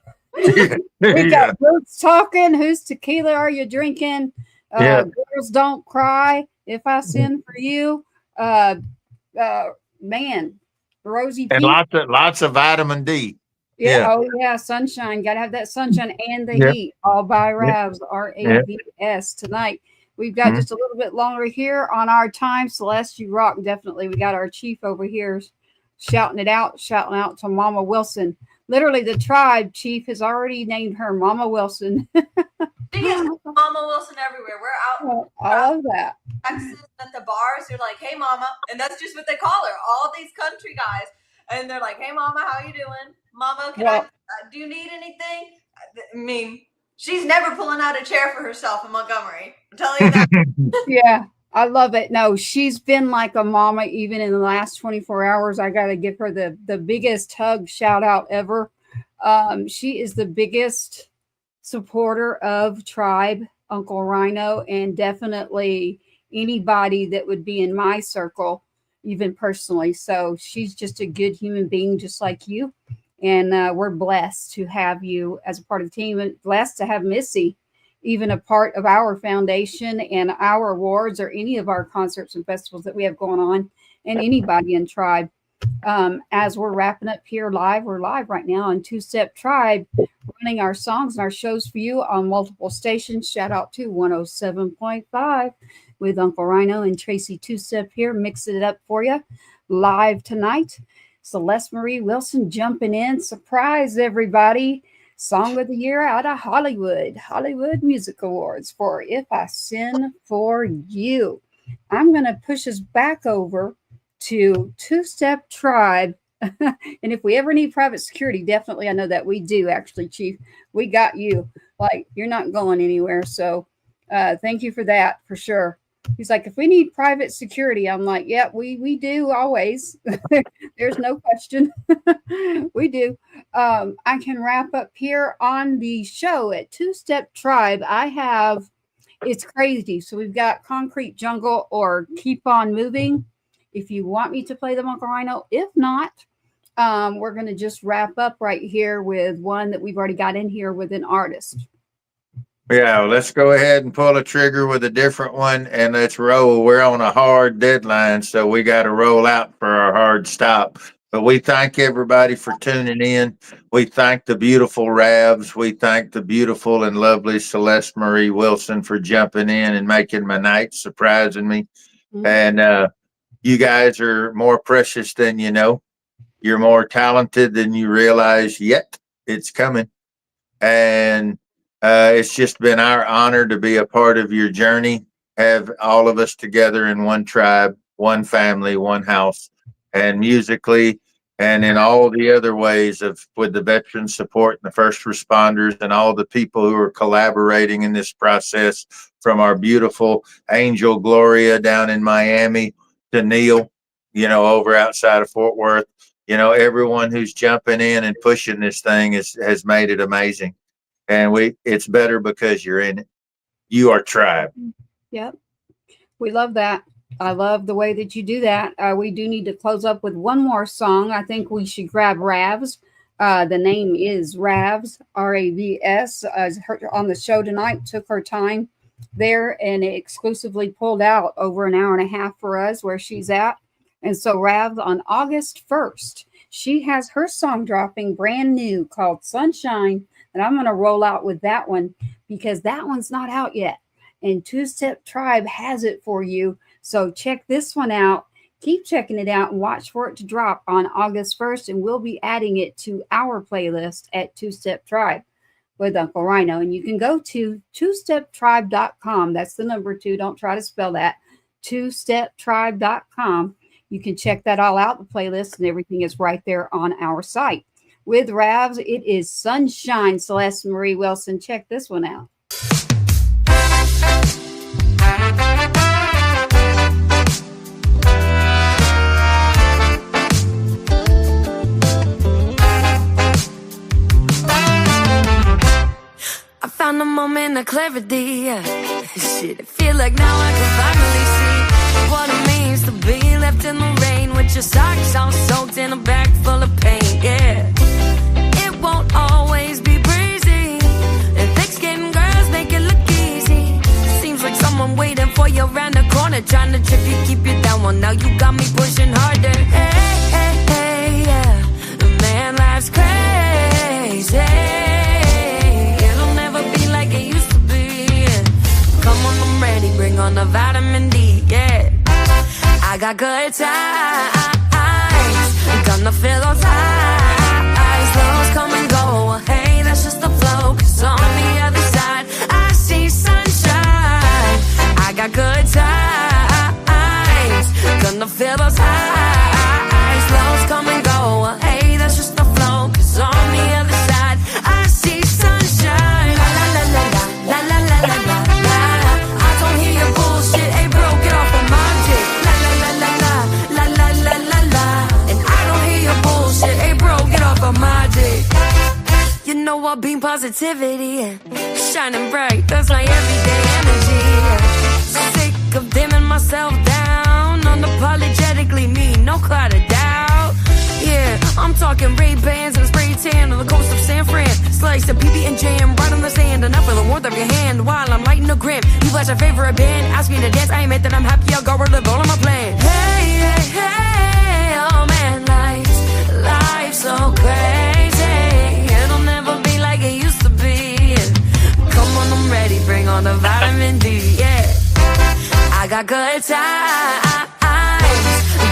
We got Roots talking. Whose tequila are you drinking? Girls Don't Cry. If I Sin For You. Man, Rosey Peach. And lots of vitamin D. Yeah. Oh yeah, sunshine. Gotta have that sunshine and the heat. All by RAVS, RAVS tonight. We've got just a little bit longer here on our time. Celeste, you rock, definitely. We got our chief over here shouting out to Mama Wilson. Literally, the tribe chief has already named her Mama Wilson. She gets Mama Wilson everywhere. We're out. I love that. Texas at the bars, they're like, hey, Mama. And that's just what they call her. All these country guys. And they're like, hey, Mama, how you doing? Mama, do you need anything? I mean, she's never pulling out a chair for herself in Montgomery. I'm telling you that. Yeah, I love it. No, she's been like a mama even in the last 24 hours. I got to give her the biggest hug shout out ever. She is the biggest supporter of Tribe, Uncle Ryano, and definitely anybody that would be in my circle, even personally. So she's just a good human being, just like you. And we're blessed to have you as a part of the team, and blessed to have Missy even a part of our foundation and our awards or any of our concerts and festivals that we have going on, and anybody in Tribe. As we're wrapping up here live, we're live right now on 2Step Tribe, running our songs and our shows for you on multiple stations. Shout out to 107.5 with Uncle Ryano and Tracy 2Step here, mixing it up for you live tonight. Celeste Marie Wilson jumping in. Surprise, everybody. Song of the Year out of Hollywood Music Awards for If I Sin For You. I'm going to push us back over to 2Step Tribe. And if we ever need private security, definitely, I know that we do, actually, Chief. We got you. Like, you're not going anywhere. So thank you for that, for sure. He's like, if we need private security, I'm like, yeah, we do always. There's no question. We do. I can wrap up here on the show at 2Step Tribe. I have, it's crazy. So we've got Concrete Jungle or Keep On Moving. If you want me to play them, Uncle Ryano. If not, we're going to just wrap up right here with one that we've already got in here with an artist. Yeah, let's go ahead and pull a trigger with a different one, and let's roll. We're on a hard deadline, so we got to roll out for our hard stop. But we thank everybody for tuning in. We thank the beautiful RAVS. We thank the beautiful and lovely Celeste Marie Wilson for jumping in and making my night, surprising me. Mm-hmm. And you guys are more precious than you know. You're more talented than you realize yet. It's coming. And it's just been our honor to be a part of your journey, have all of us together in one tribe, one family, one house, and musically and in all the other ways of with the veteran support and the first responders and all the people who are collaborating in this process, from our beautiful Angel Gloria down in Miami to Neil, over outside of Fort Worth. Everyone who's jumping in and pushing this thing has made it amazing. And it's better because you're in it. You are Tribe. Yep. We love that. I love the way that you do that. We do need to close up with one more song. I think we should grab RAVS. The name is RAVS, RAVS. On the show tonight, took her time there and exclusively pulled out over an hour and a half for us where she's at. And so RAVS on August 1st, she has her song dropping brand new called Sunshine. And I'm going to roll out with that one because that one's not out yet. And 2Step Tribe has it for you. So check this one out. Keep checking it out and watch for it to drop on August 1st. And we'll be adding it to our playlist at 2Step Tribe with Uncle Ryano. And you can go to 2steptribe.com. That's the number 2. Don't try to spell that. 2steptribe.com. You can check that all out. The playlist and everything is right there on our site. With RAVS, it is Sunshine, Celeste Marie Wilson. Check this one out. I found a moment of clarity. Shit, I feel like now I can finally see what it means to be left in the rain with your socks all soaked in a bag full of pain. Yeah. Won't always be breezy, and thick-skinned girls make it look easy. Seems like someone waiting for you around the corner, trying to trip you, keep you down. Well, now you got me pushing harder. Hey, hey, hey, yeah. Man, life's crazy. It'll never be like it used to be. Come on, I'm ready, bring on the vitamin D, yeah. I got good times, gonna feel those highs. Lows come and go, hey, that's just the flow. Cause on the other side, I see sunshine. I got good times, gonna feel those highs. Lows come and go, hey, that's just the flow. Cause on the other side, I see sunshine. La la la la la la la la la. I don't hear your bullshit, hey bro, get off of my dick. La la la la la la la la. power, beam positivity, and shining bright. That's my everyday energy. Sick of dimming myself down, unapologetically me, no cloud of doubt. Yeah, I'm talking Ray-Bans and a spray tan on the coast of San Fran. Slice of PB and jam right on the sand, enough for the warmth of your hand while I'm lighting a gram. You flash your favorite band, ask me to dance. I admit that I'm happy, I'll go with the ball on my plan. Hey, hey, hey, oh man, life's so crazy. It'll never be like it used to be. Come on, I'm ready, bring on the vitamin D, yeah. I got good times,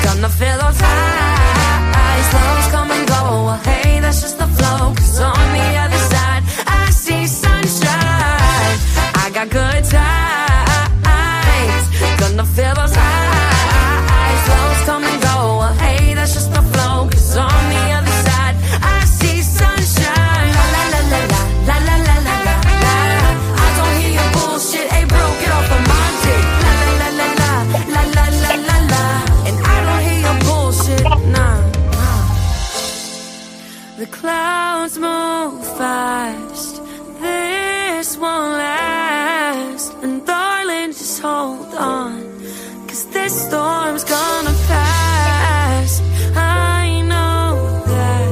gonna feel those highs. Lows come and go, well, hey, that's just the flow. 'Cause on the other side, I see sunshine. I got good times, gonna feel those highs. Lows come and go, well, hey, that's just the flow. 'Cause on the other side, I see sunshine. La la la la la la la la la la. I don't hear your bullshit, hey bro, get off of my dick. La la la la la la la la la. And I don't hear your bullshit, nah. The clouds move fast, this won't last. And darling, just hold on, 'cause this storm's gonna pass. I know that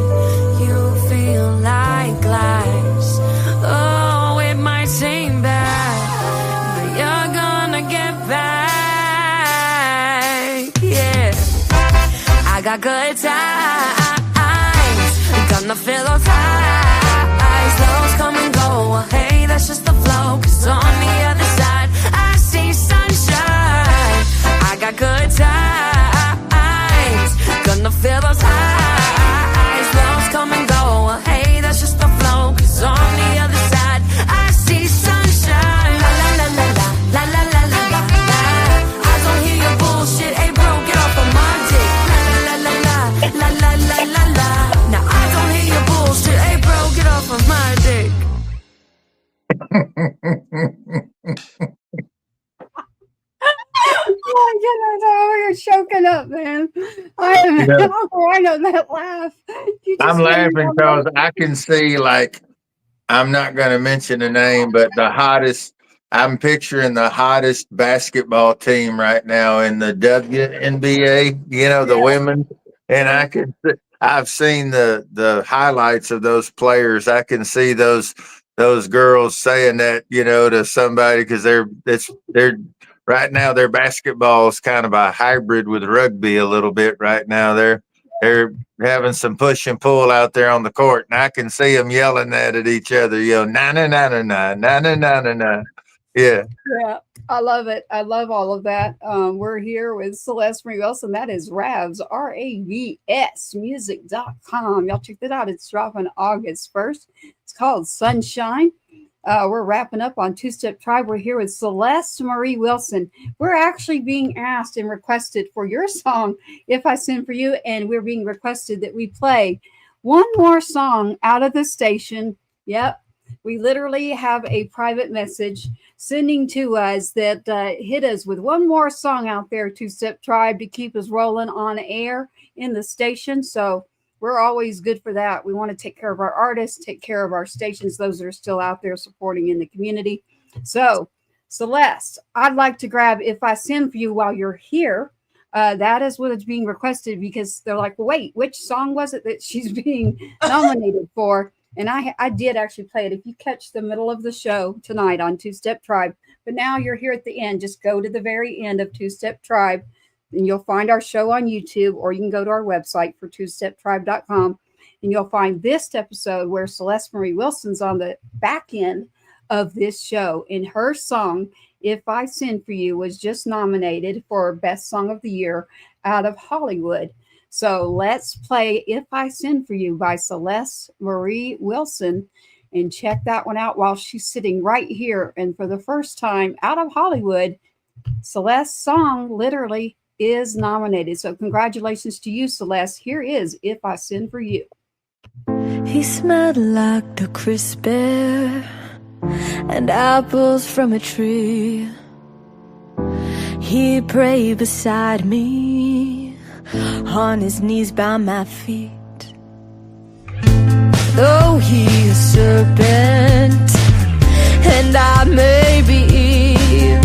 you feel like glass. Oh, it might seem bad, but you're gonna get back, yeah. I got good times, gonna feel those highs. Lows come and go, well, hey, that's just the flow. 'Cause on the other side, I see sunshine. I got good times, gonna feel those highs. Lows come and go, well, hey, that's just the flow. 'Cause on the other side, I see sunshine. La la la la la la la la la la. I don't hear your bullshit, hey bro, get off of my dick. La la la la la la la la la. Now I don't hear your bullshit, hey bro, get off of my dick. Oh my goodness, oh, you're choking up, man. I am I know that laugh. You just I'm made me laughing laugh. because I can see, like, I'm not going to mention the name, but the hottest, I'm picturing the hottest basketball team right now in the WNBA, you know, the women. And I've seen the highlights of those players. I can see those girls saying that, you know, to somebody, because they're right now their basketball is kind of a hybrid with rugby a little bit right now. They're having some push and pull out there on the court, and I can see them yelling that at each other, you know, na na na na na na na na na na. Yeah. Yeah, I love it. I love all of that. We're here with Celeste Marie Wilson. That is RAVS, RAVS music.com. Y'all check that out. It's dropping August 1st. It's called Sunshine. We're wrapping up on 2Step Tribe. We're here with Celeste Marie Wilson. We're actually being asked and requested for your song, If I Sin For You, and we're being requested that we play one more song out of the station. Yep. We literally have a private message sending to us that hit us with one more song out there, 2Step Tribe, to keep us rolling on air in the station. So we're always good for that. We want to take care of our artists, take care of our stations, those that are still out there supporting in the community. So, Celeste, I'd like to grab If I Sin For You while you're here. That is what is being requested, because they're like, well, wait, which song was it that she's being nominated for? And I did actually play it. If you catch the middle of the show tonight on 2Step Tribe, but now you're here at the end, just go to the very end of 2Step Tribe, and you'll find our show on YouTube, or you can go to our website for 2steptribe.com, and you'll find this episode where Celeste Marie Wilson's on the back end of this show. And her song, If I Sin For You, was just nominated for Best Song of the Year out of Hollywood. So let's play If I Sin For You by Celeste Marie Wilson, and check that one out while she's sitting right here. And for the first time out of Hollywood, Celeste's song literally is nominated. So congratulations to you, Celeste. Here is If I Sin For You. He smelled like the crisp air and apples from a tree. He'd pray beside me, on his knees by my feet. though he a serpent, and I may be Eve.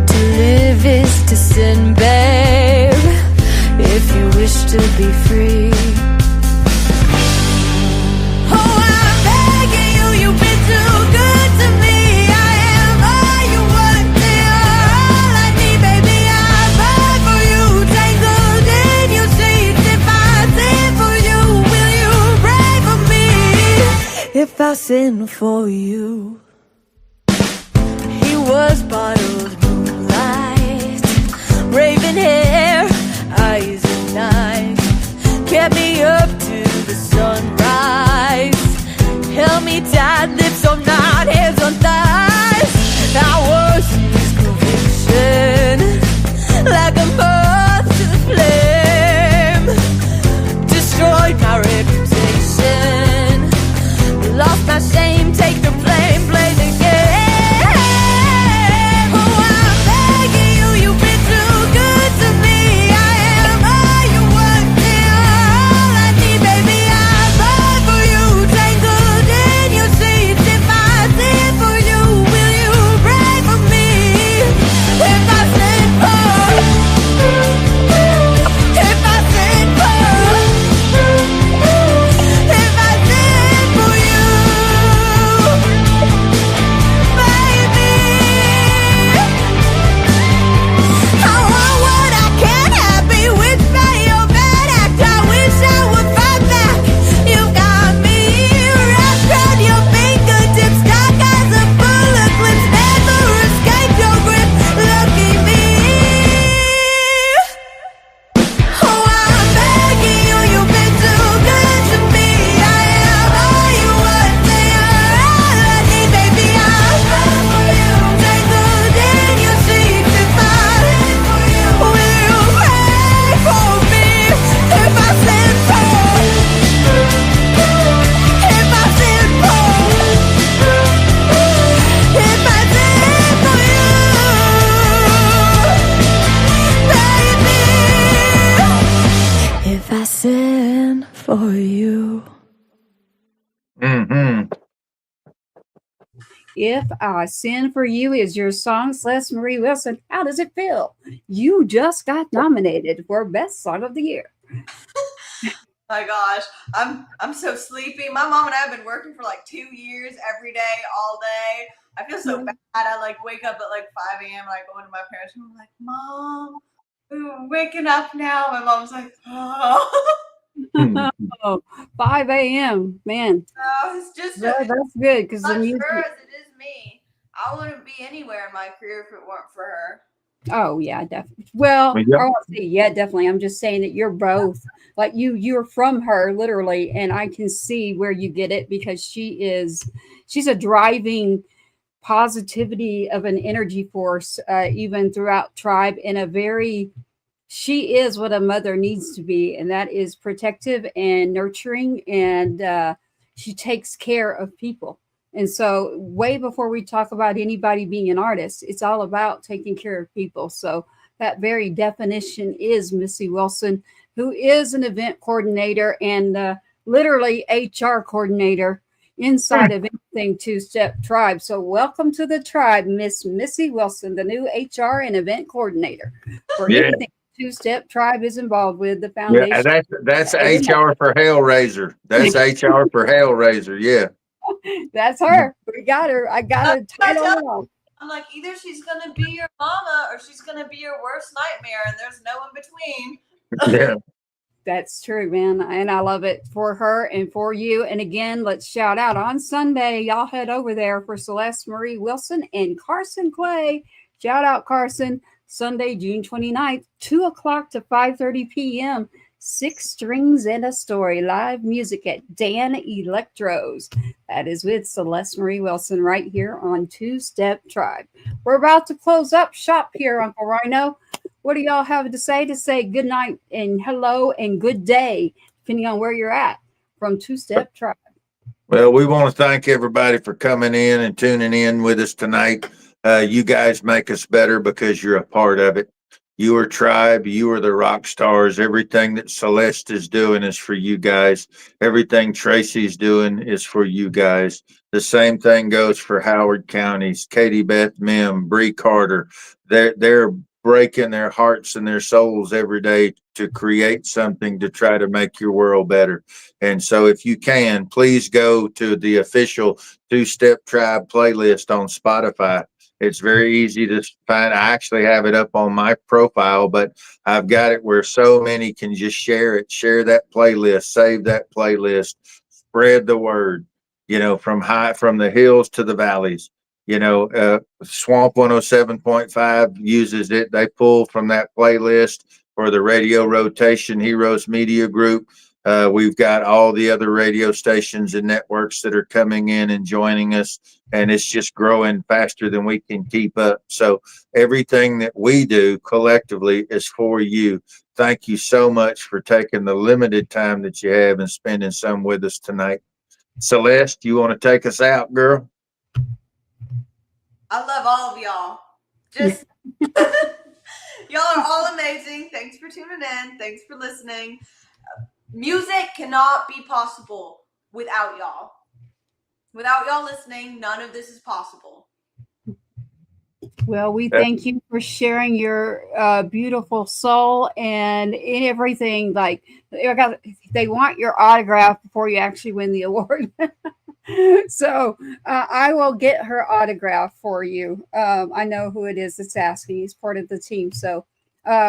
To live is to sin, babe, if you wish to be free. Oh, I'm begging you, you've been too good to me. I am all you want, you're all I need, baby. I fight for you, tangled in your sheets. If I sin for you, will you pray for me? If I sin for you. He was bottled moonlight, raven hair, eyes at night, kept me up to the sunrise, held me tight, lips on night, hands on thighs. I was his conviction, like a moth to the flame, destroyed my reputation, lost my shame, take the blame, play the game. Oh, I'm begging you, you've been too good to me. I am all you want, you're all I need, baby. I fight for you, tangled in your sheets. If I sin for you, will you pray for me? If I sin for, if I sin for, if I sin for you, baby. I want what I can't have, be with by your bad act. I wish I would fight back. You got me wrapped around your fingertips, dark as a bullet clips, never escape your grip. Lucky me. Oh, I'm begging you, you've been too good to me. I am all you want, you're all I need, baby. I fight for you, tangled in your sheets. If I sin for you, will you pray for me? If I sin for, if I sin for, if I sin for you, baby. If I sin for you. Mm-hmm. If I Sin for You is your song, Celeste Marie Wilson. How does it feel? You just got nominated for Best Song of the Year. My gosh, I'm so sleepy. My mom and I have been working for like 2 years every day, all day. I feel so bad. I like wake up at like 5 a.m. and I go into my parents' room. I'm like, Mom, we're waking up now. My mom's like, oh. Oh, 5 a.m. Man, No, it's just that's good because the much music. her as it is me. I wouldn't be anywhere in my career if it weren't for her. Oh yeah, definitely. Well, Well, yeah. I won't say yeah, definitely. I'm just saying that you're both like you're from her literally, and I can see where you get it because she's a driving positivity of an energy force, even throughout Tribe, in a very she is what a mother needs to be, and that is protective and nurturing, and she takes care of people. And so, way before we talk about anybody being an artist, it's all about taking care of people. So, that very definition is Missy Wilson, who is an event coordinator and literally HR coordinator inside of anything 2-Step Tribe. So, welcome to the tribe, Miss Missy Wilson, the new HR and event coordinator for anything 2-Step Tribe is involved with. The foundation. Yeah, that's HR for Hellraiser. That's HR for Hellraiser. Yeah. That's her. We got her. I got her title wrong. I'm like, either she's gonna be your mama or she's gonna be your worst nightmare, and there's no in between. Yeah. That's true, man. And I love it for her and for you. And again, let's shout out on Sunday. Y'all head over there for Celeste Marie Wilson and Carson Clay. Shout out Carson. Sunday, June 29th, 2 o'clock to 5:30 p.m. 6 Strings and a Story, live music at Dan Electro's. That is with Celeste Marie Wilson right here on 2-Step Tribe. We're about to close up shop here, Uncle Ryano. What do y'all have to say? To say good night and hello and good day, depending on where you're at, from 2-Step Tribe. Well, we want to thank everybody for coming in and tuning in with us tonight. You guys make us better because you're a part of it. You are tribe. You are the rock stars. Everything that Celeste is doing is for you guys. Everything Tracy's doing is for you guys. The same thing goes for Howard County's Katie Beth Mim, Bree Carter. They're breaking their hearts and their souls every day to create something to try to make your world better. And so if you can, please go to the official 2Step Tribe playlist on Spotify. It's very easy to find. I actually have it up on my profile, but I've got it where so many can just share it, share that playlist, save that playlist, spread the word, from the hills to the valleys. Swamp 107.5 uses it. They pull from that playlist for the radio rotation Heroes Media Group. We've got all the other radio stations and networks that are coming in and joining us, and it's just growing faster than we can keep up. So everything that we do collectively is for you. Thank you so much for taking the limited time that you have and spending some with us tonight. Celeste, you want to take us out, girl? I love all of y'all. Just y'all are all amazing. Thanks for tuning in. Thanks for listening. Music cannot be possible without y'all. Without y'all listening, none of this is possible. Well, we thank you for sharing your beautiful soul and everything. Like, they want your autograph before you actually win the award. So I will get her autograph for you. I know who it is that's asking. He's part of the team. So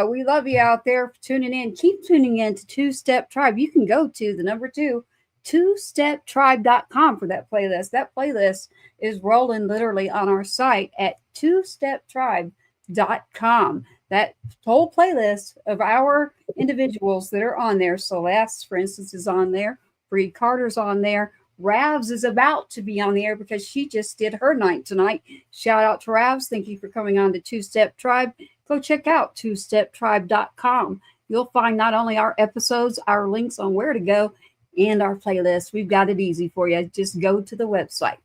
we love you out there for tuning in. Keep tuning in to 2Step Tribe. You can go to the number 2steptribe.com for that playlist. That playlist is rolling literally on our site at 2steptribe.com. That whole playlist of our individuals that are on there. Celeste, for instance, is on there. Bree Carter's on there. RAVS is about to be on the air because she just did her night tonight. Shout out to RAVS. Thank you for coming on to 2Step Tribe. Go check out 2steptribe.com. You'll find not only our episodes, our links on where to go, and our playlist. We've got it easy for you. Just go to the website.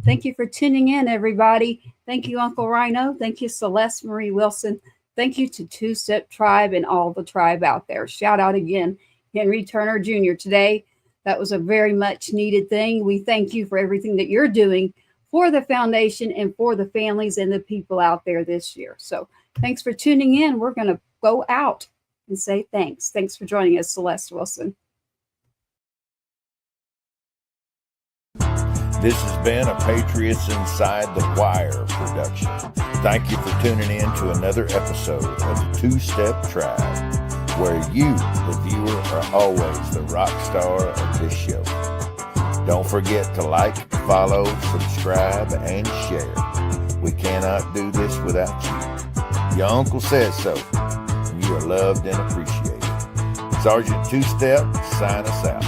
Thank you for tuning in, everybody. Thank you, Uncle Ryano. Thank you, Celeste Marie Wilson. Thank you to 2Step Tribe and all the tribe out there. Shout out again, Henry Turner Jr. today. That was a very much needed thing. We thank you for everything that you're doing for the foundation and for the families and the people out there this year. So thanks for tuning in. We're going to go out and say thanks. Thanks for joining us, Celeste Wilson. This has been a Patriots Inside the Wire production. Thank you for tuning in to another episode of the 2Step Tribe, where you, the viewer, are always the rock star of this show. Don't forget to like, follow, subscribe, and share. We cannot do this without you. Your uncle says so, and you are loved and appreciated. Sergeant 2Step, sign us out.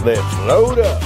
Let's load up.